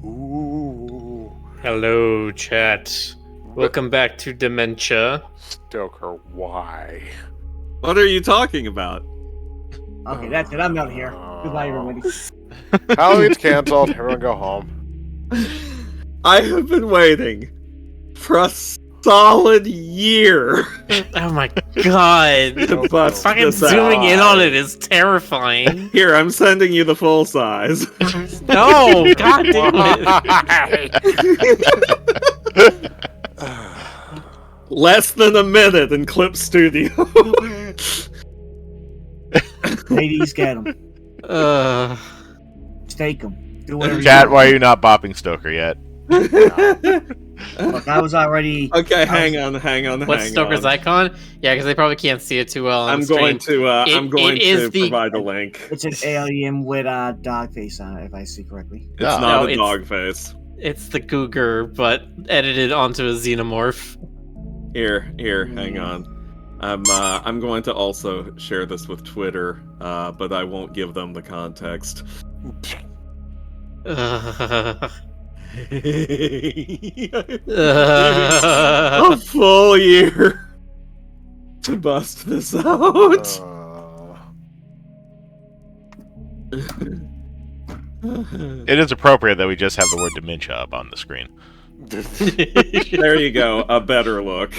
Ooh. Hello, chat. Welcome back to Dementia. Stoker, why? What are you talking about? Okay, that's it. I'm out here. Goodbye, everybody. Halloween's canceled. Everyone go home. I have been waiting for a solid year Oh my god. to bust Fucking this out. zooming in on it is terrifying. Here, I'm sending you the full size. No, god damn it. Less than a minute in Clip Studio. Ladies, get them. Uh, Stake them. Do whatever Chat, you why are you not bopping Stoker yet? Look, I was already... Okay, hang on. what's Stoker's icon? Yeah, because they probably can't see it too well on I'm the stream. I'm going it is to provide a link. It's an alien with a dog face on it, if I see correctly. It's No. not No, a dog face. It's the Gougar, but edited onto a xenomorph. Here, hang on. I'm going to also share this with Twitter, but I won't give them the context. A full year to bust this out. It is appropriate that we just have the word dementia up on the screen. There you go, a better look.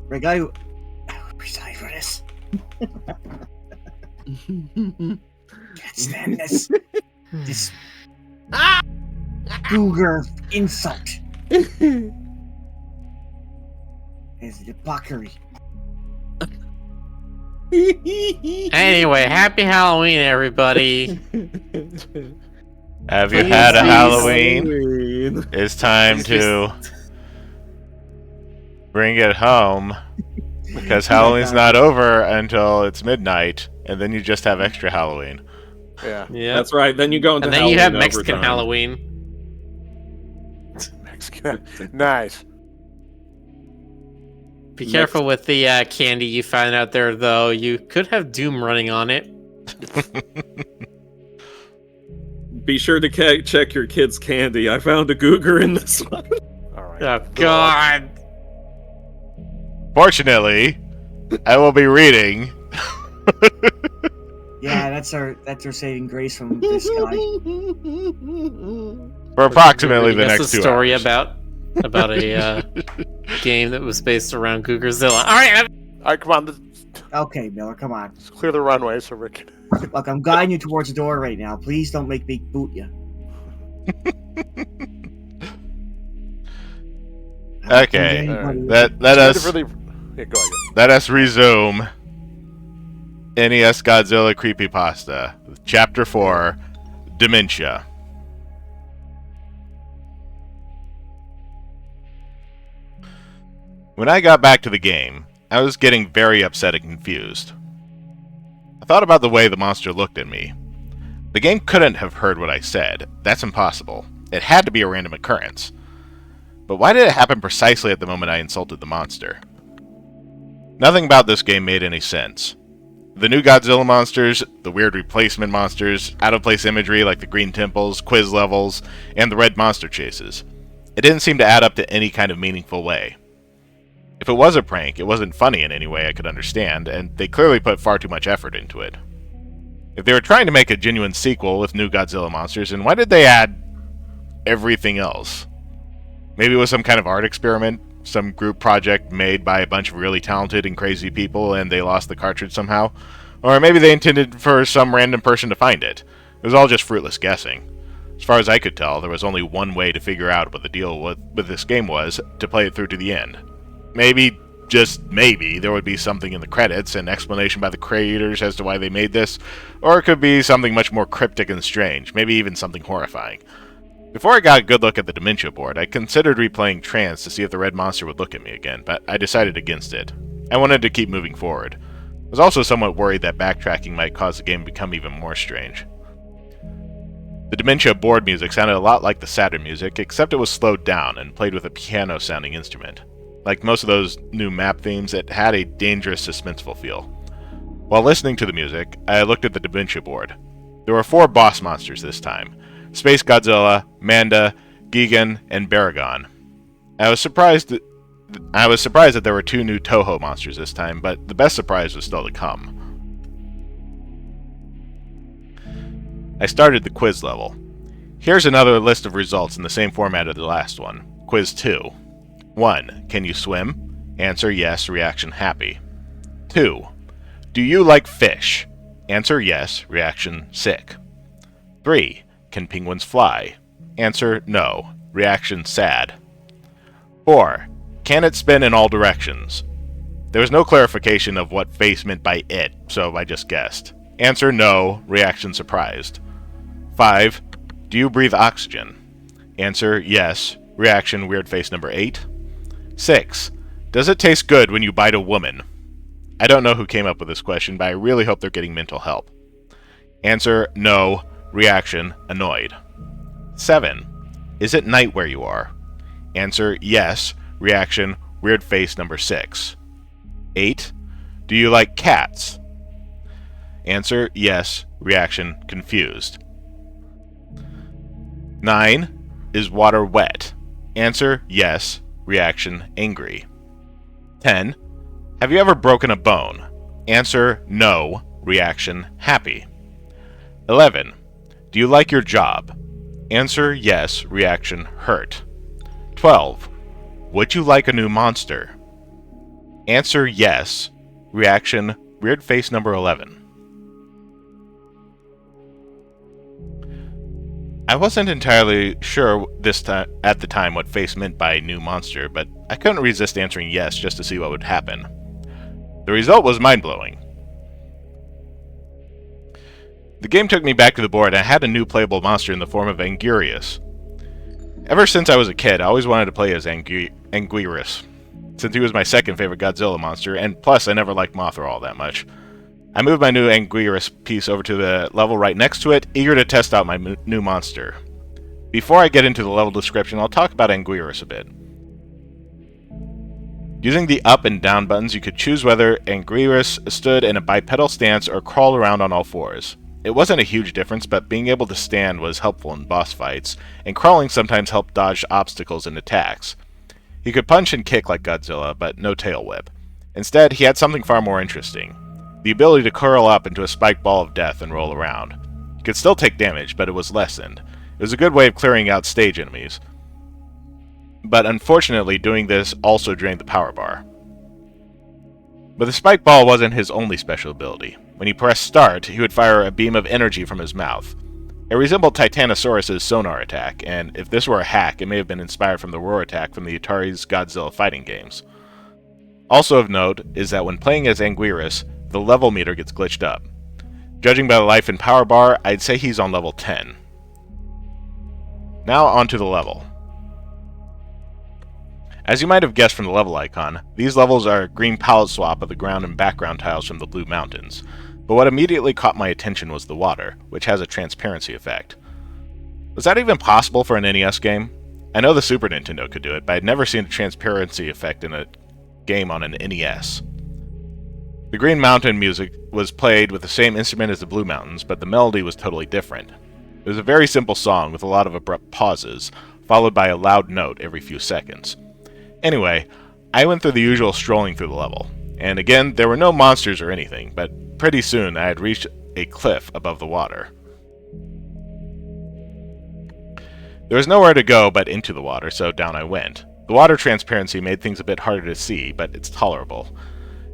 Rick, I'm excited for this. Can't stand this. This Gougar insult. Is the buckery. Anyway, happy Halloween, everybody. Have you Please, had a please. Halloween? It's time to bring it home. Because Halloween's not over until it's midnight, and then you just have extra Halloween. Yeah. Yeah. That's right, then you go into And then Halloween you have Mexican overtime. Halloween. Mexican. Nice. Be careful with the candy you find out there, though. You could have Doom running on it. Be sure to check your kid's candy. I found a Gougar in this one. Alright. Oh, God. Fortunately, I will be reading. Yeah, that's our saving grace from this guy. For approximately the That's next a 2 story hours. about a game that was based around Googlerzilla. All right. Alright, come on. Let's Okay, Miller, come on. clear the runway so Rick can... Look, I'm guiding you towards the door right now. Please don't make me boot you. Okay, let us resume NES Godzilla Creepypasta, Chapter 4, Dementia. When I got back to the game, I was getting very upset and confused. I thought about the way the monster looked at me. The game couldn't have heard what I said. That's impossible. It had to be a random occurrence. But why did it happen precisely at the moment I insulted the monster? Nothing about this game made any sense. The new Godzilla monsters, the weird replacement monsters, out-of-place imagery like the green temples, quiz levels, and the red monster chases. It didn't seem to add up to any kind of meaningful way. If it was a prank, it wasn't funny in any way I could understand, and they clearly put far too much effort into it. If they were trying to make a genuine sequel with new Godzilla monsters, then why did they add everything else? Maybe it was some kind of art experiment, some group project made by a bunch of really talented and crazy people and they lost the cartridge somehow. Or maybe they intended for some random person to find it. It was all just fruitless guessing. As far as I could tell, there was only one way to figure out what the deal with this game was, to play it through to the end. Maybe, just maybe, there would be something in the credits, an explanation by the creators as to why they made this, or it could be something much more cryptic and strange, maybe even something horrifying. Before I got a good look at the Dementia board, I considered replaying Trance to see if the red monster would look at me again, but I decided against it. I wanted to keep moving forward. I was also somewhat worried that backtracking might cause the game to become even more strange. The Dementia board music sounded a lot like the Saturn music, except it was slowed down and played with a piano-sounding instrument. Like most of those new map themes, it had a dangerous, suspenseful feel. While listening to the music, I looked at the dementia board. There were 4 boss monsters this time: Space Godzilla, Manda, Gigan, and Baragon. I was surprised that there were 2 new Toho monsters this time, but the best surprise was still to come. I started the quiz level. Here's another list of results in the same format as the last one. Quiz 2. 1. Can you swim? Answer yes, reaction happy. 2. Do you like fish? Answer yes, reaction sick. 3. Can penguins fly? Answer no, reaction sad. 4. Can it spin in all directions? There was no clarification of what Face meant by it, so I just guessed. Answer no, reaction surprised. 5. Do you breathe oxygen? Answer yes, reaction weird face number 8. 6. Does it taste good when you bite a woman? I don't know who came up with this question, but I really hope they're getting mental help. Answer no, reaction annoyed. 7. Is it night where you are? Answer yes, reaction weird face number 6. 8. Do you like cats? Answer yes, reaction confused. 9. Is water wet? Answer yes, reaction angry. 10. Have you ever broken a bone? Answer no, reaction happy. 11. Do you like your job? Answer yes, reaction hurt. 12. Would you like a new monster? Answer yes, reaction weird face number 11. I wasn't entirely sure at the time what Face meant by new monster, but I couldn't resist answering yes just to see what would happen. The result was mind-blowing. The game took me back to the board, and I had a new playable monster in the form of Anguirus. Ever since I was a kid, I always wanted to play as Anguirus, since he was my second favorite Godzilla monster, and plus I never liked Mothra all that much. I moved my new Anguirus piece over to the level right next to it, eager to test out my new monster. Before I get into the level description, I'll talk about Anguirus a bit. Using the up and down buttons, you could choose whether Anguirus stood in a bipedal stance or crawled around on all fours. It wasn't a huge difference, but being able to stand was helpful in boss fights, and crawling sometimes helped dodge obstacles and attacks. He could punch and kick like Godzilla, but no tail whip. Instead, he had something far more interesting: the ability to curl up into a spiked ball of death and roll around. He could still take damage, but it was lessened. It was a good way of clearing out stage enemies. But unfortunately, doing this also drained the power bar. But the spike ball wasn't his only special ability. When he pressed start, he would fire a beam of energy from his mouth. It resembled Titanosaurus' sonar attack, and if this were a hack, it may have been inspired from the roar attack from the Atari's Godzilla fighting games. Also of note is that when playing as Anguirus, the level meter gets glitched up. Judging by the life and power bar, I'd say he's on level 10. Now onto the level. As you might have guessed from the level icon, these levels are a green palette swap of the ground and background tiles from the Blue Mountains. But what immediately caught my attention was the water, which has a transparency effect. Was that even possible for an NES game? I know the Super Nintendo could do it, but I'd never seen a transparency effect in a game on an NES. The Green Mountain music was played with the same instrument as the Blue Mountains, but the melody was totally different. It was a very simple song with a lot of abrupt pauses, followed by a loud note every few seconds. Anyway, I went through the usual strolling through the level, and again, there were no monsters or anything, but pretty soon I had reached a cliff above the water. There was nowhere to go but into the water, so down I went. The water transparency made things a bit harder to see, but it's tolerable.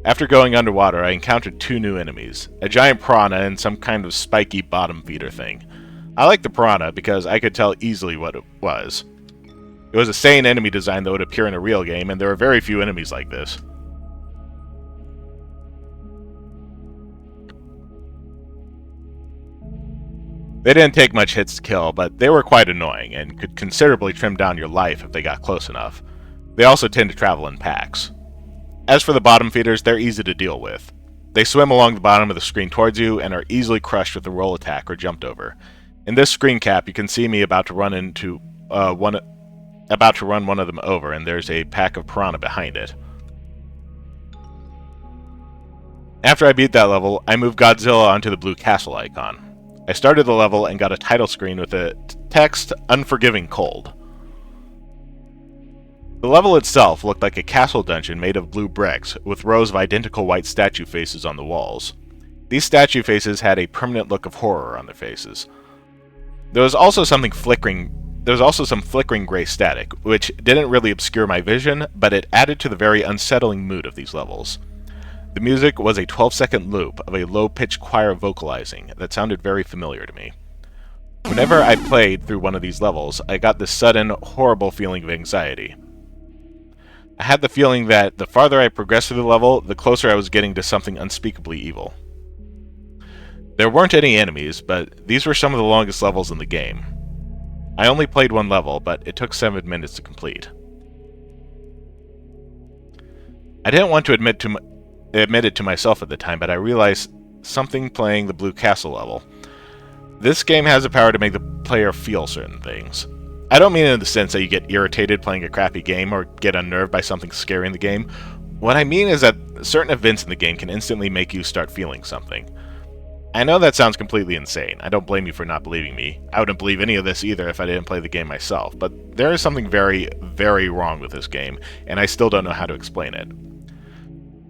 After going underwater, I encountered 2 new enemies, a giant piranha and some kind of spiky bottom feeder thing. I liked the piranha because I could tell easily what it was. It was a sane enemy design that would appear in a real game, and there are very few enemies like this. They didn't take much hits to kill, but they were quite annoying, and could considerably trim down your life if they got close enough. They also tend to travel in packs. As for the bottom feeders, they're easy to deal with. They swim along the bottom of the screen towards you, and are easily crushed with a roll attack or jumped over. In this screen cap, you can see me about to run into one about to run one of them over, and there's a pack of piranha behind it. After I beat that level, I moved Godzilla onto the blue castle icon. I started the level and got a title screen with the text, "Unforgiving Cold." The level itself looked like a castle dungeon made of blue bricks, with rows of identical white statue faces on the walls. These statue faces had a permanent look of horror on their faces. There was also some flickering gray static, which didn't really obscure my vision, but it added to the very unsettling mood of these levels. The music was a 12-second loop of a low-pitched choir vocalizing that sounded very familiar to me. Whenever I played through one of these levels, I got this sudden, horrible feeling of anxiety. I had the feeling that the farther I progressed through the level, the closer I was getting to something unspeakably evil. There weren't any enemies, but these were some of the longest levels in the game. I only played one level, but it took 7 minutes to complete. I didn't want to admit it to myself at the time, but I realized something playing the Blue Castle level. This game has the power to make the player feel certain things. I don't mean in the sense that you get irritated playing a crappy game or get unnerved by something scary in the game. What I mean is that certain events in the game can instantly make you start feeling something. I know that sounds completely insane. I don't blame you for not believing me. I wouldn't believe any of this either if I didn't play the game myself, but there is something very, very wrong with this game, and I still don't know how to explain it.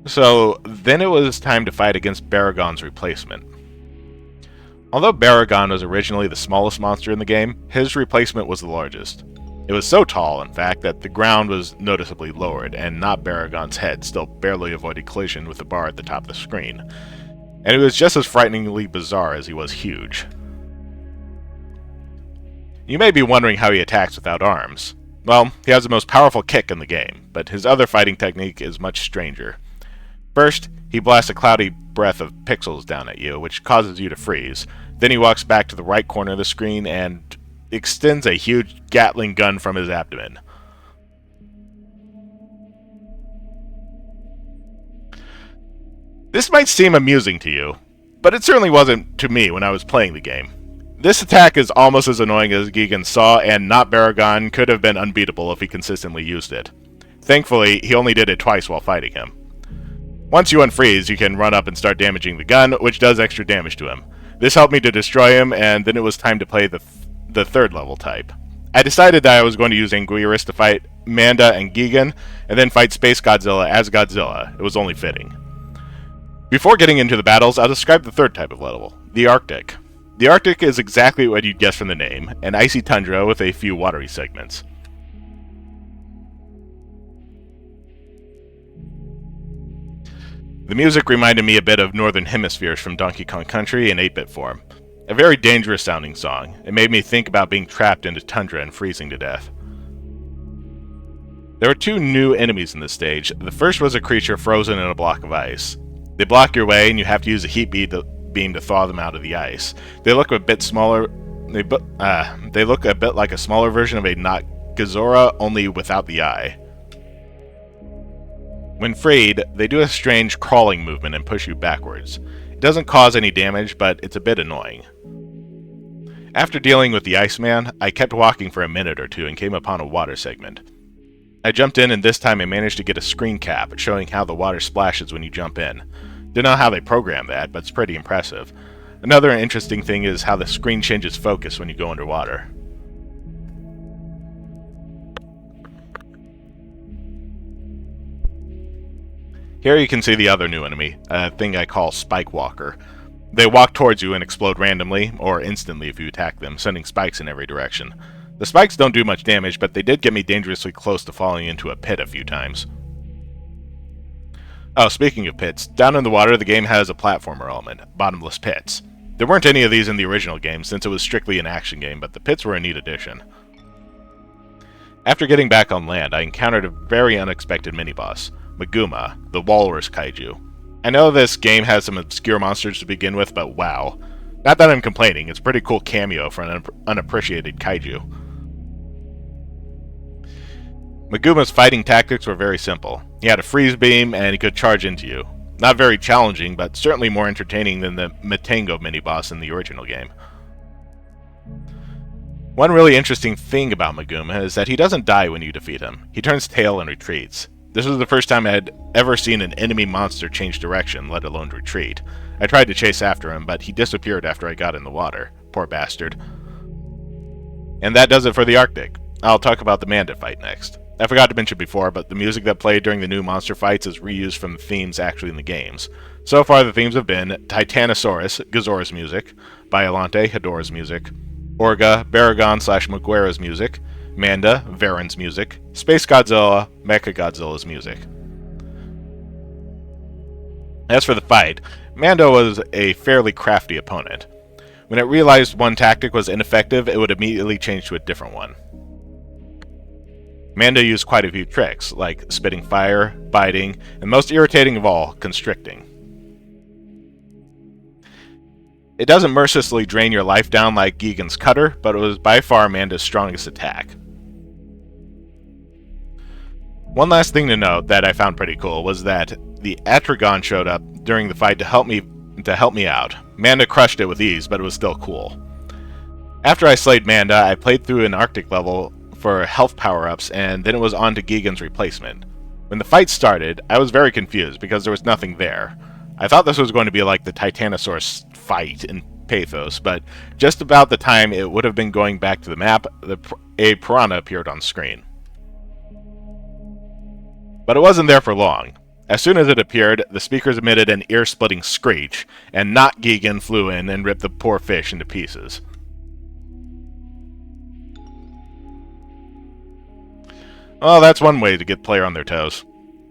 So, then it was time to fight against Baragon's replacement. Although Baragon was originally the smallest monster in the game, his replacement was the largest. It was so tall, in fact, that the ground was noticeably lowered, and not Baragon's head still barely avoided collision with the bar at the top of the screen. And it was just as frighteningly bizarre as he was huge. You may be wondering how he attacks without arms. Well, he has the most powerful kick in the game, but his other fighting technique is much stranger. First, he blasts a cloudy breath of pixels down at you, which causes you to freeze. Then he walks back to the right corner of the screen and extends a huge Gatling gun from his abdomen. This might seem amusing to you, but it certainly wasn't to me when I was playing the game. This attack is almost as annoying as Gigan's Saw, and not Baragon could have been unbeatable if he consistently used it. Thankfully, he only did it twice while fighting him. Once you unfreeze, you can run up and start damaging the gun, which does extra damage to him. This helped me to destroy him, and then it was time to play the third level type. I decided that I was going to use Anguirus to fight Manda and Gigan, and then fight Space Godzilla as Godzilla. It was only fitting. Before getting into the battles, I'll describe the third type of level, the Arctic. The Arctic is exactly what you'd guess from the name, an icy tundra with a few watery segments. The music reminded me a bit of Northern Hemispheres from Donkey Kong Country in 8-bit form. A very dangerous sounding song. It made me think about being trapped into tundra and freezing to death. There were two new enemies in this stage. The first was a creature frozen in a block of ice. They block your way and you have to use a heat beam to thaw them out of the ice. They look a bit smaller. They look a bit like a smaller version of a Godzilla, only without the eye. When freed, they do a strange crawling movement and push you backwards. It doesn't cause any damage, but it's a bit annoying. After dealing with the Iceman, I kept walking for a minute or two and came upon a water segment. I jumped in, and this time I managed to get a screen cap showing how the water splashes when you jump in. Don't know how they programmed that, but it's pretty impressive. Another interesting thing is how the screen changes focus when you go underwater. Here you can see the other new enemy, a thing I call Spike Walker. They walk towards you and explode randomly, or instantly if you attack them, sending spikes in every direction. The spikes don't do much damage, but they did get me dangerously close to falling into a pit a few times. Oh, speaking of pits, down in the water the game has a platformer element, bottomless pits. There weren't any of these in the original game since it was strictly an action game, but the pits were a neat addition. After getting back on land, I encountered a very unexpected mini-boss, Maguma, the Walrus Kaiju. I know this game has some obscure monsters to begin with, but wow. Not that I'm complaining, it's a pretty cool cameo for an unappreciated kaiju. Maguma's fighting tactics were very simple. He had a freeze beam, and he could charge into you. Not very challenging, but certainly more entertaining than the Matango mini-boss in the original game. One really interesting thing about Maguma is that he doesn't die when you defeat him. He turns tail and retreats. This was the first time I had ever seen an enemy monster change direction, let alone retreat. I tried to chase after him, but he disappeared after I got in the water. Poor bastard. And that does it for the Arctic. I'll talk about the Manda fight next. I forgot to mention before, but the music that played during the new monster fights is reused from the themes actually in the games. So far the themes have been Titanosaurus, Gazora's music, Biolante, Hedorah's music, Orga, Baragon/Muguera's music, Manda, Varen's music, Space Godzilla, Mechagodzilla's music. As for the fight, Manda was a fairly crafty opponent. When it realized one tactic was ineffective, it would immediately change to a different one. Manda used quite a few tricks, like spitting fire, biting, and most irritating of all, constricting. It doesn't mercilessly drain your life down like Gigan's Cutter, but it was by far Manda's strongest attack. One last thing to note that I found pretty cool was that the Atragon showed up during the fight to help me out. Manda crushed it with ease, but it was still cool. After I slayed Manda, I played through an Arctic level for health power-ups, and then it was on to Gigan's replacement. When the fight started, I was very confused because there was nothing there. I thought this was going to be like the Titanosaurus fight in Pathos, but just about the time it would have been going back to the map, a piranha appeared on screen. But it wasn't there for long. As soon as it appeared, the speakers emitted an ear-splitting screech, and not Gigan flew in and ripped the poor fish into pieces. Well, that's one way to get the player on their toes.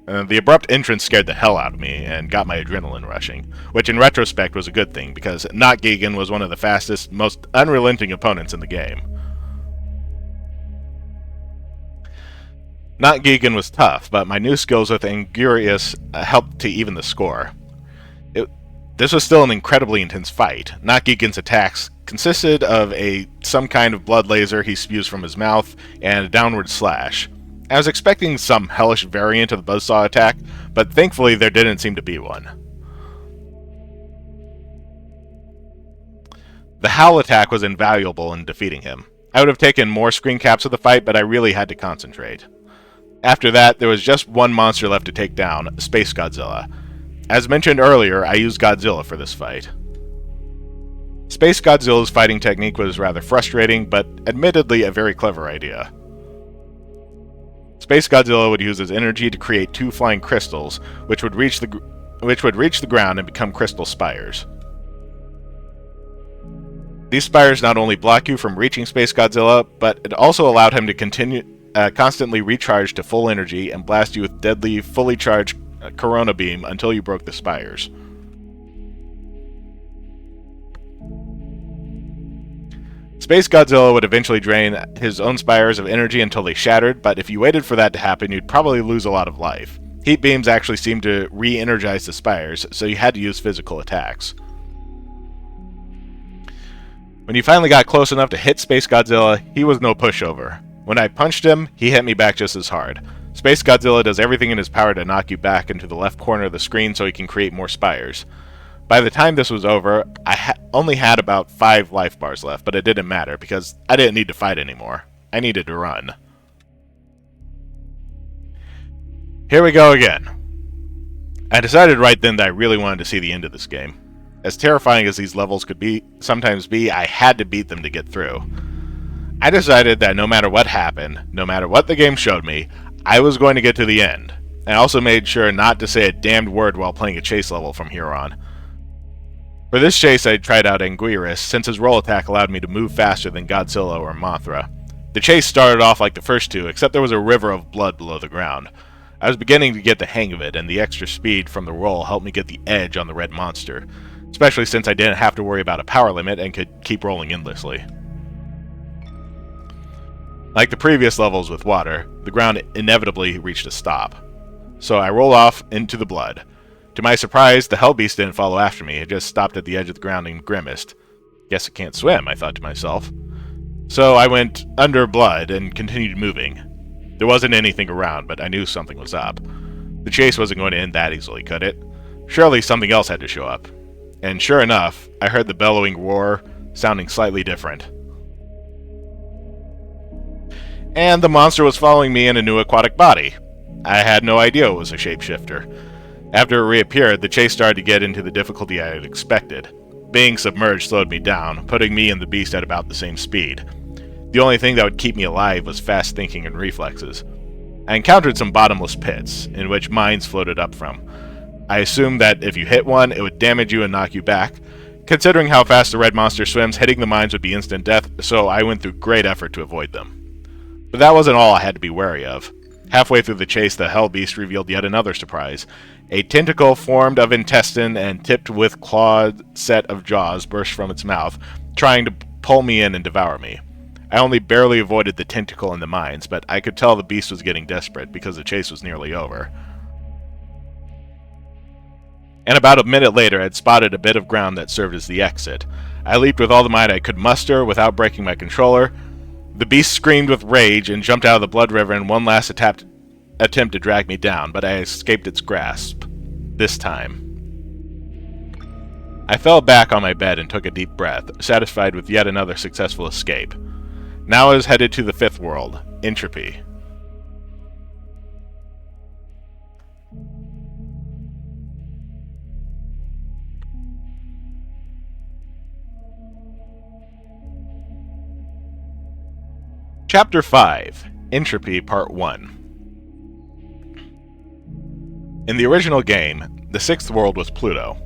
The abrupt entrance scared the hell out of me and got my adrenaline rushing, which in retrospect was a good thing, because Not Gigan was one of the fastest, most unrelenting opponents in the game. Not Gigan was tough, but my new skills with Angurius helped to even the score. This was still an incredibly intense fight. Not Gigan's attacks consisted of some kind of blood laser he spews from his mouth and a downward slash. I was expecting some hellish variant of the buzzsaw attack, but thankfully there didn't seem to be one. The howl attack was invaluable in defeating him. I would have taken more screen caps of the fight, but I really had to concentrate. After that, there was just one monster left to take down, Space Godzilla. As mentioned earlier, I used Godzilla for this fight. Space Godzilla's fighting technique was rather frustrating, but admittedly a very clever idea. Space Godzilla would use his energy to create two flying crystals, which would reach the ground and become crystal spires. These spires not only block you from reaching Space Godzilla, but it also allowed him to constantly recharge to full energy and blast you with deadly, fully charged Corona Beam until you broke the spires. Space Godzilla would eventually drain his own spires of energy until they shattered, but if you waited for that to happen, you'd probably lose a lot of life. Heat beams actually seemed to re-energize the spires, so you had to use physical attacks. When you finally got close enough to hit Space Godzilla, he was no pushover. When I punched him, he hit me back just as hard. Space Godzilla does everything in his power to knock you back into the left corner of the screen so he can create more spires. By the time this was over, I only had about 5 life bars left, but it didn't matter because I didn't need to fight anymore. I needed to run. Here we go again. I decided right then that I really wanted to see the end of this game. As terrifying as these levels could sometimes be, I had to beat them to get through. I decided that no matter what happened, no matter what the game showed me, I was going to get to the end. I also made sure not to say a damned word while playing a chase level from here on. For this chase, I tried out Anguirus, since his roll attack allowed me to move faster than Godzilla or Mothra. The chase started off like the first two, except there was a river of blood below the ground. I was beginning to get the hang of it, and the extra speed from the roll helped me get the edge on the red monster, especially since I didn't have to worry about a power limit and could keep rolling endlessly. Like the previous levels with water, the ground inevitably reached a stop. So I roll off into the blood. To my surprise, the Hellbeast didn't follow after me, it just stopped at the edge of the ground and grimaced. Guess it can't swim, I thought to myself. So I went under blood and continued moving. There wasn't anything around, but I knew something was up. The chase wasn't going to end that easily, could it? Surely something else had to show up. And sure enough, I heard the bellowing roar, sounding slightly different. And the monster was following me in a new aquatic body. I had no idea it was a shapeshifter. After it reappeared, the chase started to get into the difficulty I had expected. Being submerged slowed me down, putting me and the beast at about the same speed. The only thing that would keep me alive was fast thinking and reflexes. I encountered some bottomless pits, in which mines floated up from. I assumed that if you hit one, it would damage you and knock you back. Considering how fast the red monster swims, hitting the mines would be instant death, so I went through great effort to avoid them. But that wasn't all I had to be wary of. Halfway through the chase, the Hell Beast revealed yet another surprise. A tentacle formed of intestine and tipped with clawed set of jaws burst from its mouth, trying to pull me in and devour me. I only barely avoided the tentacle in the mines, but I could tell the beast was getting desperate because the chase was nearly over. And about a minute later, I had spotted a bit of ground that served as the exit. I leaped with all the might I could muster without breaking my controller. The beast screamed with rage and jumped out of the blood river in one last attempt to drag me down, but I escaped its grasp. This time. I fell back on my bed and took a deep breath, satisfied with yet another successful escape. Now I was headed to the fifth world, Entropy. Chapter 5, Entropy Part 1. In the original game, the sixth world was Pluto.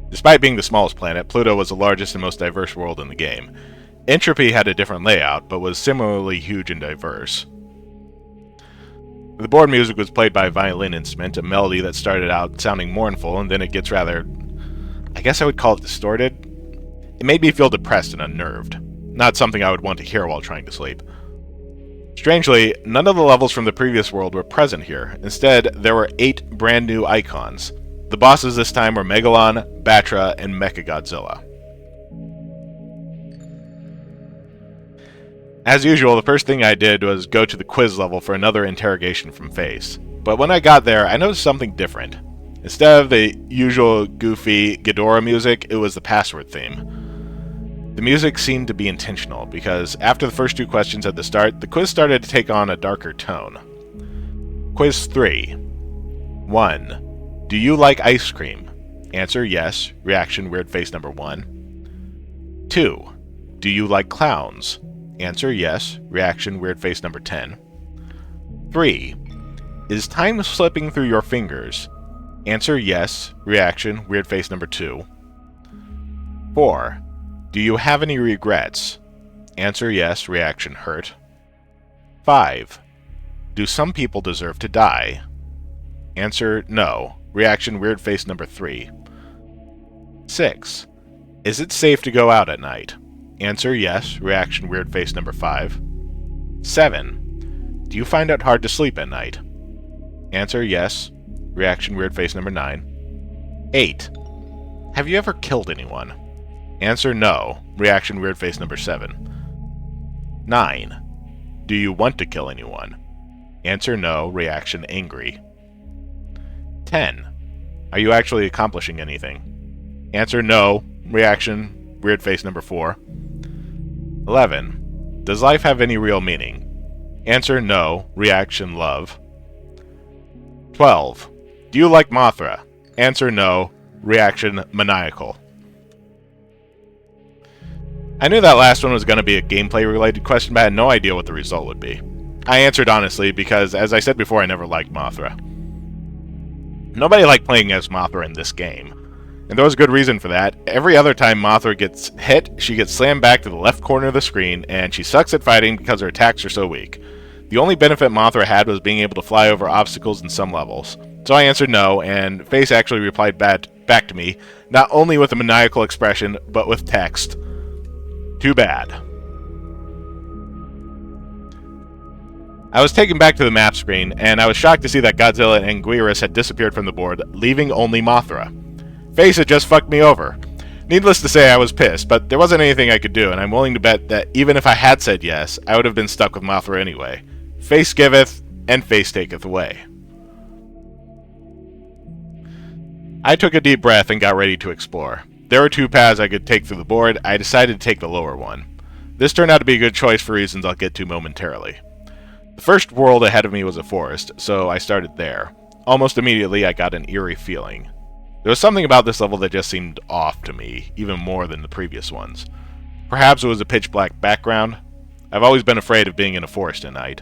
Despite being the smallest planet, Pluto was the largest and most diverse world in the game. Entropy had a different layout, but was similarly huge and diverse. The board music was played by a violin instrument, a melody that started out sounding mournful, and then it gets rather, I guess I would call it distorted. It made me feel depressed and unnerved. Not something I would want to hear while trying to sleep. Strangely, none of the levels from the previous world were present here. Instead, there were 8 brand new icons. The bosses this time were Megalon, Batra, and Mechagodzilla. As usual, the first thing I did was go to the quiz level for another interrogation from Face. But when I got there, I noticed something different. Instead of the usual goofy Ghidorah music, it was the password theme. The music seemed to be intentional, because after the first 2 questions at the start, the quiz started to take on a darker tone. Quiz 3. 1. Do you like ice cream? Answer yes, reaction weird face number 1. 2. Do you like clowns? Answer yes, reaction weird face number 10. 3. Is time slipping through your fingers? Answer yes, reaction weird face number 2. 4. Do you have any regrets? Answer yes, reaction hurt. 5. Do some people deserve to die? Answer no, reaction weird face number 3. 6. Is it safe to go out at night? Answer yes, reaction weird face number 5. 7. Do you find it hard to sleep at night? Answer yes, reaction weird face number 9. 8. Have you ever killed anyone? Answer no, reaction weird face number 7. 9. Do you want to kill anyone? Answer no, reaction angry. 10. Are you actually accomplishing anything? Answer no, reaction weird face number 4. 11. Does life have any real meaning? Answer no, reaction love. 12. Do you like Mothra? Answer no, reaction maniacal. I knew that last one was going to be a gameplay-related question, but I had no idea what the result would be. I answered honestly because, as I said before, I never liked Mothra. Nobody liked playing as Mothra in this game. And there was a good reason for that. Every other time Mothra gets hit, she gets slammed back to the left corner of the screen, and she sucks at fighting because her attacks are so weak. The only benefit Mothra had was being able to fly over obstacles in some levels. So I answered no, and Face actually replied back to me, not only with a maniacal expression, but with text. Too bad. I was taken back to the map screen, and I was shocked to see that Godzilla and Guirus had disappeared from the board, leaving only Mothra. Face had just fucked me over. Needless to say, I was pissed, but there wasn't anything I could do, and I'm willing to bet that even if I had said yes, I would have been stuck with Mothra anyway. Face giveth, and face taketh away. I took a deep breath and got ready to explore. There were 2 paths I could take through the board. I decided to take the lower one. This turned out to be a good choice for reasons I'll get to momentarily. The first world ahead of me was a forest, so I started there. Almost immediately, I got an eerie feeling. There was something about this level that just seemed off to me, even more than the previous ones. Perhaps it was a pitch-black background. I've always been afraid of being in a forest at night.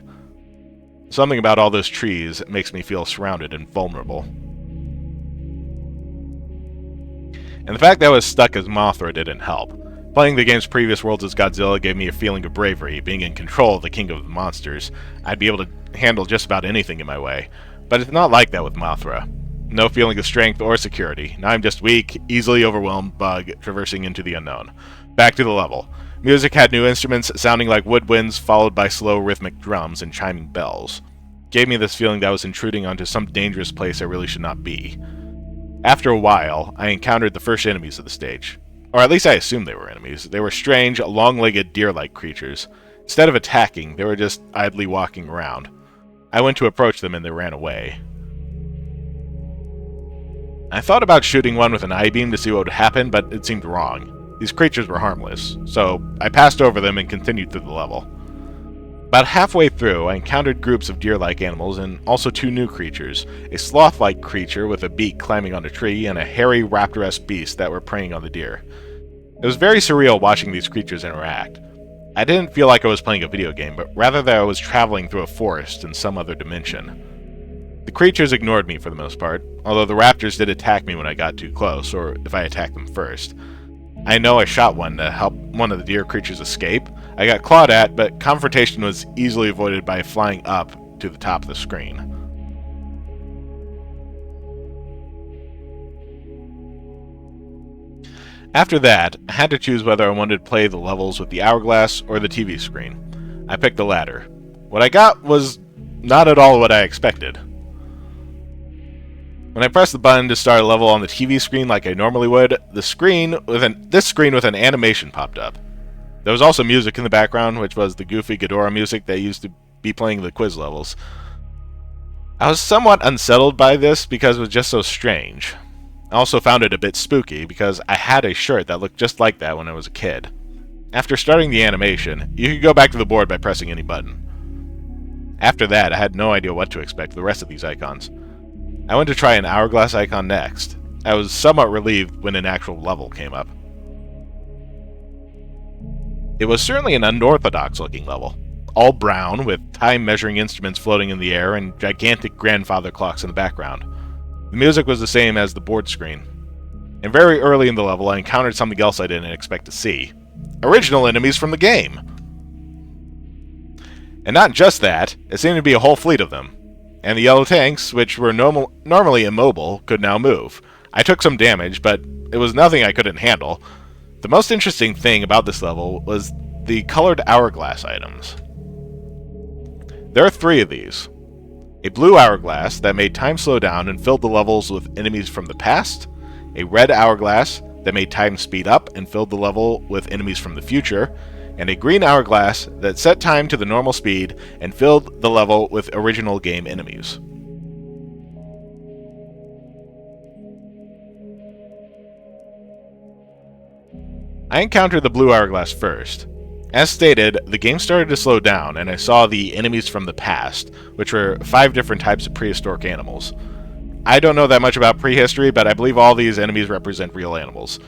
Something about all those trees makes me feel surrounded and vulnerable. And the fact that I was stuck as Mothra didn't help. Playing the game's previous worlds as Godzilla gave me a feeling of bravery, being in control of the king of the monsters. I'd be able to handle just about anything in my way. But it's not like that with Mothra. No feeling of strength or security. Now I'm just weak, easily overwhelmed bug traversing into the unknown. Back to the level. Music had new instruments sounding like woodwinds, followed by slow rhythmic drums and chiming bells. Gave me this feeling that I was intruding onto some dangerous place I really should not be. After a while, I encountered the first enemies of the stage. Or at least I assumed they were enemies. They were strange, long-legged deer-like creatures. Instead of attacking, they were just idly walking around. I went to approach them and they ran away. I thought about shooting one with an I-beam to see what would happen, but it seemed wrong. These creatures were harmless, so I passed over them and continued through the level. About halfway through, I encountered groups of deer-like animals and also two new creatures, a sloth-like creature with a beak climbing on a tree and a hairy raptor-esque beast that were preying on the deer. It was very surreal watching these creatures interact. I didn't feel like I was playing a video game, but rather that I was traveling through a forest in some other dimension. The creatures ignored me for the most part, although the raptors did attack me when I got too close, or if I attacked them first. I know I shot one to help one of the deer creatures escape. I got clawed at, but confrontation was easily avoided by flying up to the top of the screen. After that, I had to choose whether I wanted to play the levels with the hourglass or the TV screen. I picked the latter. What I got was not at all what I expected. When I pressed the button to start a level on the TV screen like I normally would, this screen with an animation popped up. There was also music in the background, which was the goofy Ghidorah music that used to be playing the quiz levels. I was somewhat unsettled by this because it was just so strange. I also found it a bit spooky because I had a shirt that looked just like that when I was a kid. After starting the animation, you could go back to the board by pressing any button. After that, I had no idea what to expect for the rest of these icons. I went to try an hourglass icon next. I was somewhat relieved when an actual level came up. It was certainly an unorthodox looking level. All brown, with time measuring instruments floating in the air and gigantic grandfather clocks in the background. The music was the same as the board screen. And very early in the level, I encountered something else I didn't expect to see. Original enemies from the game! And not just that, it seemed to be a whole fleet of them. And the yellow tanks, which were normally immobile, could now move. I took some damage, but it was nothing I couldn't handle. The most interesting thing about this level was the colored hourglass items. There are 3 of these. A blue hourglass that made time slow down and filled the levels with enemies from the past, a red hourglass that made time speed up and filled the level with enemies from the future, and a green hourglass that set time to the normal speed and filled the level with original game enemies. I encountered the blue hourglass first. As stated, the game started to slow down, and I saw the enemies from the past, which were 5 different types of prehistoric animals. I don't know that much about prehistory, but I believe all these enemies represent real animals.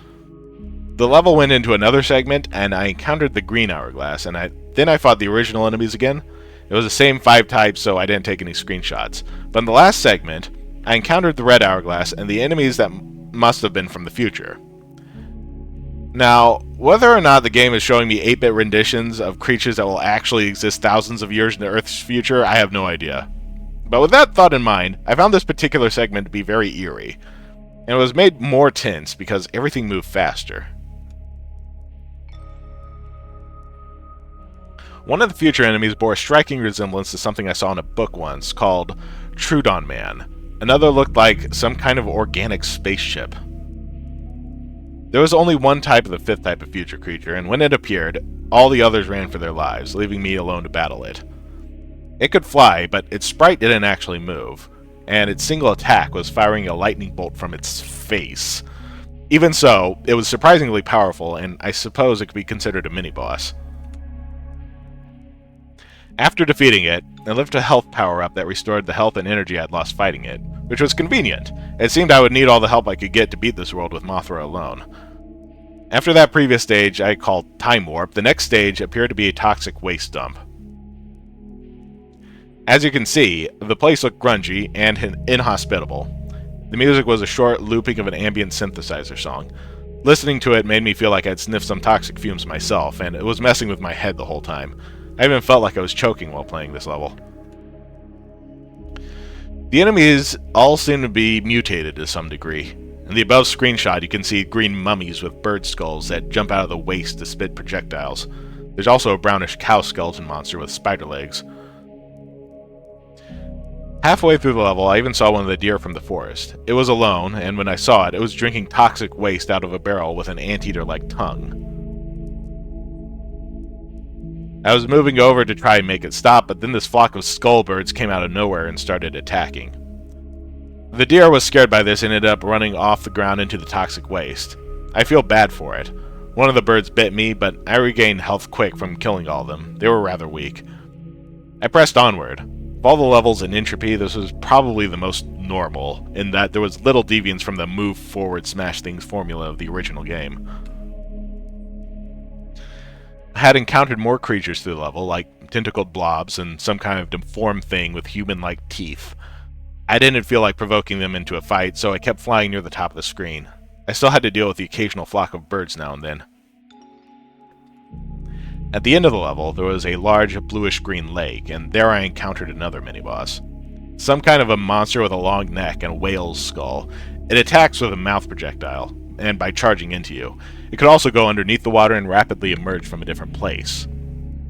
The level went into another segment, and I encountered the green hourglass, and then I fought the original enemies again. It was the same 5 types, so I didn't take any screenshots. But in the last segment, I encountered the red hourglass and the enemies that must have been from the future. Now, whether or not the game is showing me 8-bit renditions of creatures that will actually exist thousands of years in the Earth's future, I have no idea. But with that thought in mind, I found this particular segment to be very eerie, and it was made more tense because everything moved faster. One of the future enemies bore a striking resemblance to something I saw in a book once called Trudon Man. Another looked like some kind of organic spaceship. There was only one type of the 5th type of future creature, and when it appeared, all the others ran for their lives, leaving me alone to battle it. It could fly, but its sprite didn't actually move, and its single attack was firing a lightning bolt from its face. Even so, it was surprisingly powerful, and I suppose it could be considered a mini-boss. After defeating it, I left a health power-up that restored the health and energy I'd lost fighting it, which was convenient. It seemed I would need all the help I could get to beat this world with Mothra alone. After that previous stage I called Time Warp, the next stage appeared to be a toxic waste dump. As you can see, the place looked grungy and inhospitable. The music was a short looping of an ambient synthesizer song. Listening to it made me feel like I'd sniffed some toxic fumes myself, and it was messing with my head the whole time. I even felt like I was choking while playing this level. The enemies all seem to be mutated to some degree. In the above screenshot, you can see green mummies with bird skulls that jump out of the waste to spit projectiles. There's also a brownish cow skeleton monster with spider legs. Halfway through the level, I even saw one of the deer from the forest. It was alone, and when I saw it, it was drinking toxic waste out of a barrel with an anteater-like tongue. I was moving over to try and make it stop, but then this flock of skullbirds came out of nowhere and started attacking. The deer was scared by this and ended up running off the ground into the toxic waste. I feel bad for it. One of the birds bit me, but I regained health quick from killing all of them. They were rather weak. I pressed onward. Of all the levels in Entropy, this was probably the most normal, in that there was little deviance from the move forward smash things formula of the original game. I had encountered more creatures through the level, like tentacled blobs and some kind of deformed thing with human-like teeth. I didn't feel like provoking them into a fight, so I kept flying near the top of the screen. I still had to deal with the occasional flock of birds now and then. At the end of the level, there was a large bluish-green lake, and there I encountered another mini-boss. Some kind of a monster with a long neck and a whale's skull. It attacks with a mouth projectile, and by charging into you. It could also go underneath the water and rapidly emerge from a different place.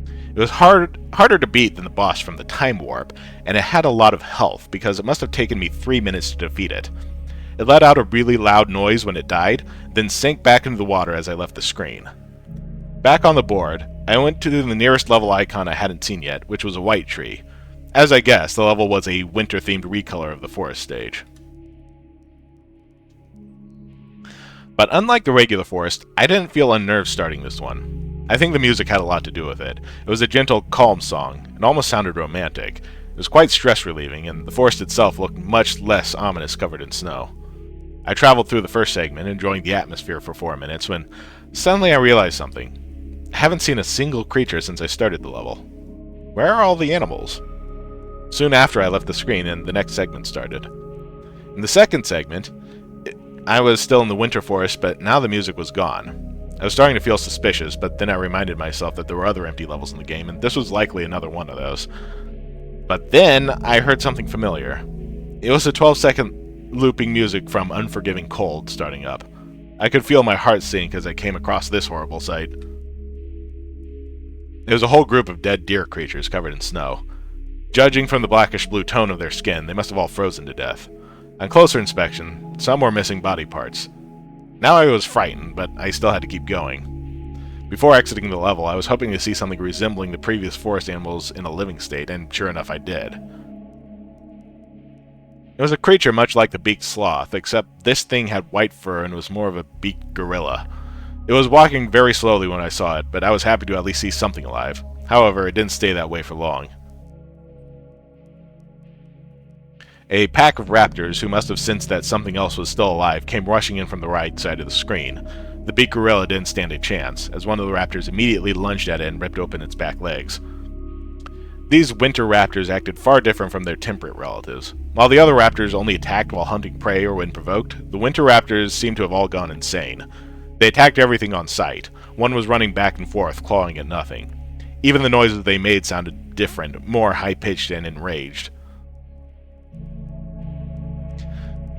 It was harder to beat than the boss from the Time Warp, and it had a lot of health, because it must have taken me 3 minutes to defeat it. It let out a really loud noise when it died, then sank back into the water as I left the screen. Back on the board, I went to the nearest level icon I hadn't seen yet, which was a white tree. As I guessed, the level was a winter-themed recolor of the forest stage. But unlike the regular forest, I didn't feel unnerved starting this one. I think the music had a lot to do with it. It was a gentle, calm song. It almost sounded romantic. It was quite stress-relieving, and the forest itself looked much less ominous covered in snow. I traveled through the first segment, enjoying the atmosphere for 4 minutes, when suddenly I realized something. I haven't seen a single creature since I started the level. Where are all the animals? Soon after I left the screen and the next segment started. In the second segment, I was still in the winter forest, but now the music was gone. I was starting to feel suspicious, but then I reminded myself that there were other empty levels in the game, and this was likely another one of those. But then I heard something familiar. It was the 12-second looping music from Unforgiving Cold starting up. I could feel my heart sink as I came across this horrible sight. It was a whole group of dead deer creatures covered in snow. Judging from the blackish-blue tone of their skin, they must have all frozen to death. On closer inspection, some were missing body parts. Now I was frightened, but I still had to keep going. Before exiting the level, I was hoping to see something resembling the previous forest animals in a living state, and sure enough I did. It was a creature much like the beaked sloth, except this thing had white fur and was more of a beaked gorilla. It was walking very slowly when I saw it, but I was happy to at least see something alive. However, it didn't stay that way for long. A pack of raptors, who must have sensed that something else was still alive, came rushing in from the right side of the screen. The beaked gorilla didn't stand a chance, as one of the raptors immediately lunged at it and ripped open its back legs. These winter raptors acted far different from their temperate relatives. While the other raptors only attacked while hunting prey or when provoked, the winter raptors seemed to have all gone insane. They attacked everything on sight. One was running back and forth, clawing at nothing. Even the noises they made sounded different, more high-pitched and enraged.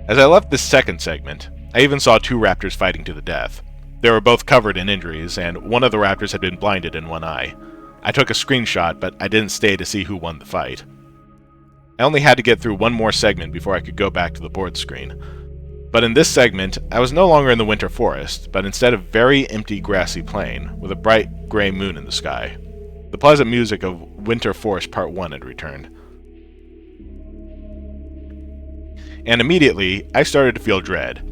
As I left this second segment, I even saw 2 raptors fighting to the death. They were both covered in injuries, and one of the raptors had been blinded in one eye. I took a screenshot, but I didn't stay to see who won the fight. I only had to get through one more segment before I could go back to the board screen. But in this segment, I was no longer in the winter forest, but instead a very empty grassy plain, with a bright gray moon in the sky. The pleasant music of Winter Forest Part 1 had returned. And immediately, I started to feel dread.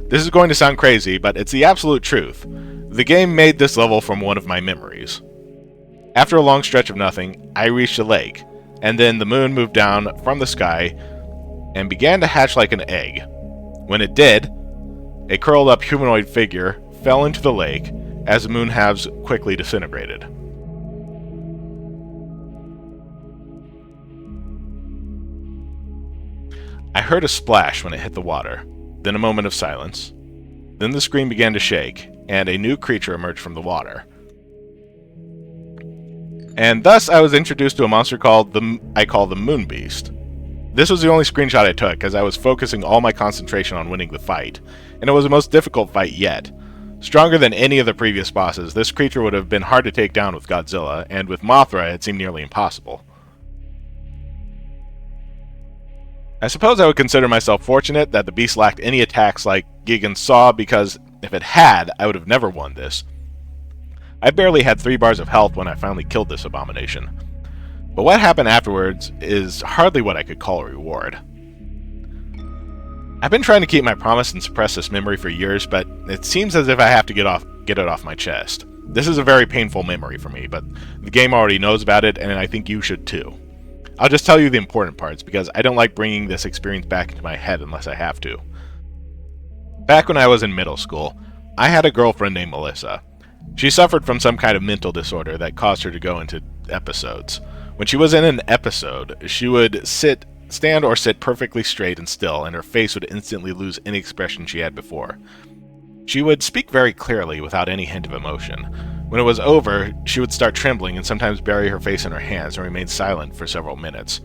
This is going to sound crazy, but it's the absolute truth. The game made this level from one of my memories. After a long stretch of nothing, I reached a lake, and then the moon moved down from the sky and began to hatch like an egg. When it did, a curled up humanoid figure fell into the lake as the moon halves quickly disintegrated. I heard a splash when it hit the water, then a moment of silence. Then the screen began to shake, and a new creature emerged from the water. And thus I was introduced to a monster called I call the Moon Beast. This was the only screenshot I took, as I was focusing all my concentration on winning the fight, and it was the most difficult fight yet. Stronger than any of the previous bosses, this creature would have been hard to take down with Godzilla, and with Mothra it seemed nearly impossible. I suppose I would consider myself fortunate that the beast lacked any attacks like Gigan's Saw, because if it had, I would have never won this. I barely had 3 bars of health when I finally killed this abomination. But what happened afterwards is hardly what I could call a reward. I've been trying to keep my promise and suppress this memory for years, but it seems as if I have to get it off my chest. This is a very painful memory for me, but the game already knows about it, and I think you should too. I'll just tell you the important parts, because I don't like bringing this experience back into my head unless I have to. Back when I was in middle school, I had a girlfriend named Melissa. She suffered from some kind of mental disorder that caused her to go into episodes. When she was in an episode, she would stand or sit perfectly straight and still, and her face would instantly lose any expression she had before. She would speak very clearly without any hint of emotion. When it was over, she would start trembling and sometimes bury her face in her hands and remain silent for several minutes.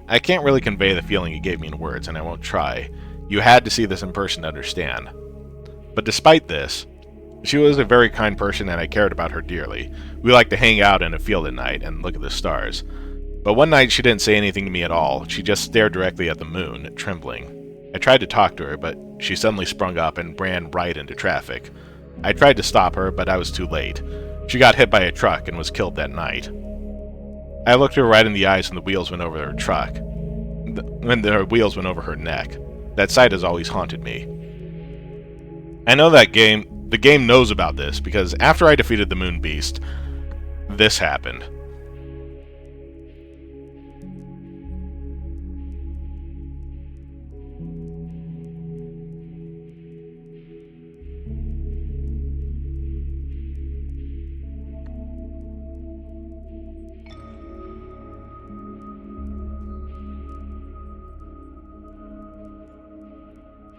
I can't really convey the feeling it gave me in words, and I won't try. You had to see this in person to understand. But despite this, she was a very kind person and I cared about her dearly. We liked to hang out in a field at night and look at the stars. But one night she didn't say anything to me at all. She just stared directly at the moon, trembling. I tried to talk to her, but she suddenly sprung up and ran right into traffic. I tried to stop her, but I was too late. She got hit by a truck and was killed that night. I looked her right in the eyes when the wheels went over her truck. When the wheels went over her neck. That sight has always haunted me. I know the game knows about this, because after I defeated the Moon Beast, this happened.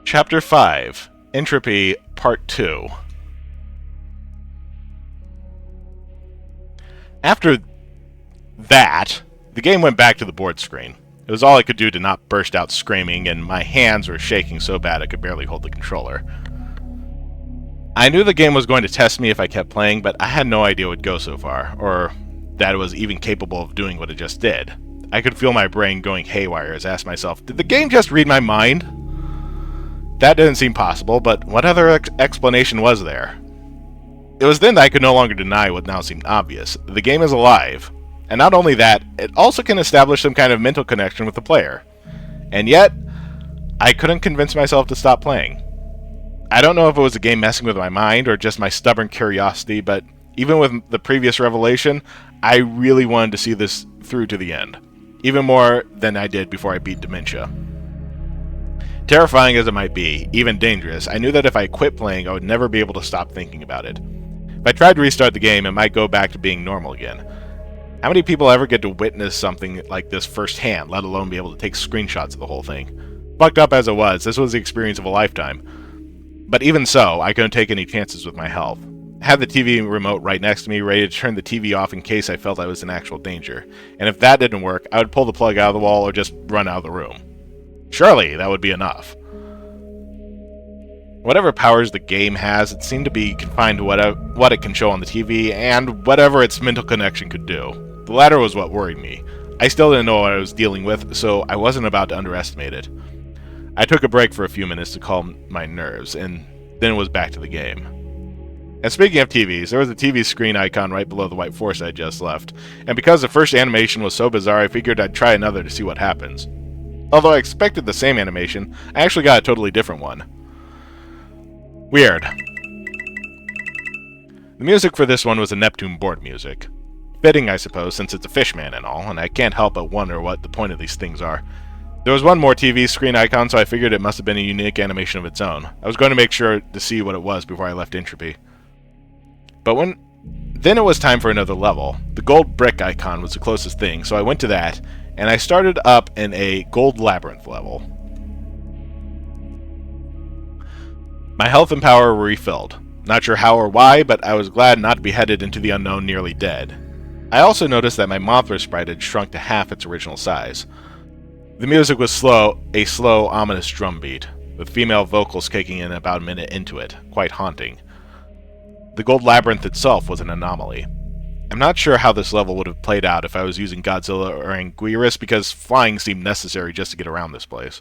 Chapter 5, Entropy, Part 2. After that, the game went back to the board screen. It was all I could do to not burst out screaming, and my hands were shaking so bad I could barely hold the controller. I knew the game was going to test me if I kept playing, but I had no idea it would go so far, or that it was even capable of doing what it just did. I could feel my brain going haywire as I asked myself, did the game just read my mind? That didn't seem possible, but what other explanation was there? It was then that I could no longer deny what now seemed obvious. The game is alive. And not only that, it also can establish some kind of mental connection with the player. And yet, I couldn't convince myself to stop playing. I don't know if it was the game messing with my mind or just my stubborn curiosity, but even with the previous revelation, I really wanted to see this through to the end. Even more than I did before I beat Dementia. Terrifying as it might be, even dangerous, I knew that if I quit playing, I would never be able to stop thinking about it. If I tried to restart the game, it might go back to being normal again. How many people ever get to witness something like this firsthand, let alone be able to take screenshots of the whole thing? Fucked up as it was, this was the experience of a lifetime. But even so, I couldn't take any chances with my health. I had the TV remote right next to me, ready to turn the TV off in case I felt I was in actual danger. And if that didn't work, I would pull the plug out of the wall or just run out of the room. Surely, that would be enough. Whatever powers the game has, it seemed to be confined to what it can show on the TV, and whatever its mental connection could do. The latter was what worried me. I still didn't know what I was dealing with, so I wasn't about to underestimate it. I took a break for a few minutes to calm my nerves, and then it was back to the game. And speaking of TVs, there was a TV screen icon right below the white forest I just left, and because the first animation was so bizarre, I figured I'd try another to see what happens. Although I expected the same animation, I actually got a totally different one. Weird. The music for this one was the Neptune board music. Fitting, I suppose, since it's a fishman and all, and I can't help but wonder what the point of these things are. There was one more TV screen icon, so I figured it must have been a unique animation of its own. I was going to make sure to see what it was before I left Entropy. But then it was time for another level. The gold brick icon was the closest thing, so I went to that, and I started up in a gold labyrinth level. My health and power were refilled. Not sure how or why, but I was glad not to be headed into the unknown nearly dead. I also noticed that my Mothra sprite had shrunk to half its original size. The music was a slow, ominous drum beat, with female vocals kicking in about a minute into it, quite haunting. The gold labyrinth itself was an anomaly. I'm not sure how this level would have played out if I was using Godzilla or Anguirus, because flying seemed necessary just to get around this place.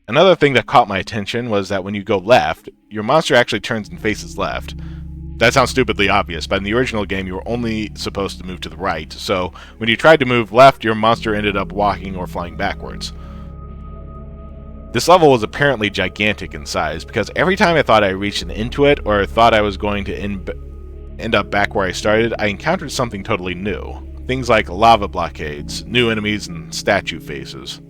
Another thing that caught my attention was that when you go left, your monster actually turns and faces left. That sounds stupidly obvious, but in the original game you were only supposed to move to the right, so when you tried to move left, your monster ended up walking or flying backwards. This level was apparently gigantic in size, because every time I thought I reached an end to it, or thought I was going to end up back where I started, I encountered something totally new. Things like lava blockades, new enemies, and statue faces.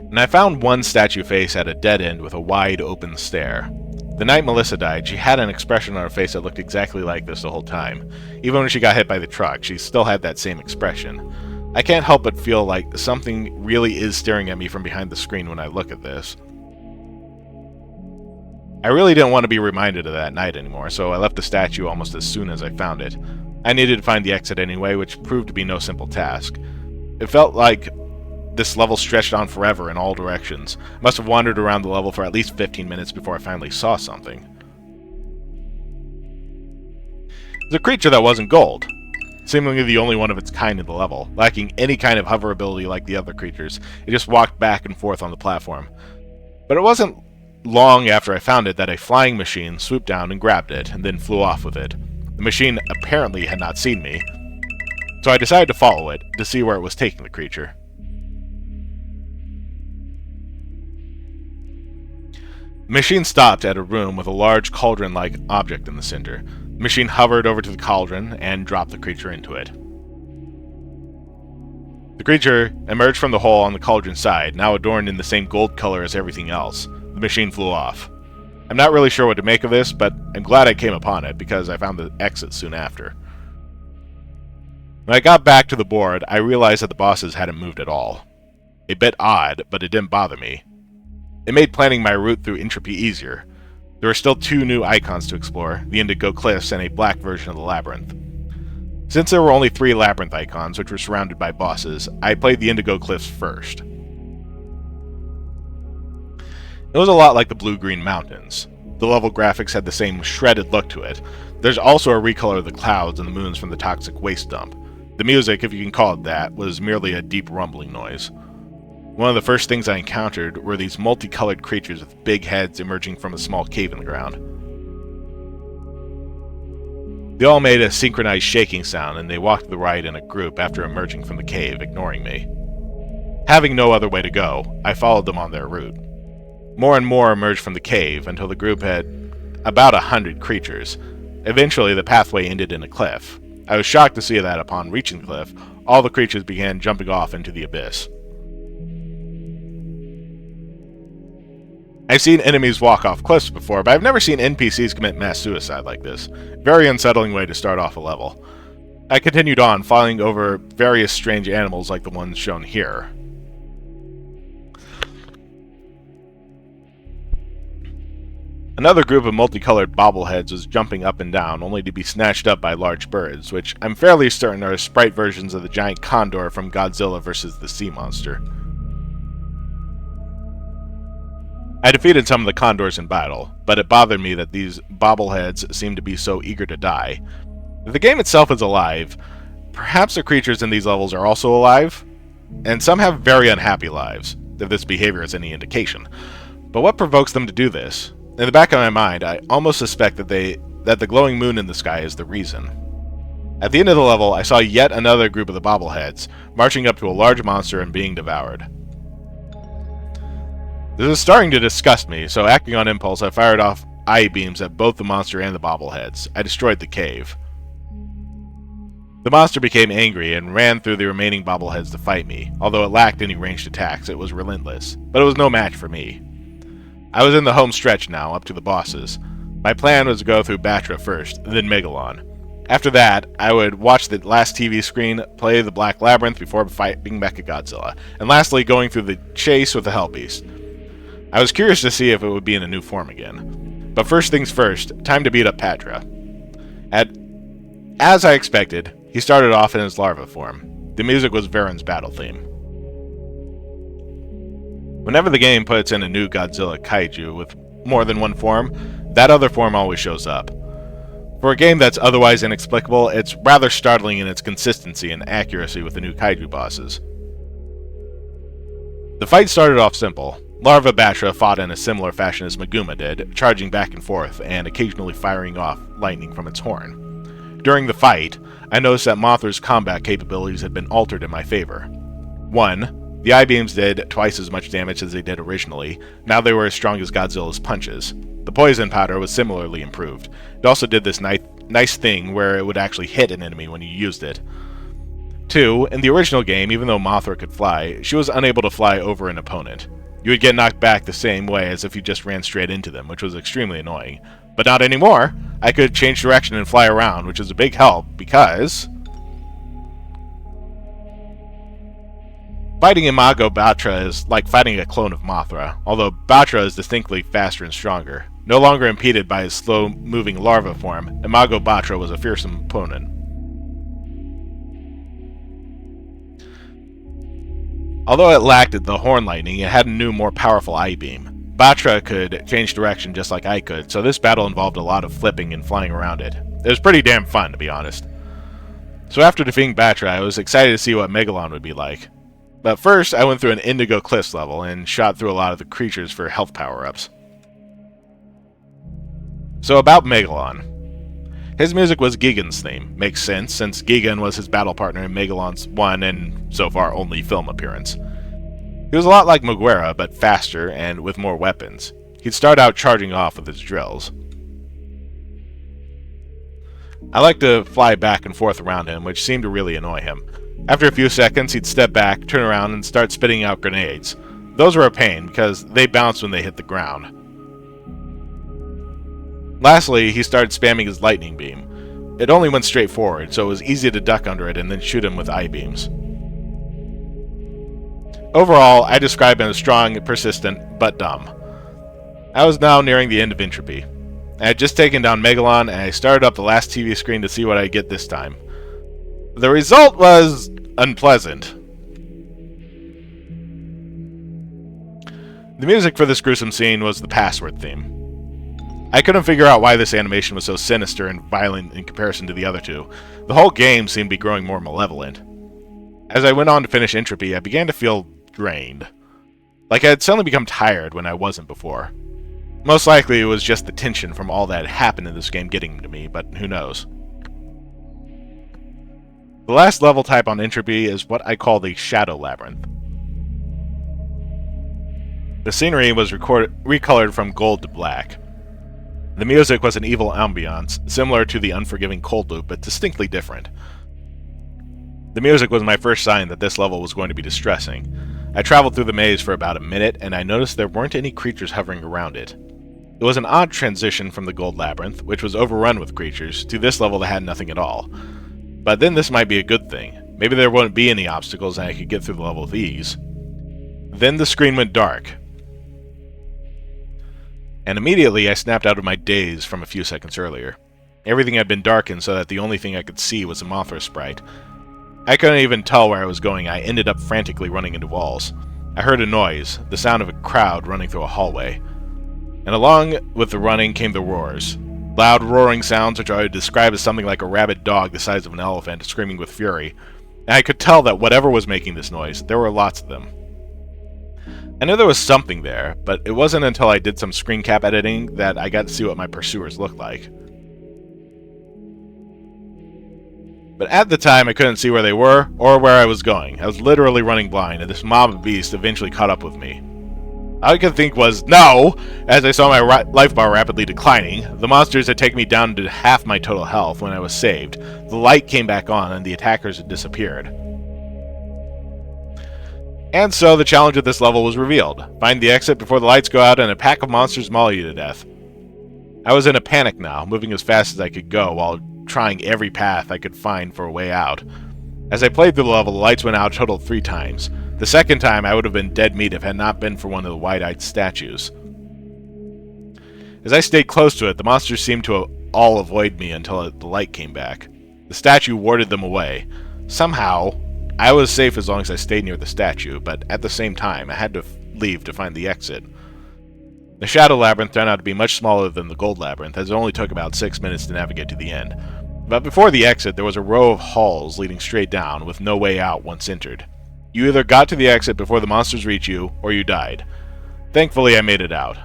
And I found one statue face at a dead end with a wide open stare. The night Melissa died, she had an expression on her face that looked exactly like this the whole time. Even when she got hit by the truck, she still had that same expression. I can't help but feel like something really is staring at me from behind the screen when I look at this. I really didn't want to be reminded of that night anymore, so I left the statue almost as soon as I found it. I needed to find the exit anyway, which proved to be no simple task. It felt like this level stretched on forever in all directions. I must have wandered around the level for at least 15 minutes before I finally saw something. It was a creature that wasn't gold. Seemingly the only one of its kind in the level, lacking any kind of hover ability like the other creatures. It just walked back and forth on the platform. But it wasn't long after I found it that a flying machine swooped down and grabbed it, and then flew off with it. The machine apparently had not seen me, so I decided to follow it to see where it was taking the creature. The machine stopped at a room with a large cauldron-like object in the center. The machine hovered over to the cauldron and dropped the creature into it. The creature emerged from the hole on the cauldron side, now adorned in the same gold color as everything else. The machine flew off. I'm not really sure what to make of this, but I'm glad I came upon it, because I found the exit soon after. When I got back to the board, I realized that the bosses hadn't moved at all. A bit odd, but it didn't bother me. It made planning my route through Entropy easier. There were still 2 new icons to explore, the Indigo Cliffs and a black version of the Labyrinth. Since there were only 3 Labyrinth icons, which were surrounded by bosses, I played the Indigo Cliffs first. It was a lot like the Blue-Green Mountains. The level graphics had the same shredded look to it. There's also a recolor of the clouds and the moons from the toxic waste dump. The music, if you can call it that, was merely a deep rumbling noise. One of the first things I encountered were these multicolored creatures with big heads emerging from a small cave in the ground. They all made a synchronized shaking sound, and they walked to the right in a group after emerging from the cave, ignoring me. Having no other way to go, I followed them on their route. More and more emerged from the cave until the group had about 100 creatures. Eventually, the pathway ended in a cliff. I was shocked to see that upon reaching the cliff, all the creatures began jumping off into the abyss. I've seen enemies walk off cliffs before, but I've never seen NPCs commit mass suicide like this. Very unsettling way to start off a level. I continued on, falling over various strange animals like the ones shown here. Another group of multicolored bobbleheads was jumping up and down, only to be snatched up by large birds, which I'm fairly certain are sprite versions of the giant condor from Godzilla vs. the Sea Monster. I defeated some of the condors in battle, but it bothered me that these bobbleheads seemed to be so eager to die. If the game itself is alive, perhaps the creatures in these levels are also alive, and some have very unhappy lives, if this behavior is any indication. But what provokes them to do this? In the back of my mind, I almost suspect that the glowing moon in the sky is the reason. At the end of the level, I saw yet another group of the bobbleheads, marching up to a large monster and being devoured. This is starting to disgust me, so acting on impulse, I fired off eye beams at both the monster and the bobbleheads. I destroyed the cave. The monster became angry and ran through the remaining bobbleheads to fight me. Although it lacked any ranged attacks, it was relentless. But it was no match for me. I was in the home stretch now, up to the bosses. My plan was to go through Batra first, then Megalon. After that, I would watch the last TV screen, play the Black Labyrinth before fighting Godzilla, and lastly going through the chase with the Hell Beast. I was curious to see if it would be in a new form again. But first things first, time to beat up Patra. As I expected, he started off in his larva form. The music was Varen's battle theme. Whenever the game puts in a new Godzilla kaiju with more than one form, that other form always shows up. For a game that's otherwise inexplicable, it's rather startling in its consistency and accuracy with the new kaiju bosses. The fight started off simple. Larva Batra fought in a similar fashion as Maguma did, charging back and forth and occasionally firing off lightning from its horn. During the fight, I noticed that Mothra's combat capabilities had been altered in my favor. 1. The I-beams did twice as much damage as they did originally. Now they were as strong as Godzilla's punches. The poison powder was similarly improved. It also did this nice thing where it would actually hit an enemy when you used it. 2. In the original game, even though Mothra could fly, she was unable to fly over an opponent. You would get knocked back the same way as if you just ran straight into them, which was extremely annoying. But not anymore! I could change direction and fly around, which is a big help, because fighting Imago Batra is like fighting a clone of Mothra, although Batra is distinctly faster and stronger. No longer impeded by his slow-moving larva form, Imago Batra was a fearsome opponent. Although it lacked the horn lightning, it had a new, more powerful I-beam. Batra could change direction just like I could, so this battle involved a lot of flipping and flying around it. It was pretty damn fun, to be honest. So after defeating Batra, I was excited to see what Megalon would be like. But first, I went through an Indigo Cliffs level and shot through a lot of the creatures for health power-ups. So about Megalon. His music was Gigan's theme. Makes sense, since Gigan was his battle partner in Megalon's one, and so far only, film appearance. He was a lot like Muguera, but faster and with more weapons. He'd start out charging off with his drills. I liked to fly back and forth around him, which seemed to really annoy him. After a few seconds, he'd step back, turn around, and start spitting out grenades. Those were a pain, because they bounced when they hit the ground. Lastly, he started spamming his lightning beam. It only went straight forward, so it was easy to duck under it and then shoot him with I-beams. Overall, I describe him as strong, persistent, but dumb. I was now nearing the end of Entropy. I had just taken down Megalon, and I started up the last TV screen to see what I'd get this time. The result was unpleasant. The music for this gruesome scene was the password theme. I couldn't figure out why this animation was so sinister and violent in comparison to the other two. The whole game seemed to be growing more malevolent. As I went on to finish Entropy, I began to feel drained. Like I had suddenly become tired when I wasn't before. Most likely it was just the tension from all that had happened in this game getting to me, but who knows. The last level type on Entropy is what I call the Shadow Labyrinth. The scenery was recolored from gold to black. The music was an evil ambiance, similar to the unforgiving Cold Loop, but distinctly different. The music was my first sign that this level was going to be distressing. I traveled through the maze for about a minute, and I noticed there weren't any creatures hovering around it. It was an odd transition from the Gold Labyrinth, which was overrun with creatures, to this level that had nothing at all. But then this might be a good thing. Maybe there wouldn't be any obstacles and I could get through the level with ease. Then the screen went dark. And immediately I snapped out of my daze from a few seconds earlier. Everything had been darkened so that the only thing I could see was a Mothra sprite. I couldn't even tell where I was going. I ended up frantically running into walls. I heard a noise, the sound of a crowd running through a hallway. And along with the running came the roars. Loud roaring sounds which I would describe as something like a rabid dog the size of an elephant screaming with fury. And I could tell that whatever was making this noise, there were lots of them. I knew there was something there, but it wasn't until I did some screen cap editing that I got to see what my pursuers looked like. But at the time, I couldn't see where they were, or where I was going. I was literally running blind, and this mob of beasts eventually caught up with me. All I could think was, no! As I saw my life bar rapidly declining. The monsters had taken me down to half my total health when I was saved. The light came back on and the attackers had disappeared. And so the challenge of this level was revealed. Find the exit before the lights go out and a pack of monsters maul you to death. I was in a panic now, moving as fast as I could go while trying every path I could find for a way out. As I played through the level, the lights went out a total of 3 times. The second time, I would have been dead meat if it had not been for one of the wide-eyed statues. As I stayed close to it, the monsters seemed to all avoid me until the light came back. The statue warded them away. Somehow, I was safe as long as I stayed near the statue, but at the same time, I had to leave to find the exit. The Shadow Labyrinth turned out to be much smaller than the Gold Labyrinth, as it only took about 6 minutes to navigate to the end. But before the exit, there was a row of halls leading straight down, with no way out once entered. You either got to the exit before the monsters reach you, or you died. Thankfully, I made it out.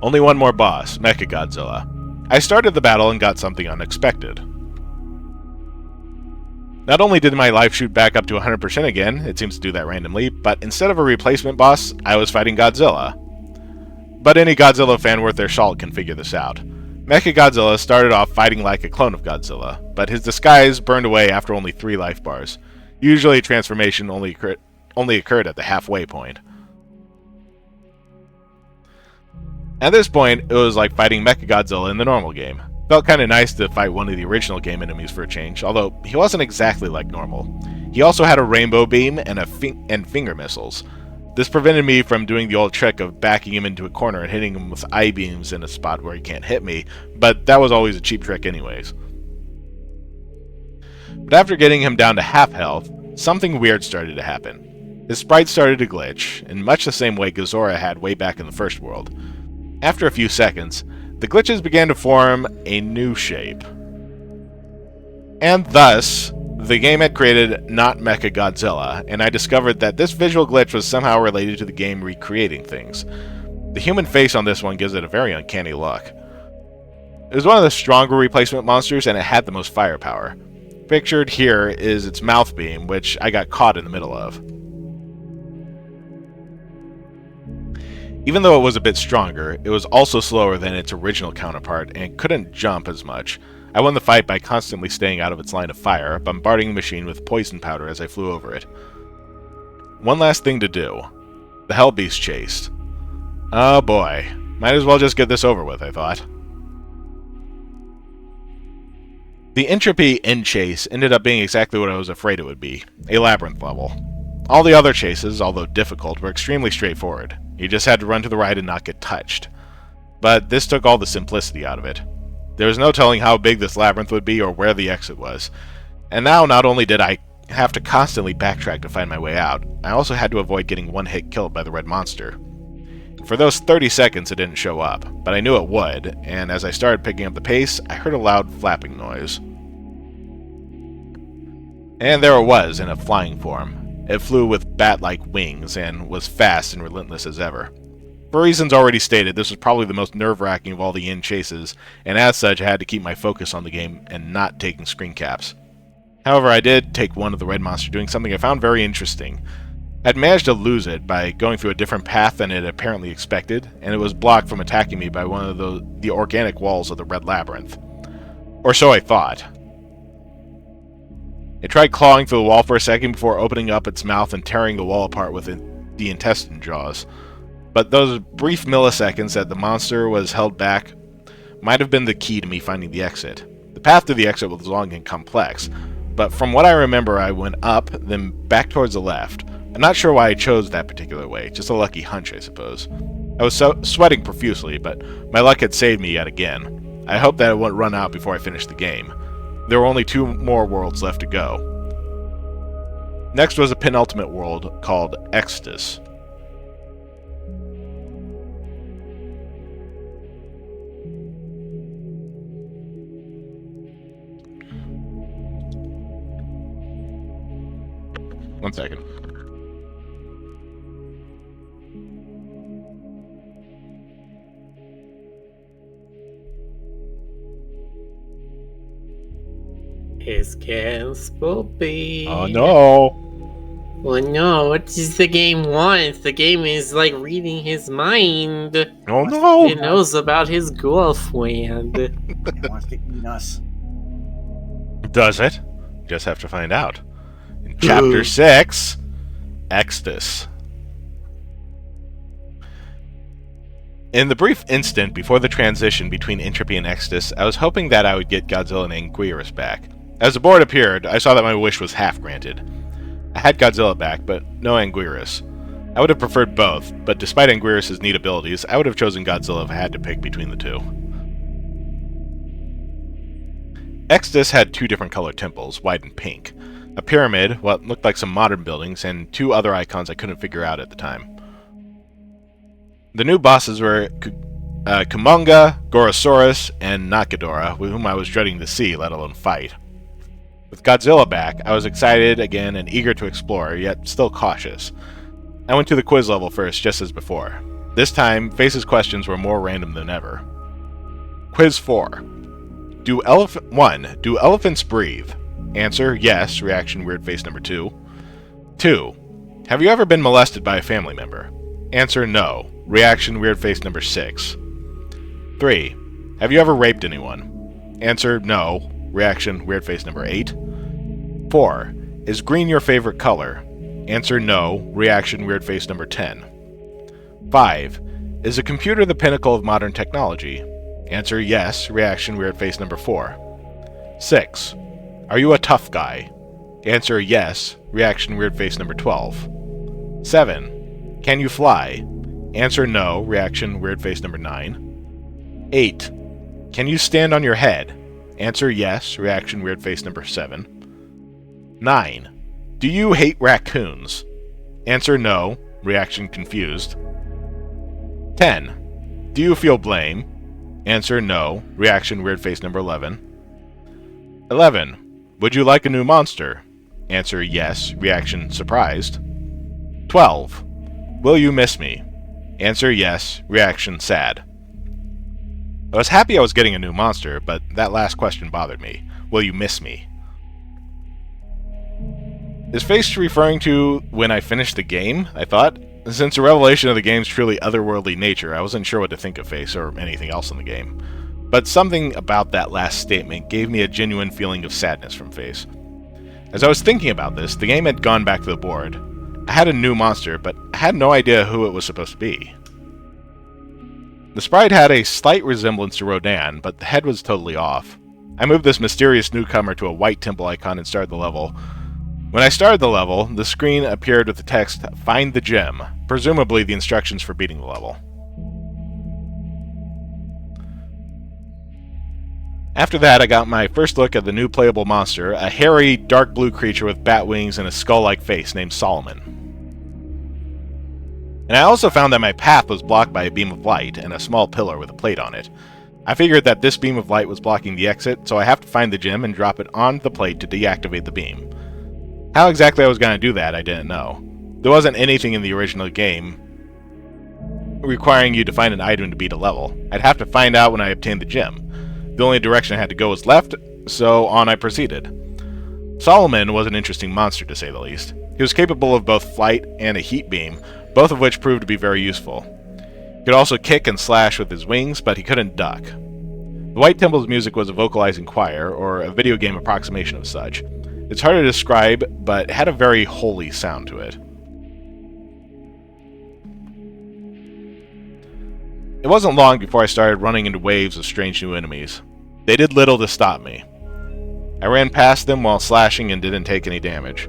Only one more boss, Mechagodzilla. I started the battle and got something unexpected. Not only did my life shoot back up to 100% again, it seems to do that randomly, but instead of a replacement boss, I was fighting Godzilla. But any Godzilla fan worth their salt can figure this out. Mechagodzilla started off fighting like a clone of Godzilla, but his disguise burned away after only 3 life bars. Usually transformation only occurred at the halfway point. At this point, it was like fighting Mechagodzilla in the normal game. Felt kinda nice to fight one of the original game enemies for a change, although he wasn't exactly like normal. He also had a rainbow beam and finger missiles. This prevented me from doing the old trick of backing him into a corner and hitting him with I-beams in a spot where he can't hit me, but that was always a cheap trick anyways. But after getting him down to half health, something weird started to happen. His sprite started to glitch, in much the same way Godzilla had way back in the first world. After a few seconds, the glitches began to form a new shape. And thus, the game had created not Mechagodzilla, and I discovered that this visual glitch was somehow related to the game recreating things. The human face on this one gives it a very uncanny look. It was one of the stronger replacement monsters, and it had the most firepower. Pictured here is its mouth beam, which I got caught in the middle of. Even though it was a bit stronger, it was also slower than its original counterpart and couldn't jump as much. I won the fight by constantly staying out of its line of fire, bombarding the machine with poison powder as I flew over it. One last thing to do. The Hell Beast chased. Oh boy. Might as well just get this over with, I thought. The Entropy End chase ended up being exactly what I was afraid it would be. A labyrinth level. All the other chases, although difficult, were extremely straightforward. You just had to run to the right and not get touched. But this took all the simplicity out of it. There was no telling how big this labyrinth would be or where the exit was. And now not only did I have to constantly backtrack to find my way out, I also had to avoid getting one hit killed by the red monster. For those 30 seconds it didn't show up, but I knew it would, and as I started picking up the pace, I heard a loud flapping noise. And there it was, in a flying form. It flew with bat-like wings, and was fast and relentless as ever. For reasons already stated, this was probably the most nerve-wracking of all the end chases, and as such I had to keep my focus on the game and not taking screen caps. However, I did take one of the red monster doing something I found very interesting. I'd managed to lose it by going through a different path than it apparently expected, and it was blocked from attacking me by one of the organic walls of the red labyrinth. Or so I thought. It tried clawing through the wall for a second before opening up its mouth and tearing the wall apart with the intestine jaws. But those brief milliseconds that the monster was held back might have been the key to me finding the exit. The path to the exit was long and complex, but from what I remember I went up, then back towards the left. I'm not sure why I chose that particular way, just a lucky hunch I suppose. I was sweating profusely, but my luck had saved me yet again. I hoped that it wouldn't run out before I finished the game. There were only 2 more worlds left to go. Next was a penultimate world called Exodus. One second. His scans will be. Oh no! Well, no, what does the game want? The game is like reading his mind. Oh no! It knows about his girlfriend. It wants to eat us. Does it? Just have to find out. In Chapter 6, Exodus. In the brief instant before the transition between Entropy and Exodus, I was hoping that I would get Godzilla and Anguirus back. As the board appeared, I saw that my wish was half granted. I had Godzilla back, but no Anguirus. I would have preferred both, but despite Anguirus' neat abilities, I would have chosen Godzilla if I had to pick between the two. Exodus had two different colored temples, white and pink. A pyramid, what looked like some modern buildings, and two other icons I couldn't figure out at the time. The new bosses were Kumonga, Gorosaurus, and Nakadora, with whom I was dreading to see, let alone fight. With Godzilla back, I was excited again and eager to explore, yet still cautious. I went to the quiz level first, just as before. This time, Face's questions were more random than ever. Quiz 4. 1. Do elephants breathe? Answer, yes, reaction weird face number 2. 2. Have you ever been molested by a family member? Answer, no, reaction weird face number 6. 3. Have you ever raped anyone? Answer, no, reaction weird face number 8. 4. Is green your favorite color? Answer, no, reaction weird face number 10. 5. Is a computer the pinnacle of modern technology? Answer, yes, reaction weird face number 4. 6. Are you a tough guy? Answer, yes, reaction weird face number 12. 7. Can you fly? Answer, no, reaction weird face number 9. 8. Can you stand on your head? Answer, yes, reaction weird face number 7. 9. Do you hate raccoons? Answer, no, reaction confused. 10. Do you feel blame? Answer, no, reaction weird face number 11. 11. Would you like a new monster? Answer, yes, reaction surprised. 12. Will you miss me? Answer, yes, reaction sad. I was happy I was getting a new monster, but that last question bothered me. Will you miss me? Is Face referring to when I finished the game, I thought? Since the revelation of the game's truly otherworldly nature, I wasn't sure what to think of Face or anything else in the game. But something about that last statement gave me a genuine feeling of sadness from Face. As I was thinking about this, the game had gone back to the board. I had a new monster, but I had no idea who it was supposed to be. The sprite had a slight resemblance to Rodan, but the head was totally off. I moved this mysterious newcomer to a white temple icon and started the level. When I started the level, the screen appeared with the text, "Find the gem," presumably the instructions for beating the level. After that, I got my first look at the new playable monster, a hairy, dark blue creature with bat wings and a skull-like face named Solomon. And I also found that my path was blocked by a beam of light and a small pillar with a plate on it. I figured that this beam of light was blocking the exit, so I have to find the gem and drop it on the plate to deactivate the beam. How exactly I was going to do that, I didn't know. There wasn't anything in the original game requiring you to find an item to beat a level. I'd have to find out when I obtained the gem. The only direction I had to go was left, so on I proceeded. Solomon was an interesting monster, to say the least. He was capable of both flight and a heat beam, both of which proved to be very useful. He could also kick and slash with his wings, but he couldn't duck. The White Temple's music was a vocalizing choir, or a video game approximation of such. It's hard to describe, but it had a very holy sound to it. It wasn't long before I started running into waves of strange new enemies. They did little to stop me. I ran past them while slashing and didn't take any damage.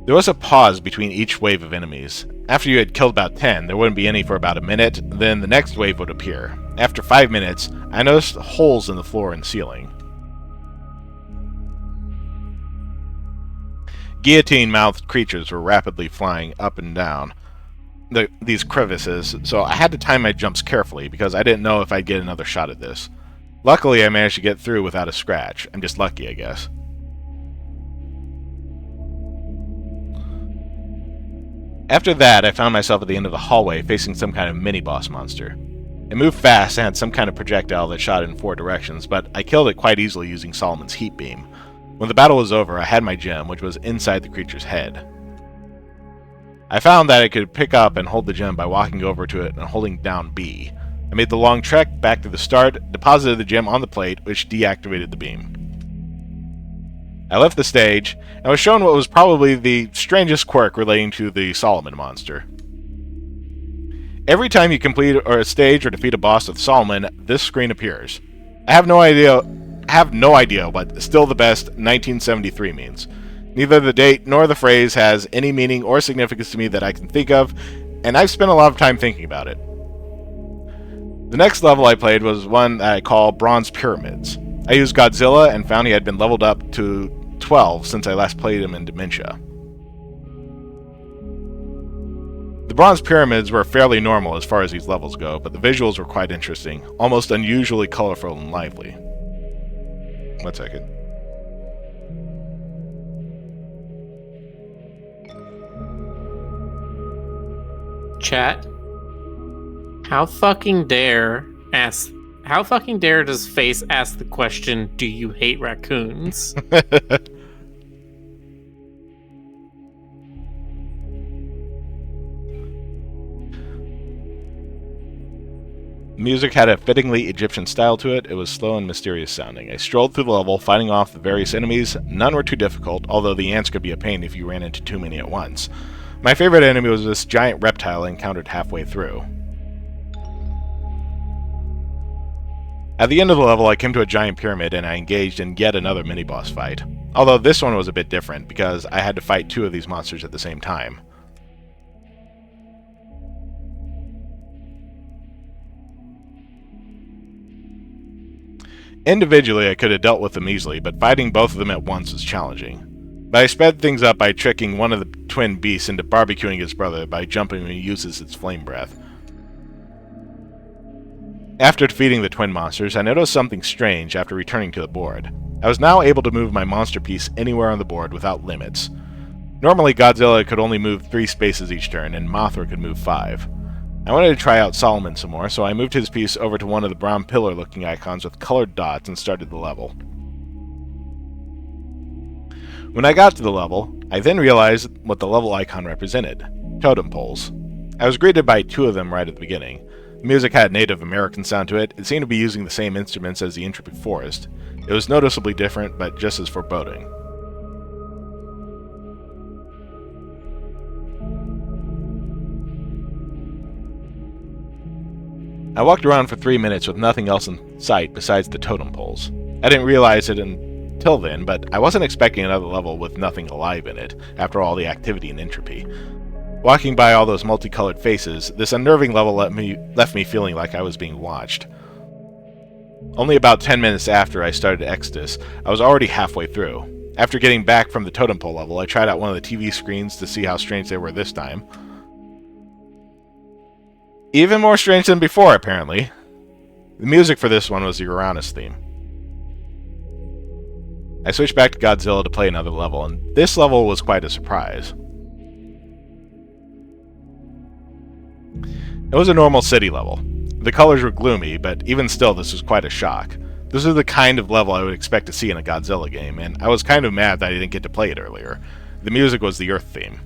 There was a pause between each wave of enemies. After you had killed about 10, there wouldn't be any for about a minute, then the next wave would appear. After 5 minutes, I noticed holes in the floor and ceiling. Guillotine-mouthed creatures were rapidly flying up and down these crevices, so I had to time my jumps carefully because I didn't know if I'd get another shot at this. Luckily, I managed to get through without a scratch. I'm just lucky, I guess. After that, I found myself at the end of the hallway facing some kind of mini-boss monster. It moved fast and had some kind of projectile that shot in 4 directions, but I killed it quite easily using Solomon's heat beam. When the battle was over, I had my gem, which was inside the creature's head. I found that I could pick up and hold the gem by walking over to it and holding down B. I made the long trek back to the start, deposited the gem on the plate, which deactivated the beam. I left the stage, and was shown what was probably the strangest quirk relating to the Solomon monster. Every time you complete a stage or defeat a boss with Solomon, this screen appears. I have no idea what "still the best" 1973 means. Neither the date nor the phrase has any meaning or significance to me that I can think of, and I've spent a lot of time thinking about it. The next level I played was one that I call Bronze Pyramids. I used Godzilla and found he had been leveled up to 12 since I last played him in Dementia. The Bronze Pyramids were fairly normal as far as these levels go, but the visuals were quite interesting, almost unusually colorful and lively. 1 second. Chat. How fucking dare does Face ask the question, do you hate raccoons? Music had a fittingly Egyptian style to it. It was slow and mysterious sounding. I strolled through the level, fighting off the various enemies. None were too difficult, although the ants could be a pain if you ran into too many at once. My favorite enemy was this giant reptile I encountered halfway through. At the end of the level, I came to a giant pyramid and I engaged in yet another mini-boss fight. Although this one was a bit different, because I had to fight 2 of these monsters at the same time. Individually, I could have dealt with them easily, but fighting both of them at once was challenging. But I sped things up by tricking one of the twin beasts into barbecuing his brother by jumping when he uses its flame breath. After defeating the twin monsters, I noticed something strange after returning to the board. I was now able to move my monster piece anywhere on the board without limits. Normally, Godzilla could only move 3 spaces each turn, and Mothra could move 5. I wanted to try out Solomon some more, so I moved his piece over to one of the brown pillar-looking icons with colored dots and started the level. When I got to the level, I then realized what the level icon represented: totem poles. I was greeted by 2 of them right at the beginning. The music had a Native American sound to it. It seemed to be using the same instruments as the Entropy Forest. It was noticeably different, but just as foreboding. I walked around for 3 minutes with nothing else in sight besides the totem poles. I didn't realize it until then, but I wasn't expecting another level with nothing alive in it, after all the activity and entropy. Walking by all those multicolored faces, this unnerving level left me feeling like I was being watched. Only about 10 minutes after I started Exodus, I was already halfway through. After getting back from the totem pole level, I tried out one of the TV screens to see how strange they were this time. Even more strange than before, apparently. The music for this one was the Uranus theme. I switched back to Godzilla to play another level, and this level was quite a surprise. It was a normal city level. The colors were gloomy, but even still this was quite a shock. This is the kind of level I would expect to see in a Godzilla game, and I was kind of mad that I didn't get to play it earlier. The music was the Earth theme.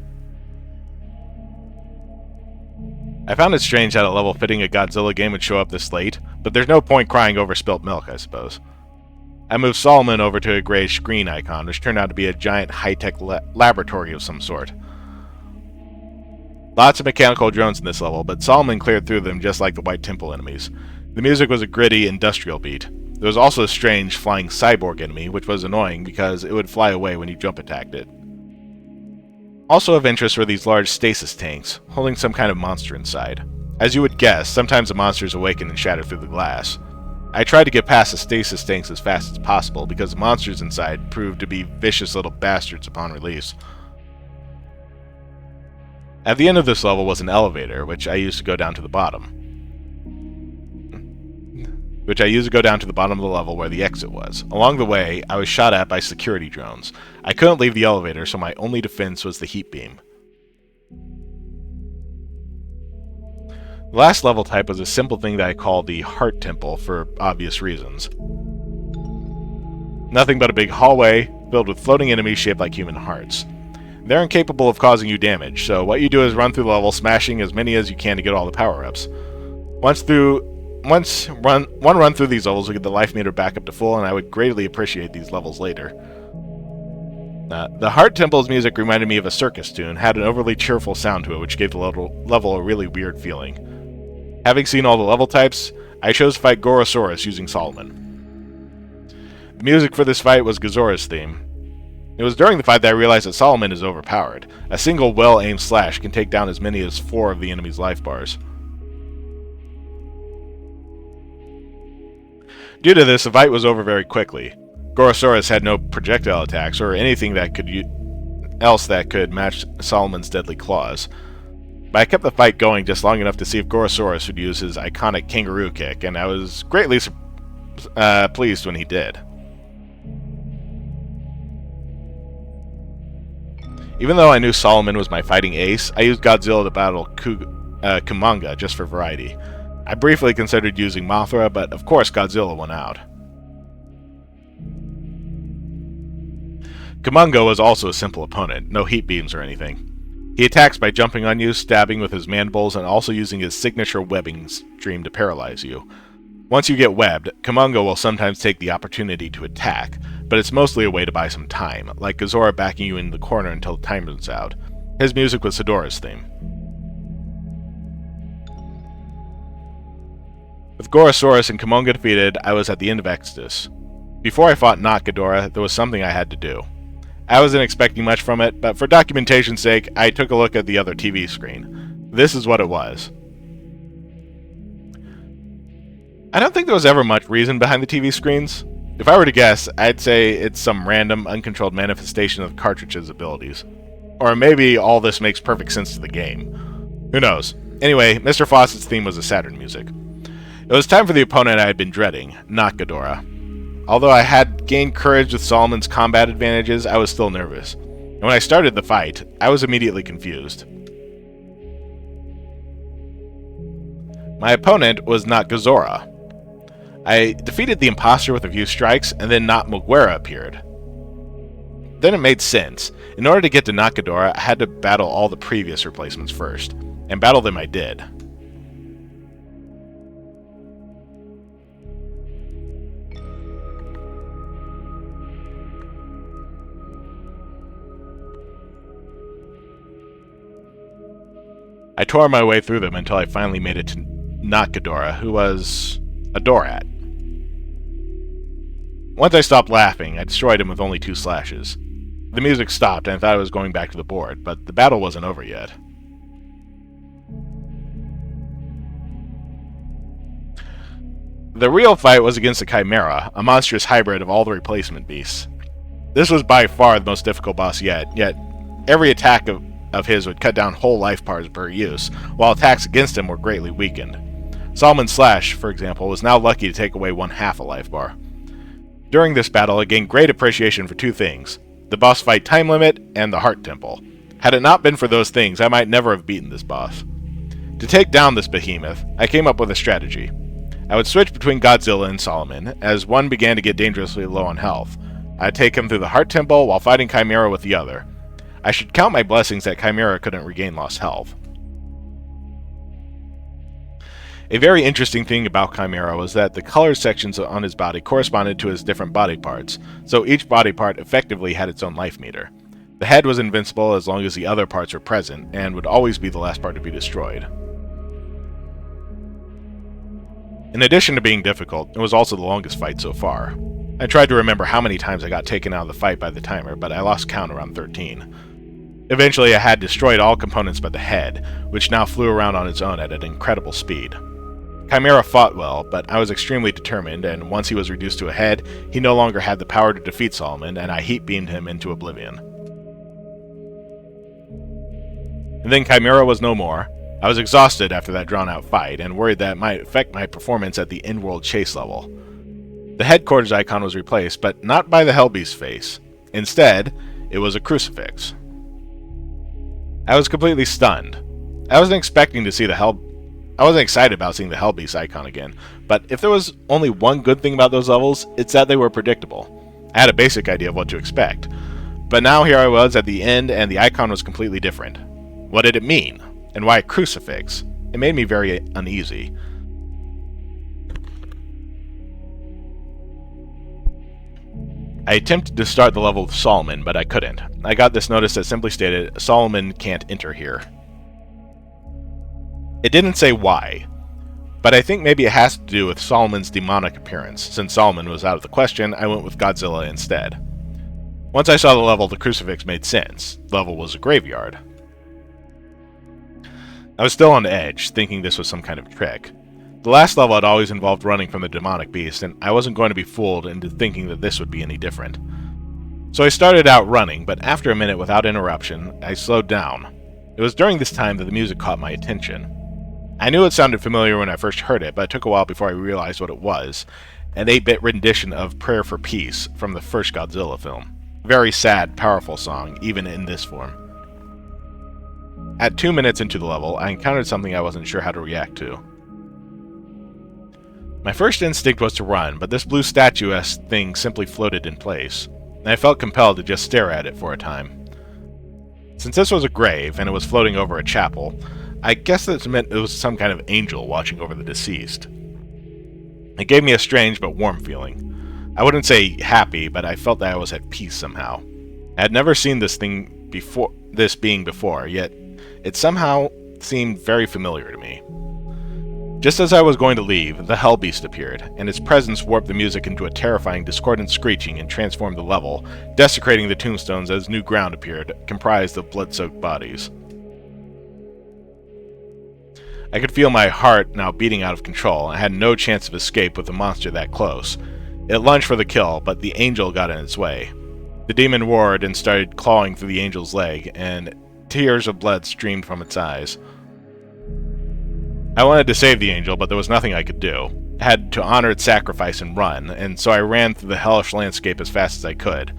I found it strange that a level fitting a Godzilla game would show up this late, but there's no point crying over spilt milk, I suppose. I moved Solomon over to a grayish screen icon, which turned out to be a giant high-tech laboratory of some sort. Lots of mechanical drones in this level, but Solomon cleared through them just like the White Temple enemies. The music was a gritty, industrial beat. There was also a strange flying cyborg enemy, which was annoying because it would fly away when you jump attacked it. Also of interest were these large stasis tanks, holding some kind of monster inside. As you would guess, sometimes the monsters awaken and shatter through the glass. I tried to get past the stasis tanks as fast as possible because the monsters inside proved to be vicious little bastards upon release. At the end of this level was an elevator, which I used to go down to the bottom. Of the level where the exit was. Along the way, I was shot at by security drones. I couldn't leave the elevator, so my only defense was the heat beam. The last level type was a simple thing that I called the Heart Temple for obvious reasons. Nothing but a big hallway, filled with floating enemies shaped like human hearts. They're incapable of causing you damage, so what you do is run through the level, smashing as many as you can to get all the power-ups. One run through these levels will get the life meter back up to full, and I would greatly appreciate these levels later. The Heart Temple's music reminded me of a circus tune, had an overly cheerful sound to it, which gave the level a really weird feeling. Having seen all the level types, I chose to fight Gorosaurus using Solomon. The music for this fight was Godzorra's theme. It was during the fight that I realized that Solomon is overpowered. A single well-aimed slash can take down as many as 4 of the enemy's life bars. Due to this, the fight was over very quickly. Gorosaurus had no projectile attacks or anything else that could match Solomon's deadly claws. But I kept the fight going just long enough to see if Gorosaurus would use his iconic kangaroo kick, and I was greatly pleased when he did. Even though I knew Solomon was my fighting ace, I used Godzilla to battle Kumanga just for variety. I briefly considered using Mothra, but of course Godzilla won out. Kumanga was also a simple opponent, no heat beams or anything. He attacks by jumping on you, stabbing with his mandibles, and also using his signature webbing stream to paralyze you. Once you get webbed, Kumanga will sometimes take the opportunity to attack, but it's mostly a way to buy some time, like Godzilla backing you in the corner until the time runs out. His music was Hedorah's theme. With Gorosaurus and Kumanga defeated, I was at the end of Exodus. Before I fought not Ghidorah, there was something I had to do. I wasn't expecting much from it, but for documentation's sake, I took a look at the other TV screen. This is what it was. I don't think there was ever much reason behind the TV screens. If I were to guess, I'd say it's some random, uncontrolled manifestation of the cartridge's abilities. Or maybe all this makes perfect sense to the game. Who knows? Anyway, Mr. Fawcett's theme was the Saturn music. It was time for the opponent I had been dreading, not Ghidorah. Although I had gained courage with Solomon's combat advantages, I was still nervous. And when I started the fight, I was immediately confused. My opponent was not Godzilla. I defeated the imposter with a few strikes, and then Not Muguera appeared. Then it made sense. In order to get to Not Ghidorah, I had to battle all the previous replacements first. And battle them I did. I tore my way through them until I finally made it to not Ghidorah, who was a Dorat. Once I stopped laughing, I destroyed him with only 2 slashes. The music stopped and I thought I was going back to the board, but the battle wasn't over yet. The real fight was against the Chimera, a monstrous hybrid of all the replacement beasts. This was by far the most difficult boss yet every attack of his would cut down whole life bars per use, while attacks against him were greatly weakened. Solomon's Slash, for example, was now lucky to take away 1/2 a life bar. During this battle, I gained great appreciation for 2 things: the boss fight time limit and the Heart Temple. Had it not been for those things, I might never have beaten this boss. To take down this behemoth, I came up with a strategy. I would switch between Godzilla and Solomon, as one began to get dangerously low on health. I'd take him through the Heart Temple while fighting Chimera with the other. I should count my blessings that Chimera couldn't regain lost health. A very interesting thing about Chimera was that the color sections on his body corresponded to his different body parts, so each body part effectively had its own life meter. The head was invincible as long as the other parts were present, and would always be the last part to be destroyed. In addition to being difficult, it was also the longest fight so far. I tried to remember how many times I got taken out of the fight by the timer, but I lost count around 13. Eventually, I had destroyed all components but the head, which now flew around on its own at an incredible speed. Chimera fought well, but I was extremely determined, and once he was reduced to a head, he no longer had the power to defeat Solomon, and I heat beamed him into oblivion. And then Chimera was no more. I was exhausted after that drawn-out fight, and worried that it might affect my performance at the in-world chase level. The headquarters icon was replaced, but not by the Hellbeast's face. Instead, it was a crucifix. I was completely stunned. I wasn't expecting to see I wasn't excited about seeing the Hellbeast icon again, but if there was only one good thing about those levels, it's that they were predictable. I had a basic idea of what to expect. But now here I was at the end, and the icon was completely different. What did it mean? And why a crucifix? It made me very uneasy. I attempted to start the level with Solomon, but I couldn't. I got this notice that simply stated, Solomon can't enter here. It didn't say why, but I think maybe it has to do with Solomon's demonic appearance. Since Solomon was out of the question, I went with Godzilla instead. Once I saw the level, the crucifix made sense. The level was a graveyard. I was still on edge, thinking this was some kind of trick. The last level had always involved running from the demonic beast, and I wasn't going to be fooled into thinking that this would be any different. So I started out running, but after a minute without interruption, I slowed down. It was during this time that the music caught my attention. I knew it sounded familiar when I first heard it, but it took a while before I realized what it was. An 8-bit rendition of Prayer for Peace from the first Godzilla film. Very sad, powerful song, even in this form. At 2 minutes into the level, I encountered something I wasn't sure how to react to. My first instinct was to run, but this blue statuesque thing simply floated in place, and I felt compelled to just stare at it for a time. Since this was a grave, and it was floating over a chapel, I guess that meant it was some kind of angel watching over the deceased. It gave me a strange but warm feeling. I wouldn't say happy, but I felt that I was at peace somehow. I had never seen this being before, yet it somehow seemed very familiar to me. Just as I was going to leave, the Hell Beast appeared, and its presence warped the music into a terrifying, discordant screeching and transformed the level, desecrating the tombstones as new ground appeared, comprised of blood-soaked bodies. I could feel my heart now beating out of control. I had no chance of escape with a monster that close. It lunged for the kill, but the angel got in its way. The demon roared and started clawing through the angel's leg, and tears of blood streamed from its eyes. I wanted to save the angel, but there was nothing I could do. I had to honor its sacrifice and run, and so I ran through the hellish landscape as fast as I could.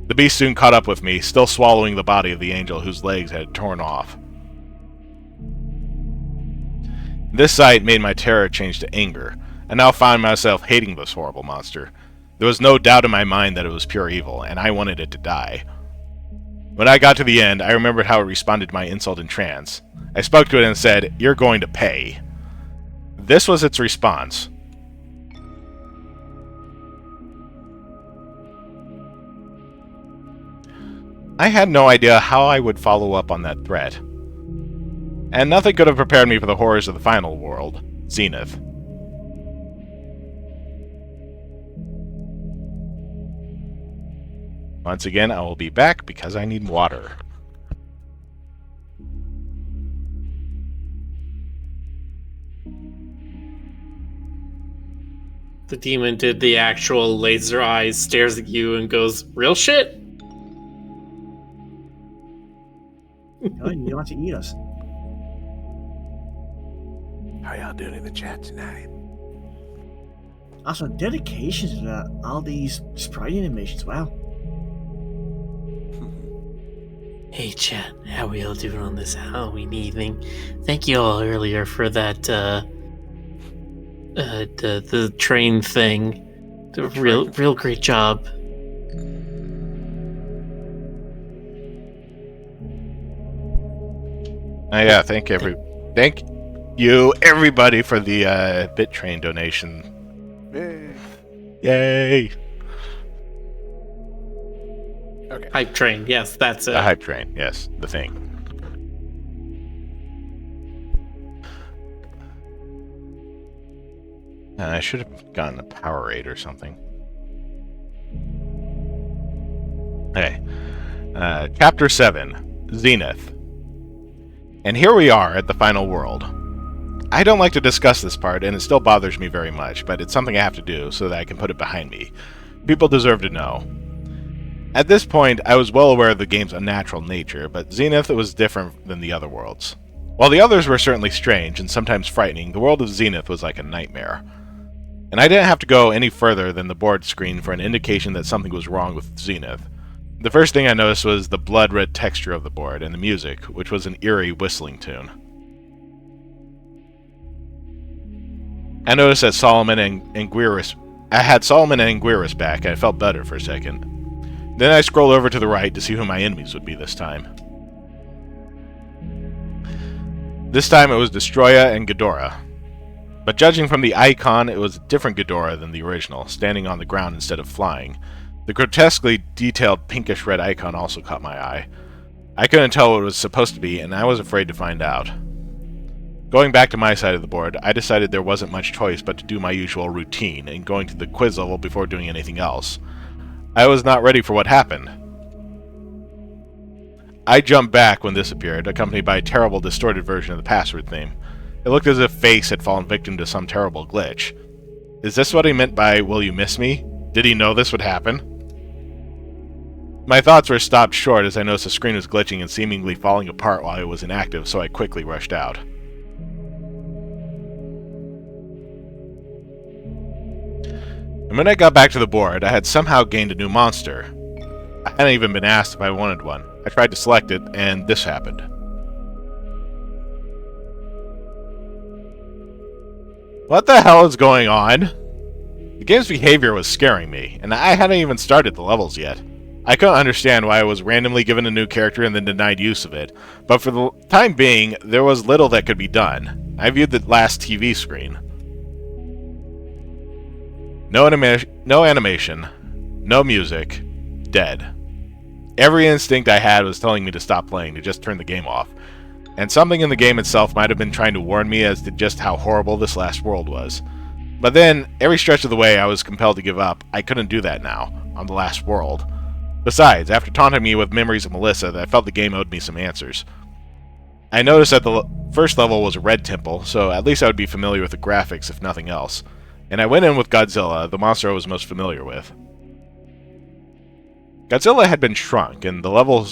The beast soon caught up with me, still swallowing the body of the angel whose legs had torn off. This sight made my terror change to anger. I now found myself hating this horrible monster. There was no doubt in my mind that it was pure evil, and I wanted it to die. When I got to the end, I remembered how it responded to my insult in trance. I spoke to it and said, "You're going to pay." This was its response. I had no idea how I would follow up on that threat. And nothing could have prepared me for the horrors of the final world, Zenith. Once again, I will be back because I need water. The demon did the actual laser eyes, stares at you, and goes, "Real shit?" Oh, you want to eat us? How y'all doing in the chat tonight? Also, dedication to all these sprite animations. Wow. Hey chat, how we all doing on this Halloween evening? Thank you all earlier for that the train thing. Real great job. Yeah, thank you everybody for the BitTrain donation. Yay. Yay! Okay. Hype train, yes, that's it. The hype train, yes, the thing. I should have gotten a Powerade or something. Okay. Chapter 7, Zenith. And here we are at the final world. I don't like to discuss this part, and it still bothers me very much, but it's something I have to do so that I can put it behind me. People deserve to know. At this point, I was well aware of the game's unnatural nature, but Zenith was different than the other worlds. While the others were certainly strange and sometimes frightening, the world of Zenith was like a nightmare. And I didn't have to go any further than the board screen for an indication that something was wrong with Zenith. The first thing I noticed was the blood-red texture of the board and the music, which was an eerie whistling tune. I noticed that Solomon and I had Solomon and Anguirus back, and I felt better for a second. Then I scrolled over to the right to see who my enemies would be this time. This time it was Destroya and Ghidorah. But judging from the icon, it was a different Ghidorah than the original, standing on the ground instead of flying. The grotesquely detailed pinkish-red icon also caught my eye. I couldn't tell what it was supposed to be, and I was afraid to find out. Going back to my side of the board, I decided there wasn't much choice but to do my usual routine, and going to the quiz level before doing anything else. I was not ready for what happened. I jumped back when this appeared, accompanied by a terrible distorted version of the password theme. It looked as if Face had fallen victim to some terrible glitch. Is this what he meant by, "Will you miss me?" Did he know this would happen? My thoughts were stopped short as I noticed the screen was glitching and seemingly falling apart while it was inactive, so I quickly rushed out. And when I got back to the board, I had somehow gained a new monster. I hadn't even been asked if I wanted one. I tried to select it, and this happened. What the hell is going on? The game's behavior was scaring me, and I hadn't even started the levels yet. I couldn't understand why I was randomly given a new character and then denied use of it, but for the time being, there was little that could be done. I viewed the last TV screen. No animation, no music, dead. Every instinct I had was telling me to stop playing, to just turn the game off. And something in the game itself might have been trying to warn me as to just how horrible this last world was. But then, every stretch of the way I was compelled to give up. I couldn't do that now, on the last world. Besides, after taunting me with memories of Melissa, I felt the game owed me some answers. I noticed that the first level was a red temple, so at least I would be familiar with the graphics if nothing else. And I went in with Godzilla, the monster I was most familiar with. Godzilla had been shrunk, and the level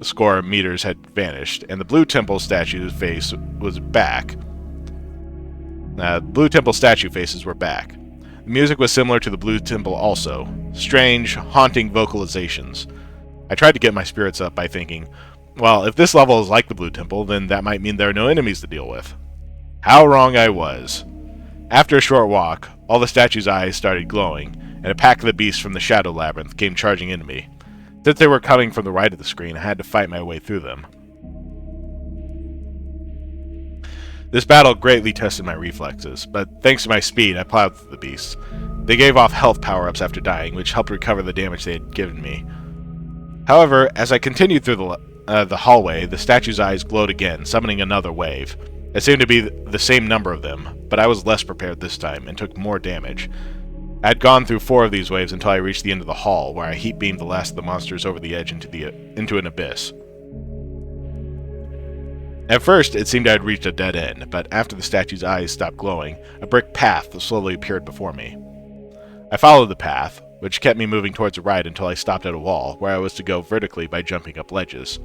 score meters had vanished, and the Blue Temple statue's face was back. Blue Temple statue faces were back. The music was similar to the Blue Temple also. Strange, haunting vocalizations. I tried to get my spirits up by thinking, well, if this level is like the Blue Temple, then that might mean there are no enemies to deal with. How wrong I was. After a short walk, all the statue's eyes started glowing, and a pack of the beasts from the Shadow Labyrinth came charging into me. Since they were coming from the right of the screen, I had to fight my way through them. This battle greatly tested my reflexes, but thanks to my speed, I plowed through the beasts. They gave off health power-ups after dying, which helped recover the damage they had given me. However, as I continued through the hallway, the statue's eyes glowed again, summoning another wave. It seemed to be the same number of them, but I was less prepared this time, and took more damage. I had gone through 4 of these waves until I reached the end of the hall, where I heat-beamed the last of the monsters over the edge into an abyss. At first, it seemed I had reached a dead end, but after the statue's eyes stopped glowing, a brick path slowly appeared before me. I followed the path, which kept me moving towards the right until I stopped at a wall, where I was to go vertically by jumping up ledges.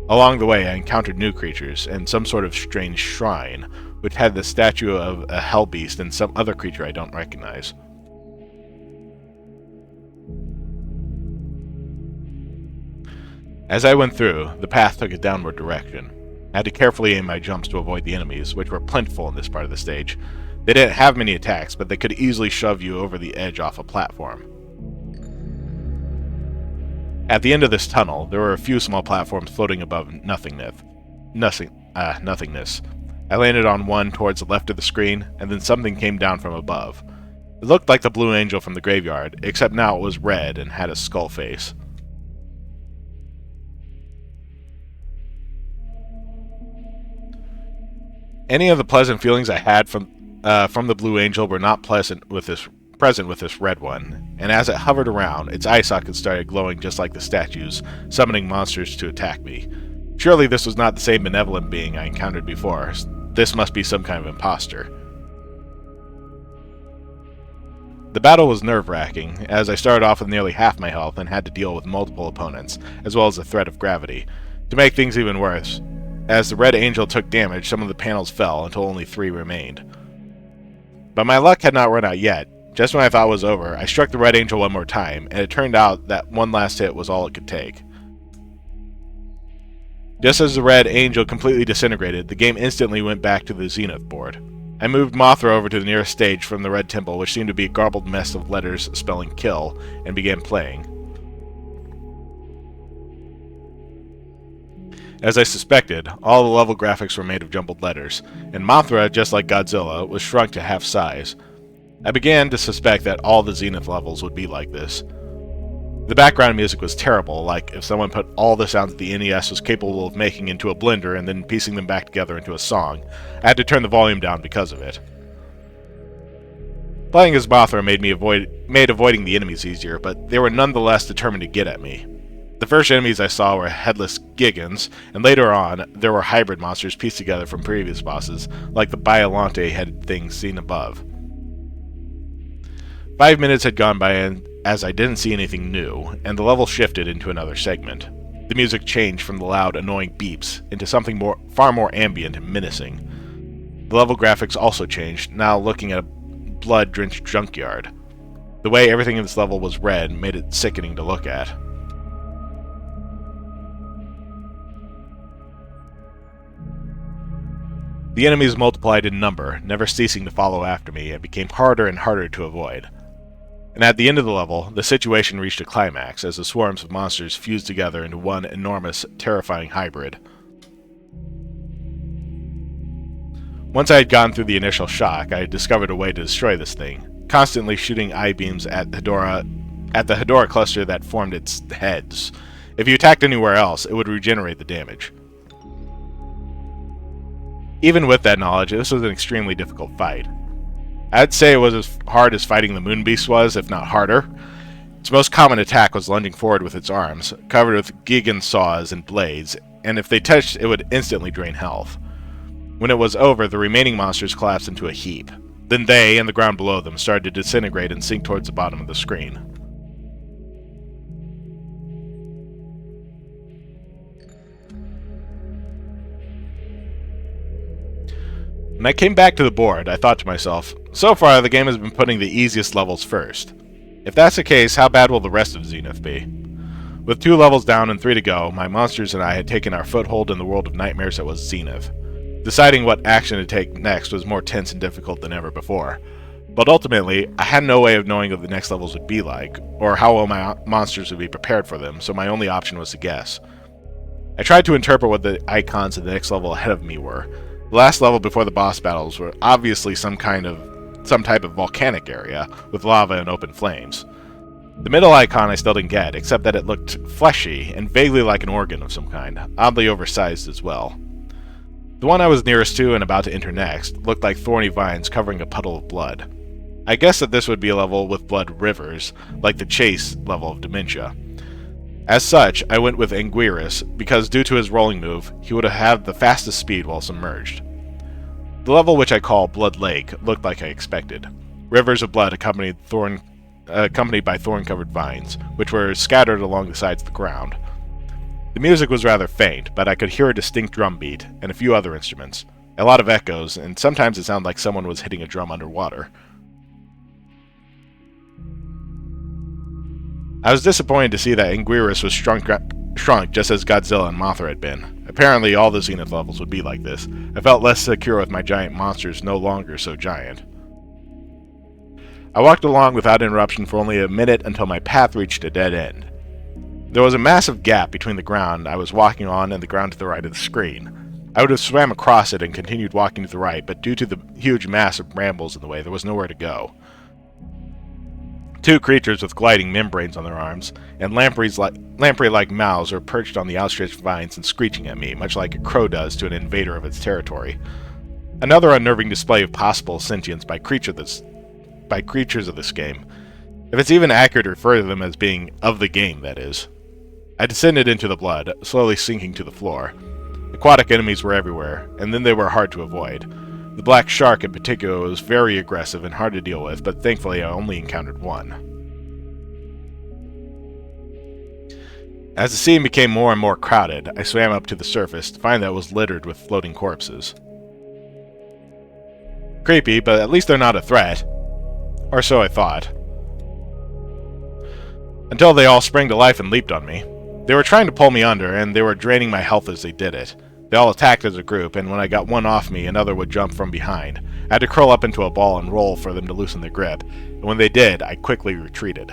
Along the way, I encountered new creatures, and some sort of strange shrine, which had the statue of a hell beast and some other creature I don't recognize. As I went through, the path took a downward direction. I had to carefully aim my jumps to avoid the enemies, which were plentiful in this part of the stage. They didn't have many attacks, but they could easily shove you over the edge off a platform. At the end of this tunnel, there were a few small platforms floating above nothingness. I landed on one towards the left of the screen, and then something came down from above. It looked like the Blue Angel from the graveyard, except now it was red and had a skull face. Any of the pleasant feelings I had from the Blue Angel were not present with this red one, and as it hovered around, its eye sockets started glowing just like the statues, summoning monsters to attack me. Surely this was not the same benevolent being I encountered before. This must be some kind of imposter. The battle was nerve-wracking, as I started off with nearly half my health and had to deal with multiple opponents, as well as the threat of gravity. To make things even worse, as the Red Angel took damage, some of the panels fell until only 3 remained. But my luck had not run out yet. Just when I thought it was over, I struck the Red Angel one more time, and it turned out that one last hit was all it could take. Just as the Red Angel completely disintegrated, the game instantly went back to the Zenith board. I moved Mothra over to the nearest stage from the Red Temple, which seemed to be a garbled mess of letters spelling kill, and began playing. As I suspected, all the level graphics were made of jumbled letters, and Mothra, just like Godzilla, was shrunk to half size. I began to suspect that all the Zenith levels would be like this. The background music was terrible, like if someone put all the sounds that the NES was capable of making into a blender and then piecing them back together into a song. I had to turn the volume down because of it. Playing as Mothra made avoiding the enemies easier, but they were nonetheless determined to get at me. The first enemies I saw were headless Gigans, and later on, there were hybrid monsters pieced together from previous bosses, like the Biolante-headed things seen above. 5 minutes had gone by, and as I didn't see anything new, and the level shifted into another segment. The music changed from the loud, annoying beeps into something far more ambient and menacing. The level graphics also changed, now looking at a blood-drenched junkyard. The way everything in this level was red made it sickening to look at. The enemies multiplied in number, never ceasing to follow after me, and became harder and harder to avoid. And at the end of the level, the situation reached a climax as the swarms of monsters fused together into one enormous, terrifying hybrid. Once I had gone through the initial shock, I had discovered a way to destroy this thing, constantly shooting I-beams at the Hedorah cluster that formed its heads. If you attacked anywhere else, it would regenerate the damage. Even with that knowledge, this was an extremely difficult fight. I'd say it was as hard as fighting the Moon Beast was, if not harder. Its most common attack was lunging forward with its arms, covered with Gigan saws and blades, and if they touched, it would instantly drain health. When it was over, the remaining monsters collapsed into a heap. Then they, and the ground below them, started to disintegrate and sink towards the bottom of the screen. When I came back to the board, I thought to myself, so far the game has been putting the easiest levels first. If that's the case, how bad will the rest of Zenith be? With 2 levels down and 3 to go, my monsters and I had taken our foothold in the world of nightmares that was Zenith. Deciding what action to take next was more tense and difficult than ever before. But ultimately, I had no way of knowing what the next levels would be like, or how well my monsters would be prepared for them, so my only option was to guess. I tried to interpret what the icons of the next level ahead of me were. The last level before the boss battles were obviously some type of volcanic area, with lava and open flames. The middle icon I still didn't get, except that it looked fleshy and vaguely like an organ of some kind, oddly oversized as well. The one I was nearest to and about to enter next looked like thorny vines covering a puddle of blood. I guessed that this would be a level with blood rivers, like the Chase level of Dementia. As such, I went with Anguirus, because due to his rolling move, he would have had the fastest speed while submerged. The level, which I call Blood Lake, looked like I expected. Rivers of blood accompanied by thorn-covered vines, which were scattered along the sides of the ground. The music was rather faint, but I could hear a distinct drum beat, and a few other instruments. A lot of echoes, and sometimes it sounded like someone was hitting a drum underwater. I was disappointed to see that Anguirus was shrunk just as Godzilla and Mothra had been. Apparently all the Zenith levels would be like this. I felt less secure with my giant monsters no longer so giant. I walked along without interruption for only a minute until my path reached a dead end. There was a massive gap between the ground I was walking on and the ground to the right of the screen. I would have swam across it and continued walking to the right, but due to the huge mass of brambles in the way, there was nowhere to go. 2 creatures with gliding membranes on their arms, and lamprey-like mouths were perched on the outstretched vines and screeching at me, much like a crow does to an invader of its territory. Another unnerving display of possible sentience by creatures of this game. If it's even accurate to refer to them as being of the game, that is. I descended into the blood, slowly sinking to the floor. Aquatic enemies were everywhere, and then they were hard to avoid. The black shark in particular was very aggressive and hard to deal with, but thankfully I only encountered one. As the scene became more and more crowded, I swam up to the surface to find that it was littered with floating corpses. Creepy, but at least they're not a threat. Or so I thought. Until they all sprang to life and leaped on me. They were trying to pull me under, and they were draining my health as they did it. They all attacked as a group, and when I got one off me, another would jump from behind. I had to curl up into a ball and roll for them to loosen their grip, and when they did, I quickly retreated.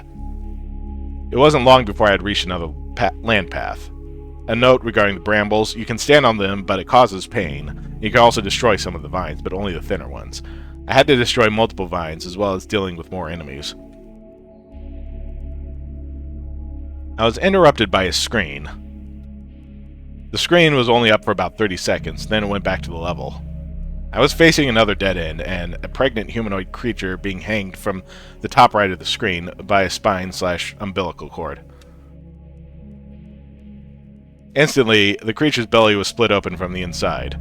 It wasn't long before I had reached another land path. A note regarding the brambles: you can stand on them, but it causes pain. You can also destroy some of the vines, but only the thinner ones. I had to destroy multiple vines, as well as dealing with more enemies. I was interrupted by a screen. The screen was only up for about 30 seconds, then it went back to the level. I was facing another dead end, and a pregnant humanoid creature being hanged from the top right of the screen by a spine/umbilical cord. Instantly, the creature's belly was split open from the inside.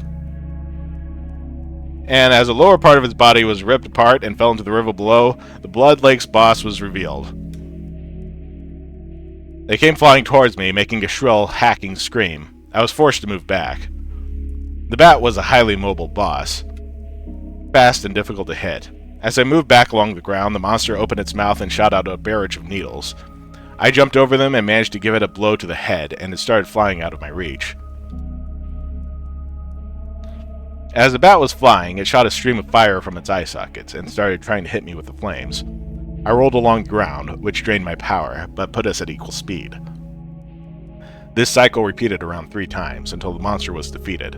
And as the lower part of its body was ripped apart and fell into the river below, the Blood Lake's boss was revealed. They came flying towards me, making a shrill, hacking scream. I was forced to move back. The bat was a highly mobile boss, fast and difficult to hit. As I moved back along the ground, the monster opened its mouth and shot out a barrage of needles. I jumped over them and managed to give it a blow to the head, and it started flying out of my reach. As the bat was flying, it shot a stream of fire from its eye sockets and started trying to hit me with the flames. I rolled along the ground, which drained my power, but put us at equal speed. This cycle repeated around 3 times until the monster was defeated.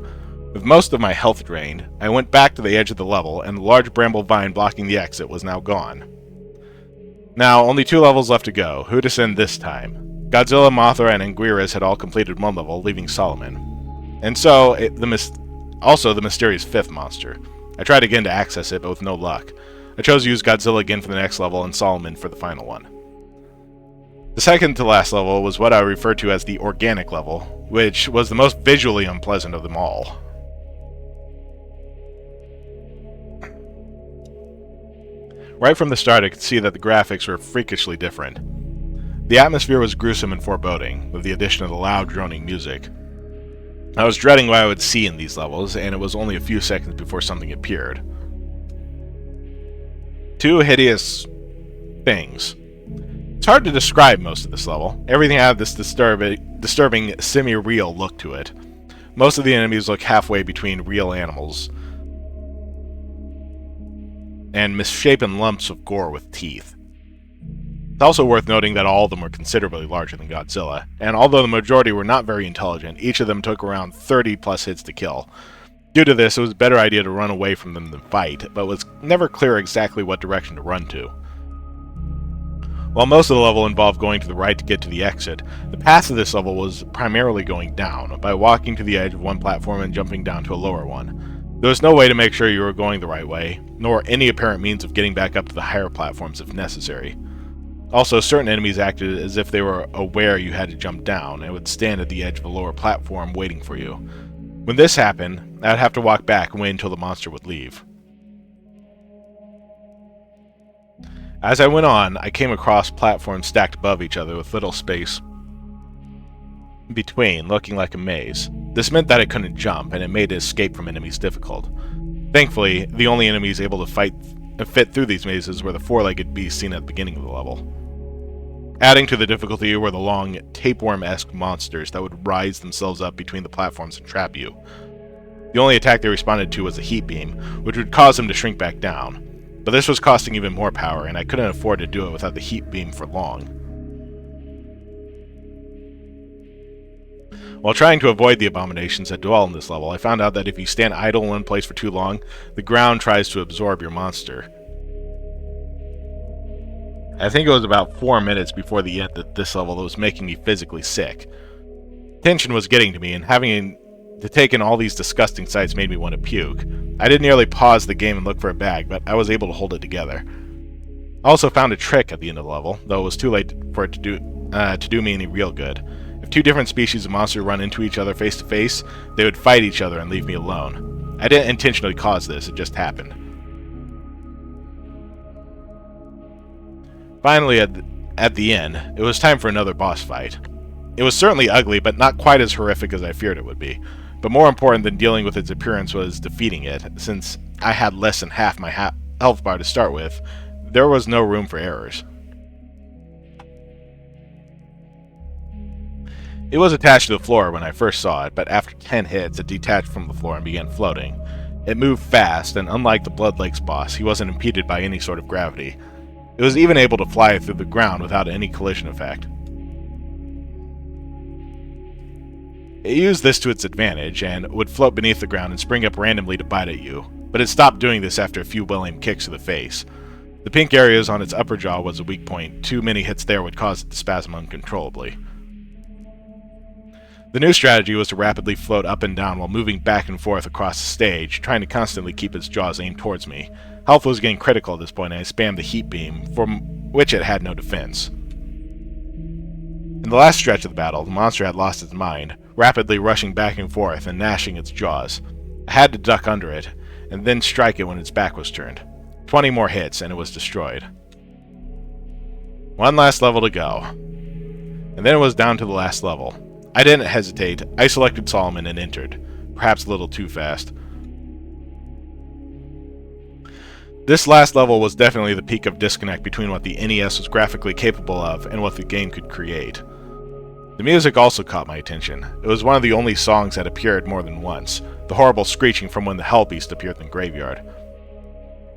With most of my health drained, I went back to the edge of the level, and the large bramble vine blocking the exit was now gone. Now, only 2 levels left to go. Who to send this time? Godzilla, Mothra, and Anguirus had all completed 1 level, leaving Solomon. And so, also the mysterious 5th monster. I tried again to access it, but with no luck. I chose to use Godzilla again for the next level, and Solomon for the final one. The second to last level was what I refer to as the organic level, which was the most visually unpleasant of them all. Right from the start, I could see that the graphics were freakishly different. The atmosphere was gruesome and foreboding, with the addition of the loud, droning music. I was dreading what I would see in these levels, and it was only a few seconds before something appeared. 2 hideous things. It's hard to describe most of this level. Everything had this disturbing semi-real look to it. Most of the enemies look halfway between real animals and misshapen lumps of gore with teeth. It's also worth noting that all of them were considerably larger than Godzilla, and although the majority were not very intelligent, each of them took around 30 plus hits to kill. Due to this, it was a better idea to run away from them than fight, but it was never clear exactly what direction to run to. While most of the level involved going to the right to get to the exit, the path of this level was primarily going down, by walking to the edge of one platform and jumping down to a lower one. There was no way to make sure you were going the right way, nor any apparent means of getting back up to the higher platforms if necessary. Also, certain enemies acted as if they were aware you had to jump down, and would stand at the edge of a lower platform waiting for you. When this happened, I'd have to walk back and wait until the monster would leave. As I went on, I came across platforms stacked above each other with little space between, looking like a maze. This meant that I couldn't jump, and it made escape from enemies difficult. Thankfully, the only enemies able to fit through these mazes were the 4-legged beasts seen at the beginning of the level. Adding to the difficulty were the long, tapeworm-esque monsters that would rise themselves up between the platforms and trap you. The only attack they responded to was a heat beam, which would cause them to shrink back down. But this was costing even more power, and I couldn't afford to do it without the heat beam for long. While trying to avoid the abominations that dwell in this level, I found out that if you stand idle in one place for too long, the ground tries to absorb your monster. I think it was about 4 minutes before the end of this level that was making me physically sick. Tension was getting to me, and having to take in all these disgusting sights made me want to puke. I did nearly pause the game and look for a bag, but I was able to hold it together. I also found a trick at the end of the level, though it was too late for it to do me any real good. If 2 different species of monster run into each other face to face, they would fight each other and leave me alone. I didn't intentionally cause this, it just happened. Finally, at the end, it was time for another boss fight. It was certainly ugly, but not quite as horrific as I feared it would be. But more important than dealing with its appearance was defeating it. Since I had less than half my health bar to start with, there was no room for errors. It was attached to the floor when I first saw it, but after 10 hits, it detached from the floor and began floating. It moved fast, and unlike the Blood Lakes boss, he wasn't impeded by any sort of gravity. It was even able to fly through the ground without any collision effect. It used this to its advantage, and would float beneath the ground and spring up randomly to bite at you, but it stopped doing this after a few well-aimed kicks to the face. The pink areas on its upper jaw was a weak point. Too many hits there would cause it to spasm uncontrollably. The new strategy was to rapidly float up and down while moving back and forth across the stage, trying to constantly keep its jaws aimed towards me. Health was getting critical at this point, and I spammed the heat beam, from which it had no defense. In the last stretch of the battle, the monster had lost its mind, rapidly rushing back and forth and gnashing its jaws. I had to duck under it, and then strike it when its back was turned. 20 more hits, and it was destroyed. One last level to go. And then it was down to the last level. I didn't hesitate. I selected Solomon and entered. Perhaps a little too fast. This last level was definitely the peak of disconnect between what the NES was graphically capable of and what the game could create. The music also caught my attention. It was one of the only songs that appeared more than once, the horrible screeching from when the Hell Beast appeared in the graveyard.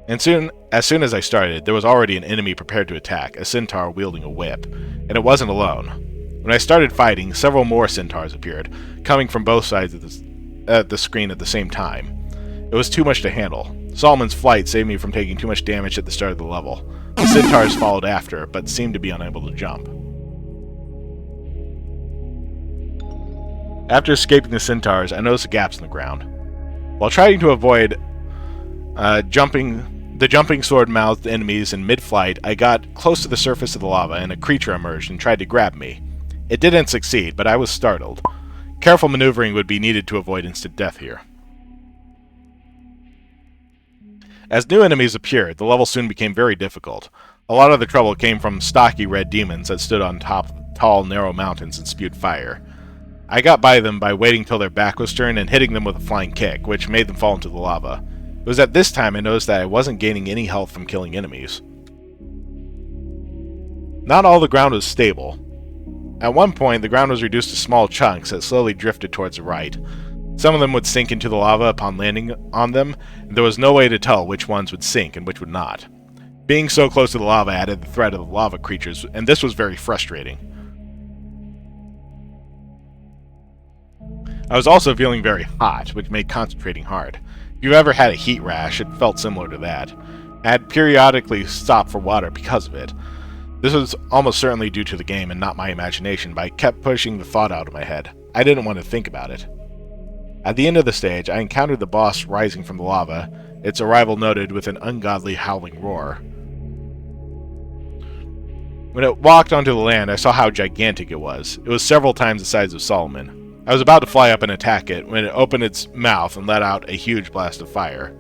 And as soon as I started, there was already an enemy prepared to attack, a centaur wielding a whip, and it wasn't alone. When I started fighting, several more centaurs appeared, coming from both sides of the screen at the same time. It was too much to handle. Solomon's flight saved me from taking too much damage at the start of the level. The centaurs followed after, but seemed to be unable to jump. After escaping the centaurs, I noticed gaps in the ground. While trying to avoid the jumping sword-mouthed enemies in mid-flight, I got close to the surface of the lava and a creature emerged and tried to grab me. It didn't succeed, but I was startled. Careful maneuvering would be needed to avoid instant death here. As new enemies appeared, the level soon became very difficult. A lot of the trouble came from stocky red demons that stood on top of tall, narrow mountains and spewed fire. I got by them by waiting till their back was turned and hitting them with a flying kick, which made them fall into the lava. It was at this time I noticed that I wasn't gaining any health from killing enemies. Not all the ground was stable. At one point, the ground was reduced to small chunks that slowly drifted towards the right. Some of them would sink into the lava upon landing on them, and there was no way to tell which ones would sink and which would not. Being so close to the lava added the threat of the lava creatures, and this was very frustrating. I was also feeling very hot, which made concentrating hard. If you've ever had a heat rash, it felt similar to that. I had periodically stopped for water because of it. This was almost certainly due to the game and not my imagination, but I kept pushing the thought out of my head. I didn't want to think about it. At the end of the stage, I encountered the boss rising from the lava, its arrival noted with an ungodly howling roar. When it walked onto the land, I saw how gigantic it was. It was several times the size of Solomon. I was about to fly up and attack it when it opened its mouth and let out a huge blast of fire.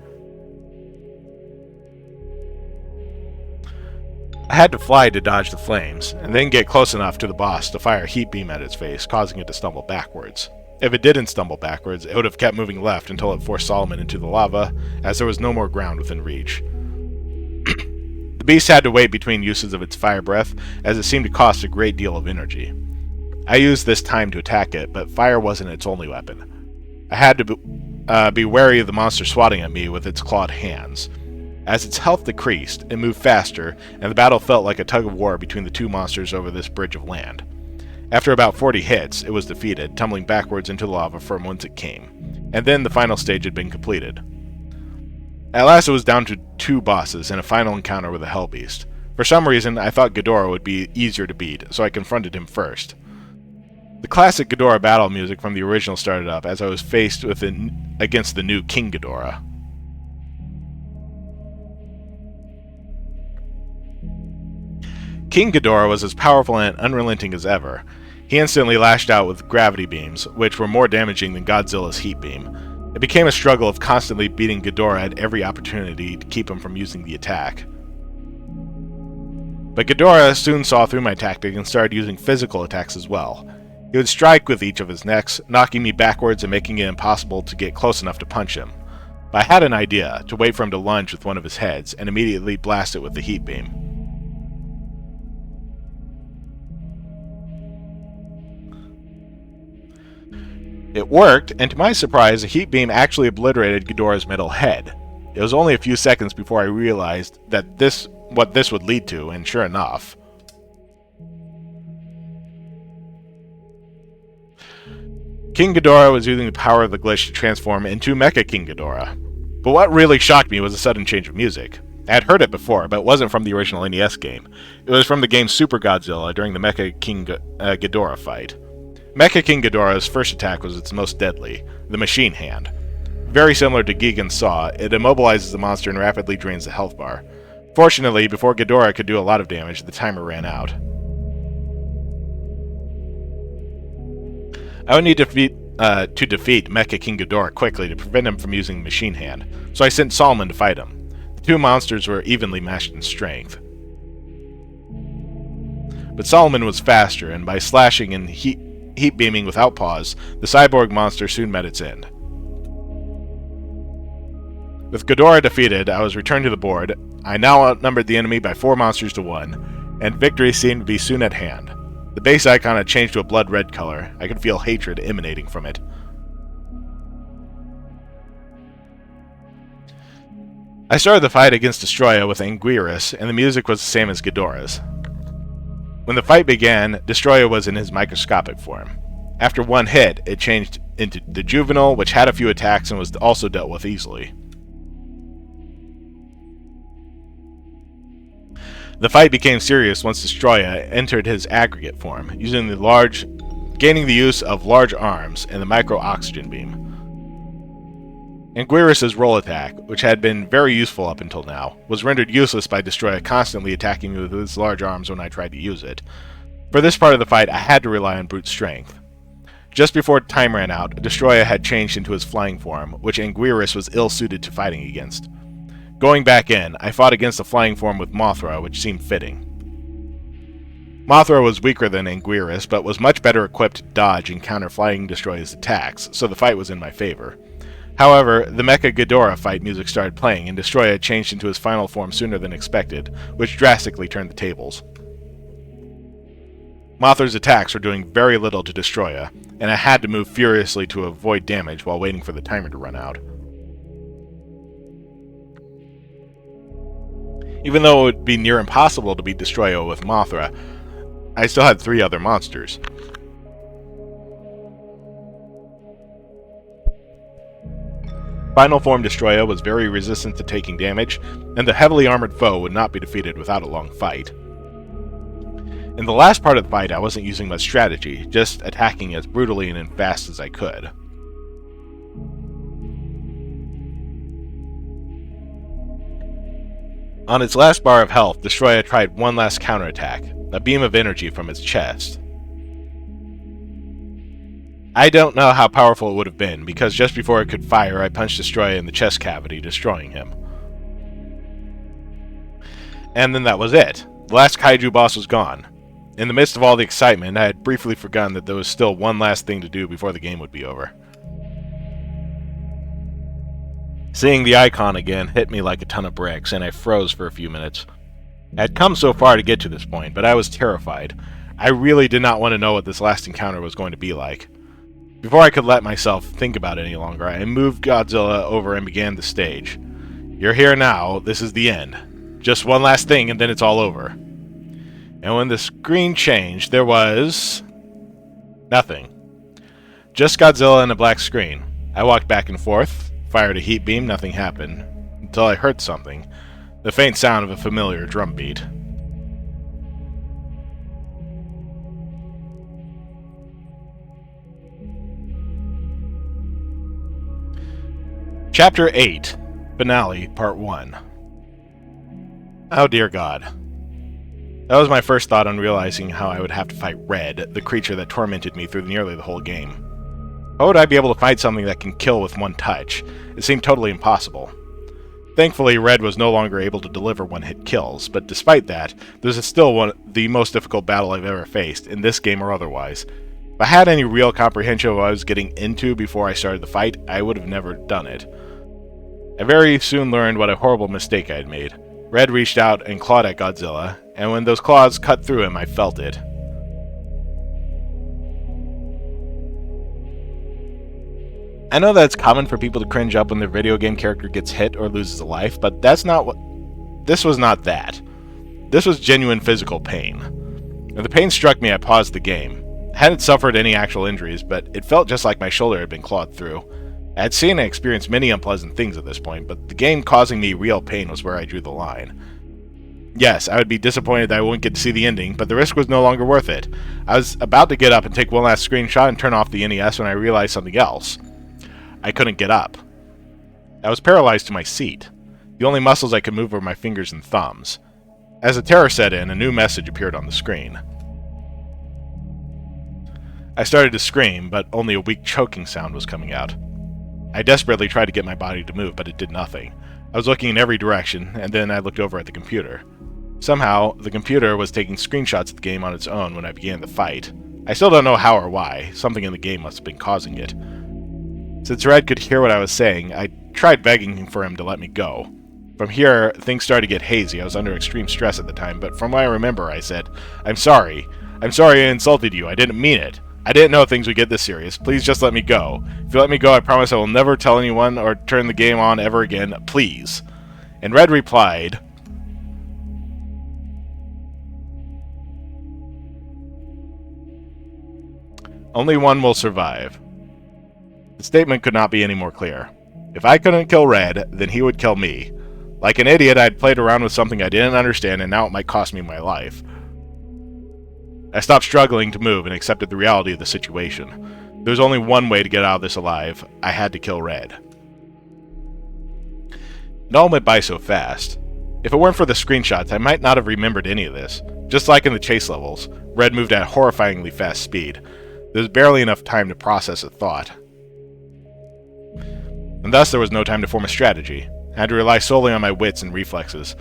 I had to fly to dodge the flames, and then get close enough to the boss to fire a heat beam at its face, causing it to stumble backwards. If it didn't stumble backwards, it would have kept moving left until it forced Solomon into the lava, as there was no more ground within reach. The beast had to wait between uses of its fire breath, as it seemed to cost a great deal of energy. I used this time to attack it, but fire wasn't its only weapon. I had to be wary of the monster swatting at me with its clawed hands. As its health decreased, it moved faster, and the battle felt like a tug-of-war between the two monsters over this bridge of land. After about 40 hits, it was defeated, tumbling backwards into the lava from whence it came, and then the final stage had been completed. At last it was down to 2 bosses and a final encounter with a Hell Beast. For some reason, I thought Ghidorah would be easier to beat, so I confronted him first. The classic Ghidorah battle music from the original started up as I was faced with against the new King Ghidorah. King Ghidorah was as powerful and unrelenting as ever. He instantly lashed out with gravity beams, which were more damaging than Godzilla's heat beam. It became a struggle of constantly beating Ghidorah at every opportunity to keep him from using the attack. But Ghidorah soon saw through my tactic and started using physical attacks as well. He would strike with each of his necks, knocking me backwards and making it impossible to get close enough to punch him. But I had an idea, to wait for him to lunge with one of his heads, and immediately blast it with the heat beam. It worked, and to my surprise, a heat beam actually obliterated Ghidorah's metal head. It was only a few seconds before I realized that what this would lead to, and sure enough. King Ghidorah was using the power of the glitch to transform into Mecha King Ghidorah. But what really shocked me was a sudden change of music. I had heard it before, but it wasn't from the original NES game. It was from the game Super Godzilla during the Mecha King Ghidorah fight. Mecha King Ghidorah's first attack was its most deadly, the Machine Hand. Very similar to Gigan's Saw, it immobilizes the monster and rapidly drains the health bar. Fortunately, before Ghidorah could do a lot of damage, the timer ran out. I would need to defeat Mecha King Ghidorah quickly to prevent him from using the Machine Hand, so I sent Solomon to fight him. The two monsters were evenly matched in strength. But Solomon was faster, and by slashing and heat beaming without pause, the cyborg monster soon met its end. With Ghidorah defeated, I was returned to the board. I now outnumbered the enemy by 4 monsters to 1, and victory seemed to be soon at hand. The base icon had changed to a blood red color. I could feel hatred emanating from it. I started the fight against Destroya with Anguirus, and the music was the same as Ghidorah's. When the fight began, Destroya was in his microscopic form. After one hit, it changed into the Juvenile, which had a few attacks and was also dealt with easily. The fight became serious once Destroya entered his aggregate form, gaining the use of large arms and the micro-oxygen beam. Anguirus' roll attack, which had been very useful up until now, was rendered useless by Destroya constantly attacking me with his large arms when I tried to use it. For this part of the fight, I had to rely on brute strength. Just before time ran out, Destroya had changed into his flying form, which Anguirus was ill-suited to fighting against. Going back in, I fought against the flying form with Mothra, which seemed fitting. Mothra was weaker than Anguirus, but was much better equipped to dodge and counter Flying Destroya's attacks, so the fight was in my favor. However, the Mecha Ghidorah fight music started playing, and Destroya changed into his final form sooner than expected, which drastically turned the tables. Mothra's attacks were doing very little to Destroya, and I had to move furiously to avoid damage while waiting for the timer to run out. Even though it would be near impossible to beat Destroya with Mothra, I still had 3 other monsters. Final form Destroya was very resistant to taking damage, and the heavily armored foe would not be defeated without a long fight. In the last part of the fight, I wasn't using much strategy, just attacking as brutally and as fast as I could. On its last bar of health, Destroya tried one last counterattack, a beam of energy from its chest. I don't know how powerful it would have been, because just before it could fire, I punched Destroya in the chest cavity, destroying him. And then that was it. The last kaiju boss was gone. In the midst of all the excitement, I had briefly forgotten that there was still one last thing to do before the game would be over. Seeing the icon again hit me like a ton of bricks, and I froze for a few minutes. I had come so far to get to this point, but I was terrified. I really did not want to know what this last encounter was going to be like. Before I could let myself think about it any longer, I moved Godzilla over and began the stage. You're here now, this is the end. Just one last thing and then it's all over. And when the screen changed, there was... nothing. Just Godzilla and a black screen. I walked back and forth, fired a heat beam, nothing happened, until I heard something. The faint sound of a familiar drum beat. Chapter 8, Finale, Part 1. Oh dear God. That was my first thought on realizing how I would have to fight Red, the creature that tormented me through nearly the whole game. How would I be able to fight something that can kill with one touch? It seemed totally impossible. Thankfully, Red was no longer able to deliver one-hit kills, but despite that, this is still the most difficult battle I've ever faced, in this game or otherwise. If I had any real comprehension of what I was getting into before I started the fight, I would have never done it. I very soon learned what a horrible mistake I had made. Red reached out and clawed at Godzilla, and when those claws cut through him, I felt it. I know that it's common for people to cringe up when their video game character gets hit or loses a life, but that's not what... This was not that. This was genuine physical pain. When the pain struck me, I paused the game. I hadn't suffered any actual injuries, but it felt just like my shoulder had been clawed through. I had seen and experienced many unpleasant things at this point, but the game causing me real pain was where I drew the line. Yes, I would be disappointed that I wouldn't get to see the ending, but the risk was no longer worth it. I was about to get up and take one last screenshot and turn off the NES when I realized something else. I couldn't get up. I was paralyzed to my seat. The only muscles I could move were my fingers and thumbs. As the terror set in, a new message appeared on the screen. I started to scream, but only a weak choking sound was coming out. I desperately tried to get my body to move, but it did nothing. I was looking in every direction, and then I looked over at the computer. Somehow, the computer was taking screenshots of the game on its own when I began the fight. I still don't know how or why. Something in the game must have been causing it. Since Red could hear what I was saying, I tried begging for him to let me go. From here, things started to get hazy. I was under extreme stress at the time, but from what I remember, I said, I'm sorry. I'm sorry I insulted you. I didn't mean it. I didn't know things would get this serious. Please just let me go. If you let me go, I promise I will never tell anyone or turn the game on ever again. Please. And Red replied, only one will survive. The statement could not be any more clear. If I couldn't kill Red, then he would kill me. Like an idiot, I'd played around with something I didn't understand, and now it might cost me my life. I stopped struggling to move and accepted the reality of the situation. There was only one way to get out of this alive. I had to kill Red. It all went by so fast. If it weren't for the screenshots, I might not have remembered any of this. Just like in the chase levels, Red moved at horrifyingly fast speed. There was barely enough time to process a thought. And thus there was no time to form a strategy. I had to rely solely on my wits and reflexes.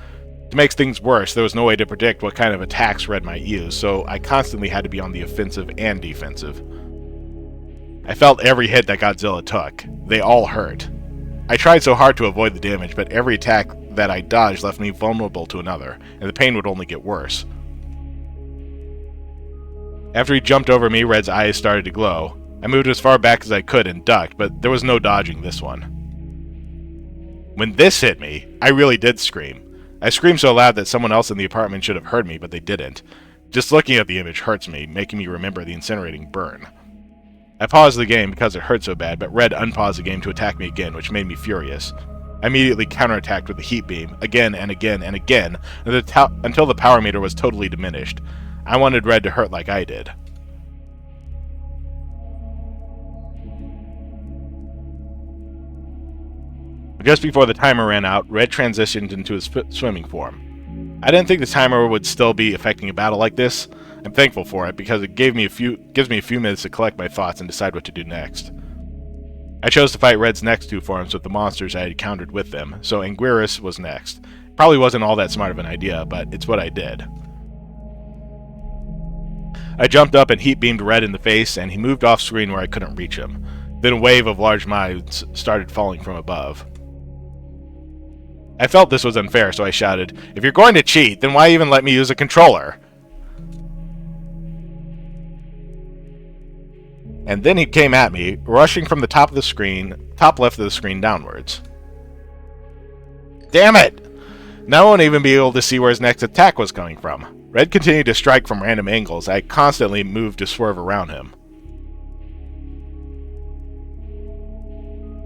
To make things worse, there was no way to predict what kind of attacks Red might use, so I constantly had to be on the offensive and defensive. I felt every hit that Godzilla took. They all hurt. I tried so hard to avoid the damage, but every attack that I dodged left me vulnerable to another, and the pain would only get worse. After he jumped over me, Red's eyes started to glow. I moved as far back as I could and ducked, but there was no dodging this one. When this hit me, I really did scream. I screamed so loud that someone else in the apartment should have heard me, but they didn't. Just looking at the image hurts me, making me remember the incinerating burn. I paused the game because it hurt so bad, but Red unpaused the game to attack me again, which made me furious. I immediately counterattacked with the heat beam, again and again and again, until the power meter was totally diminished. I wanted Red to hurt like I did. Just before the timer ran out, Red transitioned into his swimming form. I didn't think the timer would still be affecting a battle like this. I'm thankful for it because it gives me a few minutes to collect my thoughts and decide what to do next. I chose to fight Red's next two forms with the monsters I had encountered with them, so Anguirus was next. Probably wasn't all that smart of an idea, but it's what I did. I jumped up and heat beamed Red in the face, and he moved off screen where I couldn't reach him. Then a wave of large mines started falling from above. I felt this was unfair, so I shouted, "If you're going to cheat, then why even let me use a controller?" And then he came at me, rushing from the top left of the screen downwards. Damn it! Now I won't even be able to see where his next attack was coming from. Red continued to strike from random angles. I constantly moved to swerve around him.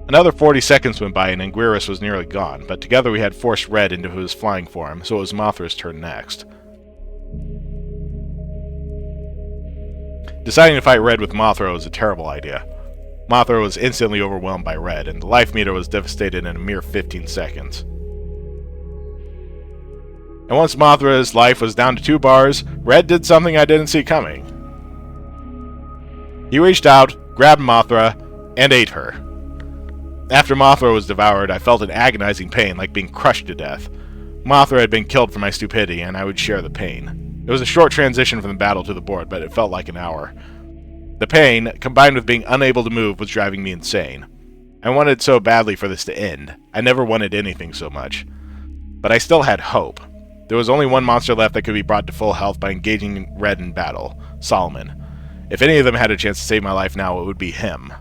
Another 40 seconds went by and Anguirus was nearly gone, but together we had forced Red into his flying form, so it was Mothra's turn next. Deciding to fight Red with Mothra was a terrible idea. Mothra was instantly overwhelmed by Red, and the life meter was devastated in a mere 15 seconds. And once Mothra's life was down to 2 bars, Red did something I didn't see coming. He reached out, grabbed Mothra, and ate her. After Mothra was devoured, I felt an agonizing pain, like being crushed to death. Mothra had been killed for my stupidity, and I would share the pain. It was a short transition from the battle to the board, but it felt like an hour. The pain, combined with being unable to move, was driving me insane. I wanted so badly for this to end. I never wanted anything so much. But I still had hope. There was only one monster left that could be brought to full health by engaging Red in battle, Solomon. If any of them had a chance to save my life now, it would be him.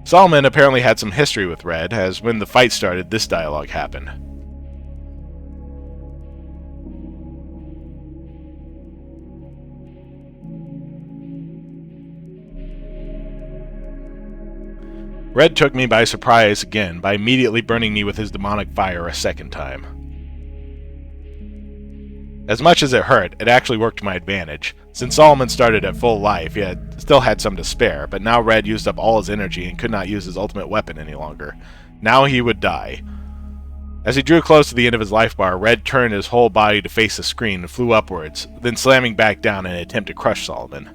Solomon apparently had some history with Red, as when the fight started, this dialogue happened. Red took me by surprise again by immediately burning me with his demonic fire a second time. As much as it hurt, it actually worked to my advantage. Since Solomon started at full life, he still had some to spare, but now Red used up all his energy and could not use his ultimate weapon any longer. Now he would die. As he drew close to the end of his life bar, Red turned his whole body to face the screen and flew upwards, then slamming back down in an attempt to crush Solomon.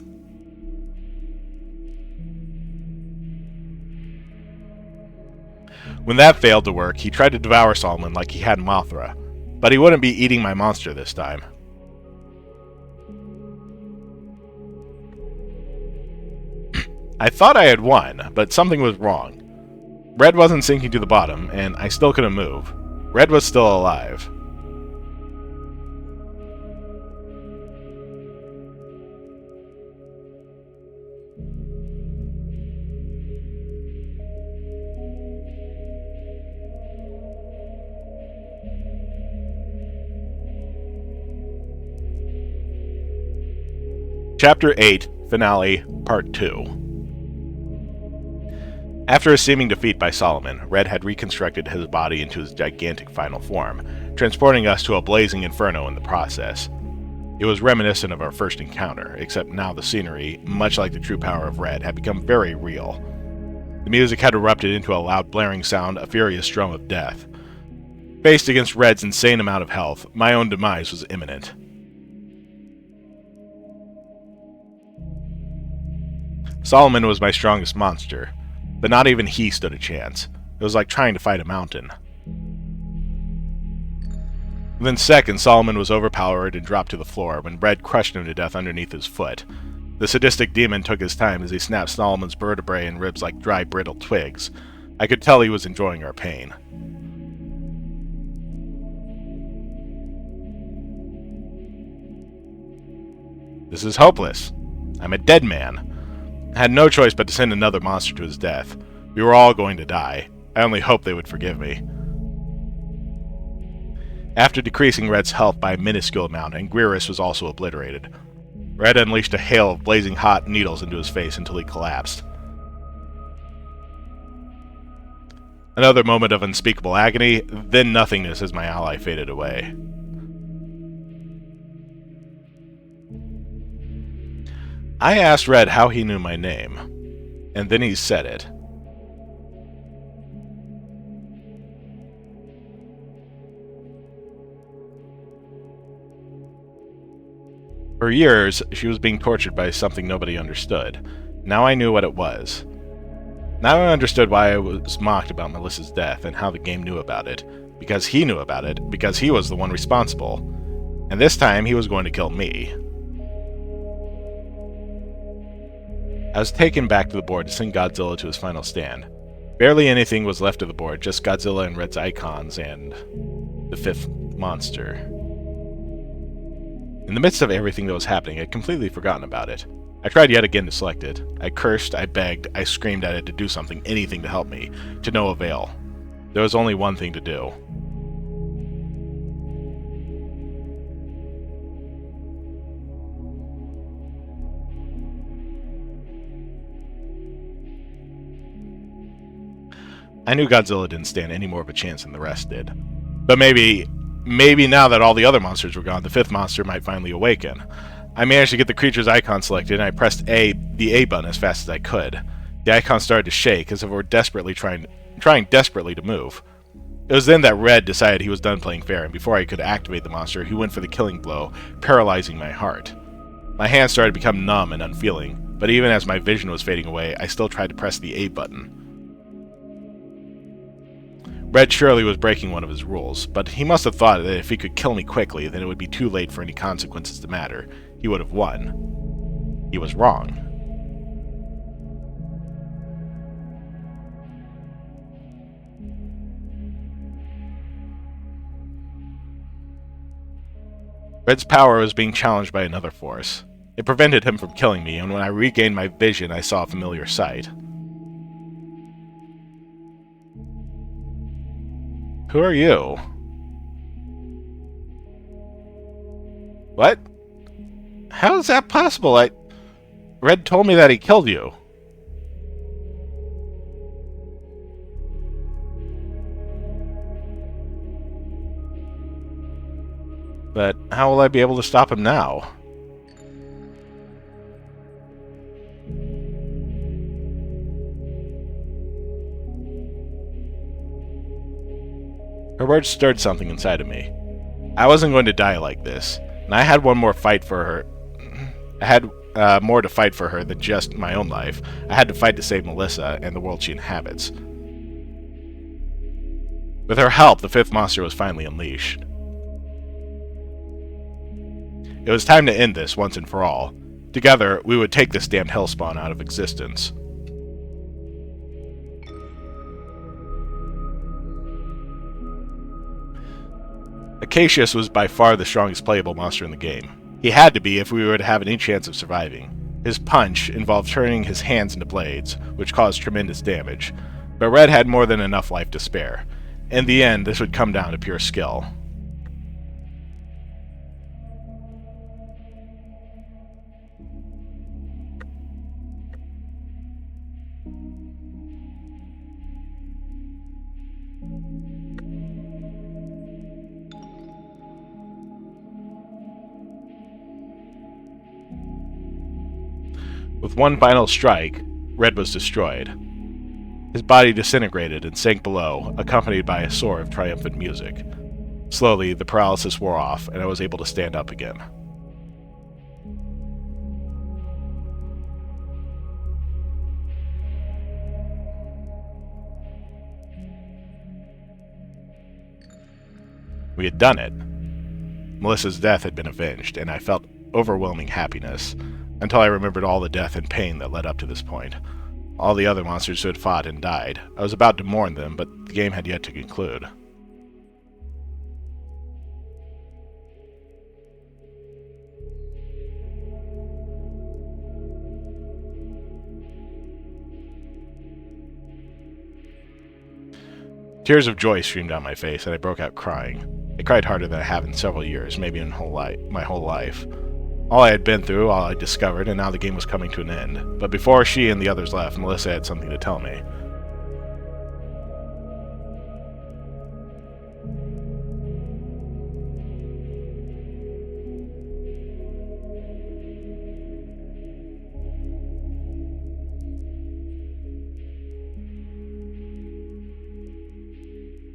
When that failed to work, he tried to devour Solomon like he had Mothra, but he wouldn't be eating my monster this time. I thought I had won, but something was wrong. Red wasn't sinking to the bottom, and I still couldn't move. Red was still alive. Chapter 8, Finale, Part 2. After a seeming defeat by Solomon, Red had reconstructed his body into his gigantic final form, transporting us to a blazing inferno in the process. It was reminiscent of our first encounter, except now the scenery, much like the true power of Red, had become very real. The music had erupted into a loud blaring sound, a furious drum of death. Faced against Red's insane amount of health, my own demise was imminent. Solomon was my strongest monster, but not even he stood a chance. It was like trying to fight a mountain. Within seconds, Solomon was overpowered and dropped to the floor when Red crushed him to death underneath his foot. The sadistic demon took his time as he snapped Solomon's vertebrae and ribs like dry, brittle twigs. I could tell he was enjoying our pain. This is hopeless. I'm a dead man. I had no choice but to send another monster to his death. We were all going to die. I only hoped they would forgive me. After decreasing Red's health by a minuscule amount, Anguirus was also obliterated. Red unleashed a hail of blazing hot needles into his face until he collapsed. Another moment of unspeakable agony, then nothingness as my ally faded away. I asked Red how he knew my name, and then he said it. For years, she was being tortured by something nobody understood. Now I knew what it was. Now I understood why I was mocked about Melissa's death and how the game knew about it. Because he knew about it, because he was the one responsible. And this time, he was going to kill me. I was taken back to the board to send Godzilla to his final stand. Barely anything was left of the board, just Godzilla and Red's icons and the fifth monster. In the midst of everything that was happening, I'd completely forgotten about it. I tried yet again to select it. I cursed, I begged, I screamed at it to do something, anything to help me, to no avail. There was only one thing to do. I knew Godzilla didn't stand any more of a chance than the rest did. But maybe now that all the other monsters were gone, the fifth monster might finally awaken. I managed to get the creature's icon selected, and I pressed the A button as fast as I could. The icon started to shake, as if it were desperately trying desperately to move. It was then that Red decided he was done playing fair, and before I could activate the monster, he went for the killing blow, paralyzing my heart. My hands started to become numb and unfeeling, but even as my vision was fading away, I still tried to press the A button. Red surely was breaking one of his rules, but he must have thought that if he could kill me quickly, then it would be too late for any consequences to matter. He would have won. He was wrong. Red's power was being challenged by another force. It prevented him from killing me, and when I regained my vision, I saw a familiar sight. Who are you? What? How is that possible? Red told me that he killed you. But how will I be able to stop him now? Her words stirred something inside of me. I wasn't going to die like this, and I had one more fight for her. I had more to fight for her than just my own life. I had to fight to save Melissa and the world she inhabits. With her help, the fifth monster was finally unleashed. It was time to end this once and for all. Together, we would take this damned hellspawn out of existence. Acacius was by far the strongest playable monster in the game. He had to be if we were to have any chance of surviving. His punch involved turning his hands into blades, which caused tremendous damage, but Red had more than enough life to spare. In the end, this would come down to pure skill. With one final strike, Red was destroyed. His body disintegrated and sank below, accompanied by a soar of triumphant music. Slowly, the paralysis wore off, and I was able to stand up again. We had done it. Melissa's death had been avenged, and I felt overwhelming happiness, until I remembered all the death and pain that led up to this point. All the other monsters who had fought and died. I was about to mourn them, but the game had yet to conclude. Tears of joy streamed down my face, and I broke out crying. I cried harder than I have in several years, maybe in my whole life. All I had been through, all I discovered, and now the game was coming to an end. But before she and the others left, Melissa had something to tell me.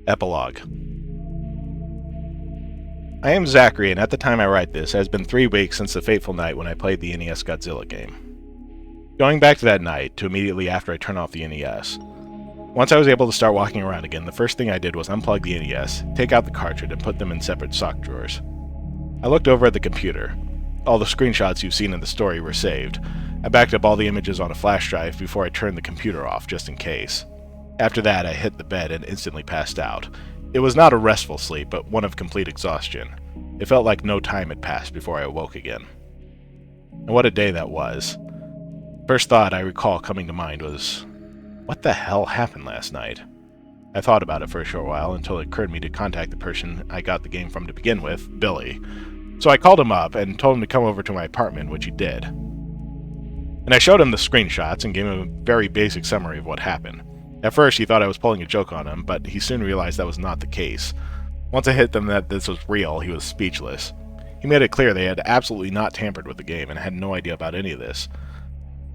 Epilogue. I am Zachary, and at the time I write this, it has been 3 weeks since the fateful night when I played the NES Godzilla game. Going back to that night, to immediately after I turned off the NES. Once I was able to start walking around again, the first thing I did was unplug the NES, take out the cartridge, and put them in separate sock drawers. I looked over at the computer. All the screenshots you've seen in the story were saved. I backed up all the images on a flash drive before I turned the computer off, just in case. After that, I hit the bed and instantly passed out. It was not a restful sleep, but one of complete exhaustion. It felt like no time had passed before I awoke again. And what a day that was. First thought I recall coming to mind was, what the hell happened last night? I thought about it for a short while until it occurred to me to contact the person I got the game from to begin with, Billy. So I called him up and told him to come over to my apartment, which he did. And I showed him the screenshots and gave him a very basic summary of what happened. At first, he thought I was pulling a joke on him, but he soon realized that was not the case. Once I hit them that this was real, he was speechless. He made it clear they had absolutely not tampered with the game and had no idea about any of this.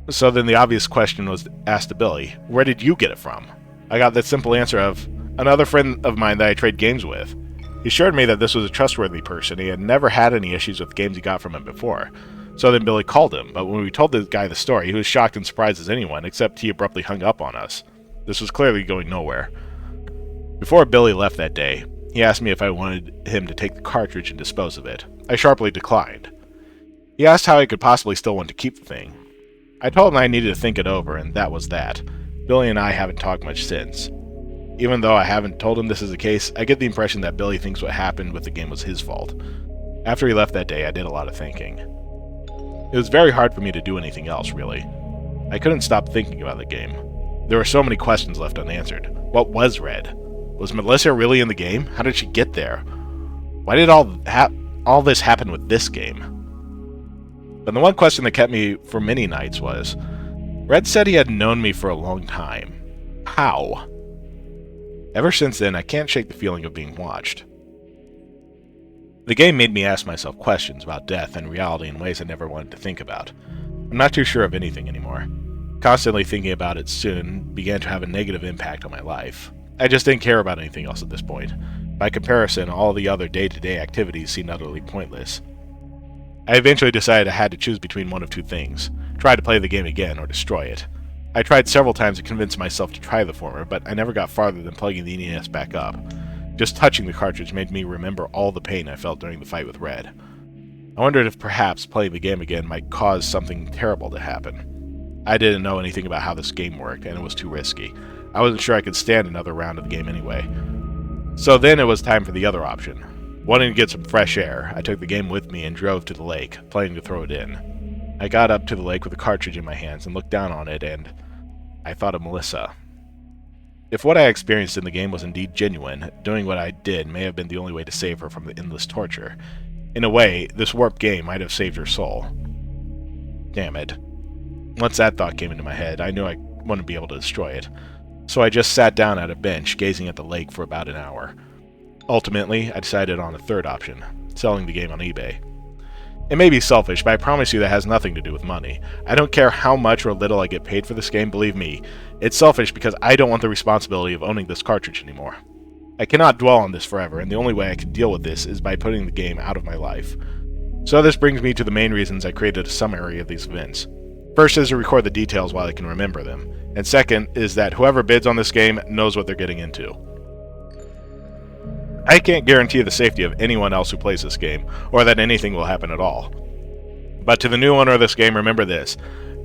So then the obvious question was asked to Billy, where did you get it from? I got that simple answer of, another friend of mine that I trade games with. He assured me that this was a trustworthy person. He had never had any issues with games he got from him before. So then Billy called him, but when we told the guy the story, he was shocked and surprised as anyone, except he abruptly hung up on us. This was clearly going nowhere. Before Billy left that day, he asked me if I wanted him to take the cartridge and dispose of it. I sharply declined. He asked how I could possibly still want to keep the thing. I told him I needed to think it over, and that was that. Billy and I haven't talked much since. Even though I haven't told him this is the case, I get the impression that Billy thinks what happened with the game was his fault. After he left that day, I did a lot of thinking. It was very hard for me to do anything else, really. I couldn't stop thinking about the game. There were so many questions left unanswered. What was Red? Was Melissa really in the game? How did she get there? Why did all this happen with this game? But the one question that kept me for many nights was, Red said he had known me for a long time. How? Ever since then, I can't shake the feeling of being watched. The game made me ask myself questions about death and reality in ways I never wanted to think about. I'm not too sure of anything anymore. Constantly thinking about it soon began to have a negative impact on my life. I just didn't care about anything else at this point. By comparison, all the other day-to-day activities seemed utterly pointless. I eventually decided I had to choose between one of two things: try to play the game again or destroy it. I tried several times to convince myself to try the former, but I never got farther than plugging the NES back up. Just touching the cartridge made me remember all the pain I felt during the fight with Red. I wondered if perhaps playing the game again might cause something terrible to happen. I didn't know anything about how this game worked, and it was too risky. I wasn't sure I could stand another round of the game anyway. So then it was time for the other option. Wanting to get some fresh air, I took the game with me and drove to the lake, planning to throw it in. I got up to the lake with the cartridge in my hands and looked down on it, and I thought of Melissa. If what I experienced in the game was indeed genuine, doing what I did may have been the only way to save her from the endless torture. In a way, this warped game might have saved her soul. Damn it. Once that thought came into my head, I knew I wouldn't be able to destroy it. So I just sat down at a bench, gazing at the lake for about an hour. Ultimately, I decided on a third option, selling the game on eBay. It may be selfish, but I promise you that has nothing to do with money. I don't care how much or little I get paid for this game, believe me. It's selfish because I don't want the responsibility of owning this cartridge anymore. I cannot dwell on this forever, and the only way I can deal with this is by putting the game out of my life. So this brings me to the main reasons I created a summary of these events. First is to record the details while I can remember them, and second is that whoever bids on this game knows what they're getting into. I can't guarantee the safety of anyone else who plays this game, or that anything will happen at all. But to the new owner of this game, remember this.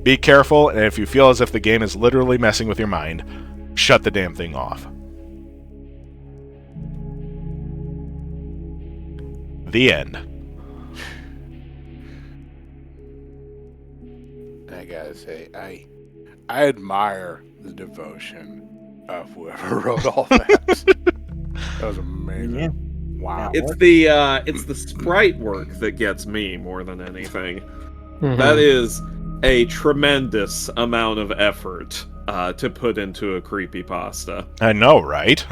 Be careful, and if you feel as if the game is literally messing with your mind, shut the damn thing off. The end. I gotta say, I admire the devotion of whoever wrote all that. That was amazing. Yeah. Wow. It's the sprite work that gets me more than anything. Mhm. That is a tremendous amount of effort to put into a creepypasta. I know, right?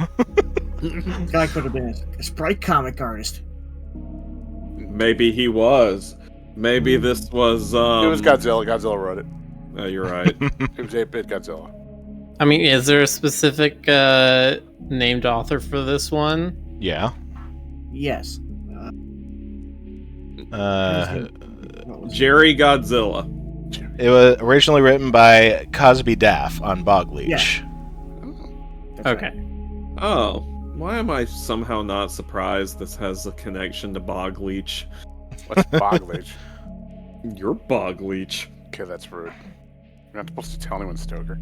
This guy could have been a sprite comic artist. Maybe he was. Maybe this was. It was Godzilla. Godzilla wrote it. You're right. It was 8-bit Godzilla. I mean, is there a specific named author for this one? Yeah. Yes. Jerry Godzilla. It was originally written by Cosbydaf on Bogleach. That's Okay. right. Oh, why am I somehow not surprised this has a connection to Bogleach? What's Bogleach? You're Bogleach. Okay, that's rude. You're not supposed to tell anyone, Stoker.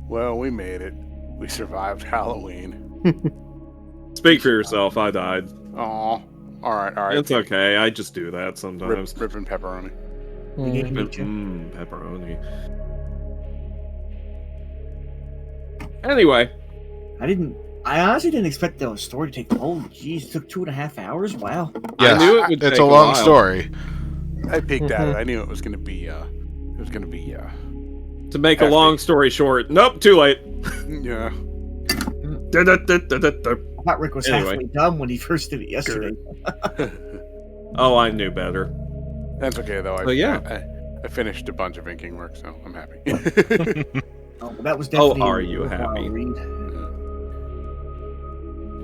Well, we made it. We survived Halloween. Speak for yourself. I died. Aw. Alright. It's okay. I just do that sometimes. Ripping pepperoni. We didn't meet you. Pepperoni. Anyway, I honestly didn't expect the story to take. Oh, geez, it took 2.5 hours. Wow. I knew it would It's take a long while. story. I peeked at it. I knew it was gonna be, To make a Hefty. long story short, nope, too late. yeah. I thought Rick was Anyway. halfway done when he first did it yesterday. Oh, I knew better. That's okay, though. But yeah. I finished a bunch of inking work, so I'm happy. Oh, well, that was definitely are a you worthwhile happy? read.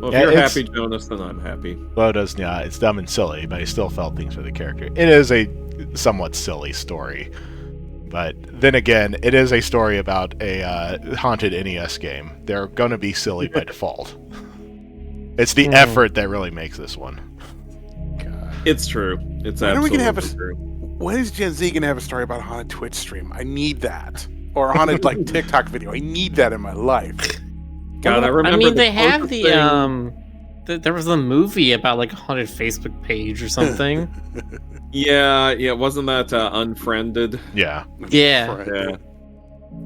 Well, if Yeah, you're it's- happy, Jonas, then I'm happy. Well, it's dumb and silly, but I still felt things for the character. It is a somewhat silly story. But then again, it is a story about a haunted NES game. They're going to be silly by default. It's the effort that really makes this one. God. It's true. It's When are we absolutely gonna have true. When is Gen Z gonna have a story about a haunted Twitch stream? I need that. Or a haunted like TikTok video. I need that in my life. God, I remember. I mean, the they have closest the thing- there was a movie about like a haunted Facebook page or something. Yeah, wasn't that Unfriended? Yeah. Yeah. Right. Yeah.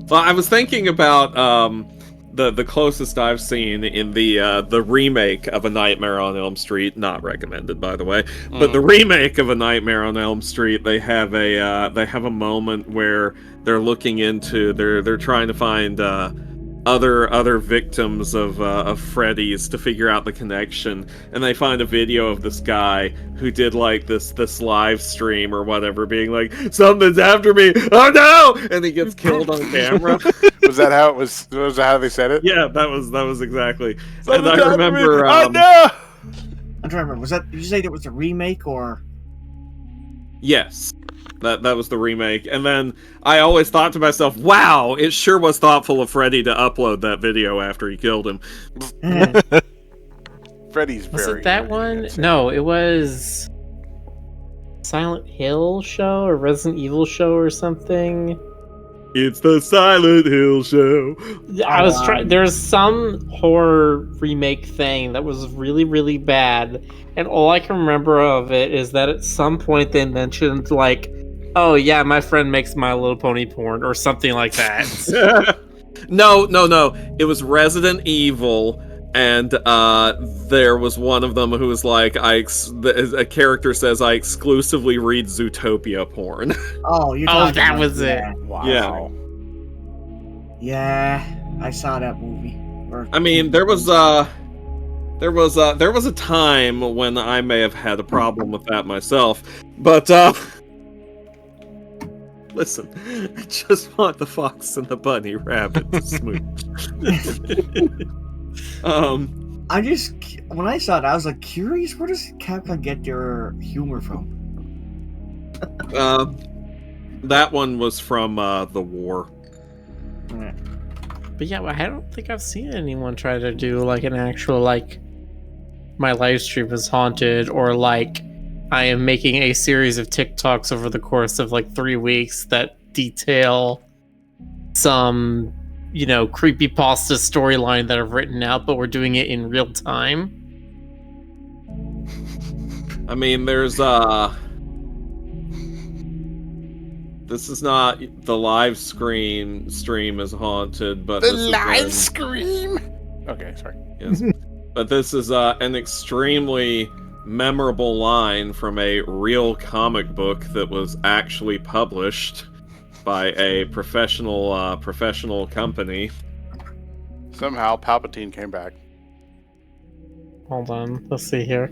Well, I was thinking about the closest I've seen in the remake of A Nightmare on Elm Street, not recommended by the way, but the remake of A Nightmare on Elm Street, they have a moment where they're looking into they're trying to find other victims of Freddy's to figure out the connection, and they find a video of this guy who did like this live stream or whatever, being like, "Something's after me! Oh no!" and he gets killed on camera. Was that how it was? Was that how they said it? Yeah, that was exactly. Something's And I after me. remember. Oh no! I'm trying to remember. Did you say that was a remake or? Yes. That was the remake. And then I always thought to myself, wow, it sure was thoughtful of Freddy to upload that video after he killed him. Freddy's Was very. it that one? No, it was Silent Hill show or Resident Evil show or something. It's the Silent Hill show. I was trying. There's some horror remake thing that was really, really bad, and all I can remember of it is that at some point they mentioned like, "Oh yeah, my friend makes My Little Pony porn" or something like that. No. It was Resident Evil, and there was one of them who was like, a character says, "I exclusively read Zootopia porn." Oh, you're Oh, talking that about was it. that. Wow. Yeah, I saw that movie. I mean, there was a time when I may have had a problem with that myself, but listen, I just want the fox and the bunny rabbit to smooch. When I saw it, I was like curious, where does Capcom get their humor from? That one was from the war. But yeah, I don't think I've seen anyone try to do like an actual like my live stream is haunted, or like I am making a series of TikToks over the course of like 3 weeks that detail some, creepypasta storyline that I've written out, but we're doing it in real time. I mean, there's this is not the live stream is haunted, but The this live is scream. Okay, sorry. yes. But this is an extremely memorable line from a real comic book that was actually published by a professional company. Somehow Palpatine came back. Hold on, let's see here.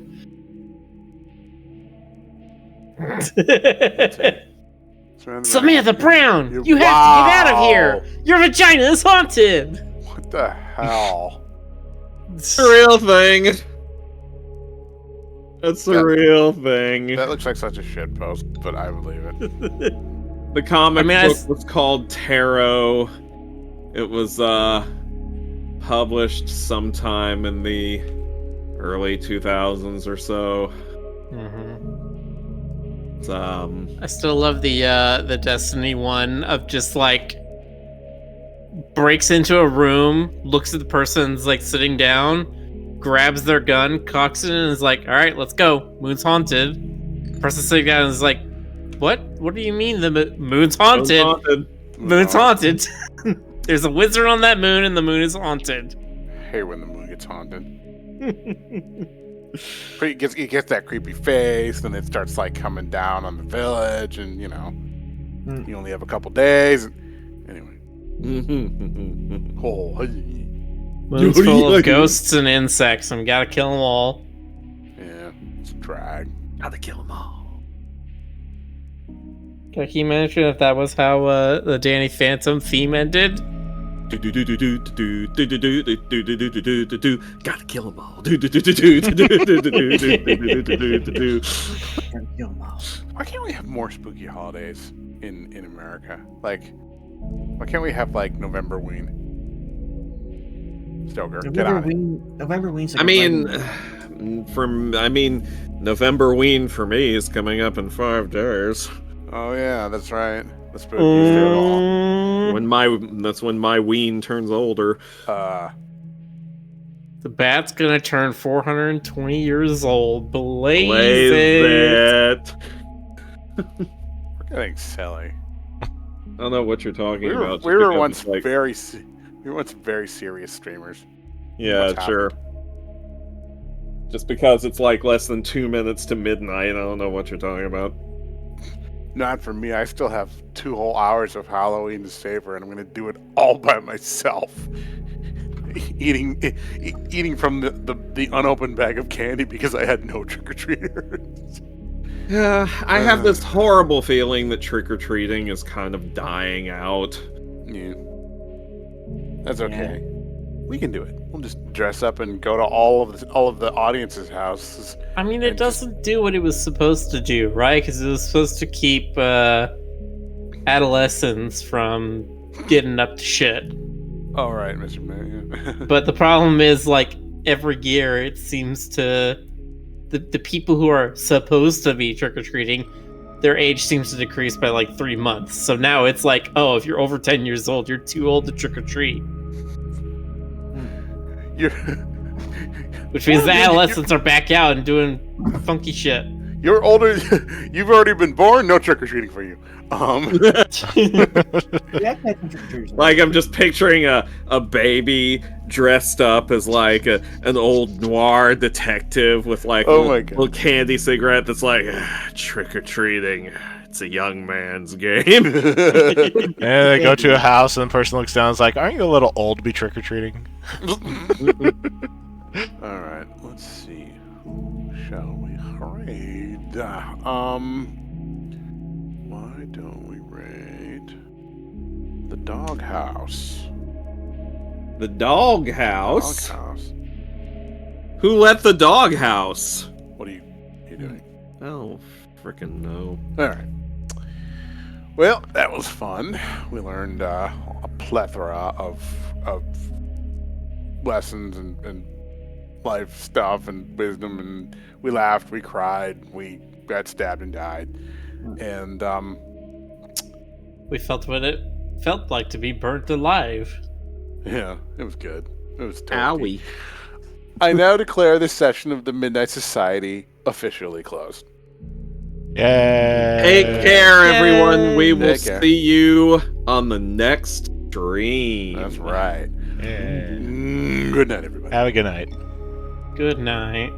Samantha Brown, you have to get out of here. Your vagina is haunted. What the hell? It's a real thing. It's a real thing. That looks like such a shit post, but I believe it. The comic book was called Tarot. It was published sometime in the early 2000s or so. I still love the Destiny one of just like breaks into a room, looks at the person's like sitting down, grabs their gun, cocks it, and is like, "All right, let's go. Moon's haunted." Person sitting down is like, "What? What do you mean the moon's haunted? Moon's haunted." There's a wizard on that moon, and the moon is haunted. I hate when the moon gets haunted. It gets that creepy face, then it starts like coming down on the village, and you only have a couple days. Anyway. Oh, hey. Moon's full of ghosts and insects, and we gotta kill them all. Yeah, it's a drag. Gotta kill them all. Can you mention if that was how the Danny Phantom theme ended? Gotta kill them all. Why can't we have more spooky holidays in America? Like, why can't we have like Novemberween? Stoker, get on it. Novemberween's Novemberween for me is coming up in 5 days. Oh yeah, that's right. The spookiest day of all. That's when my ween turns older. The bat's gonna turn 420 years old. Blaze it! We're getting silly. don't know what you're talking We about. were once like, very serious streamers. yeah, What's sure. Just because it's like less than 2 minutes to midnight, I don't know what you're talking about. Not for me. I still have 2 whole hours of Halloween to savor, and I'm going to do it all by myself. Eating from the unopened bag of candy because I had no trick-or-treaters. Yeah, I have this horrible feeling that trick-or-treating is kind of dying out. Yeah. That's okay. We can do it. We'll just dress up and go to all of the audience's houses. I mean, it doesn't do what it was supposed to do, right? Because it was supposed to keep adolescents from getting up to shit. All right, Mr. Mayor. But the problem is, like, every year it seems to the people who are supposed to be trick-or-treating, their age seems to decrease by like 3 months. So now it's like, oh, if you're over 10 years old, you're too old to trick-or-treat. Which means the adolescents are back out and doing funky shit. You're older. You've already been born. No trick-or-treating for you. Like, I'm just picturing a baby dressed up as like an old noir detective with like a little candy cigarette that's like, trick-or-treating. It's a young man's game. And they go to a house and the person looks down and is like, aren't you a little old to be trick-or-treating? Alright, let's see. Who shall we raid? Why don't we raid the doghouse? The doghouse? Doghouse. Who let the doghouse? What are you doing? Oh, frickin' no. Alright. Well, that was fun. We learned a plethora of lessons and life stuff and wisdom, and we laughed, we cried, we got stabbed and died, and we felt what it felt like to be burnt alive. Yeah, it was good. It was Owie. I now declare this session of the Midnight Society officially closed. Yay! Take care, everyone. We will Take care. see you on the next stream. That's right. Yeah. Good night, everybody. Have a good night. Good night.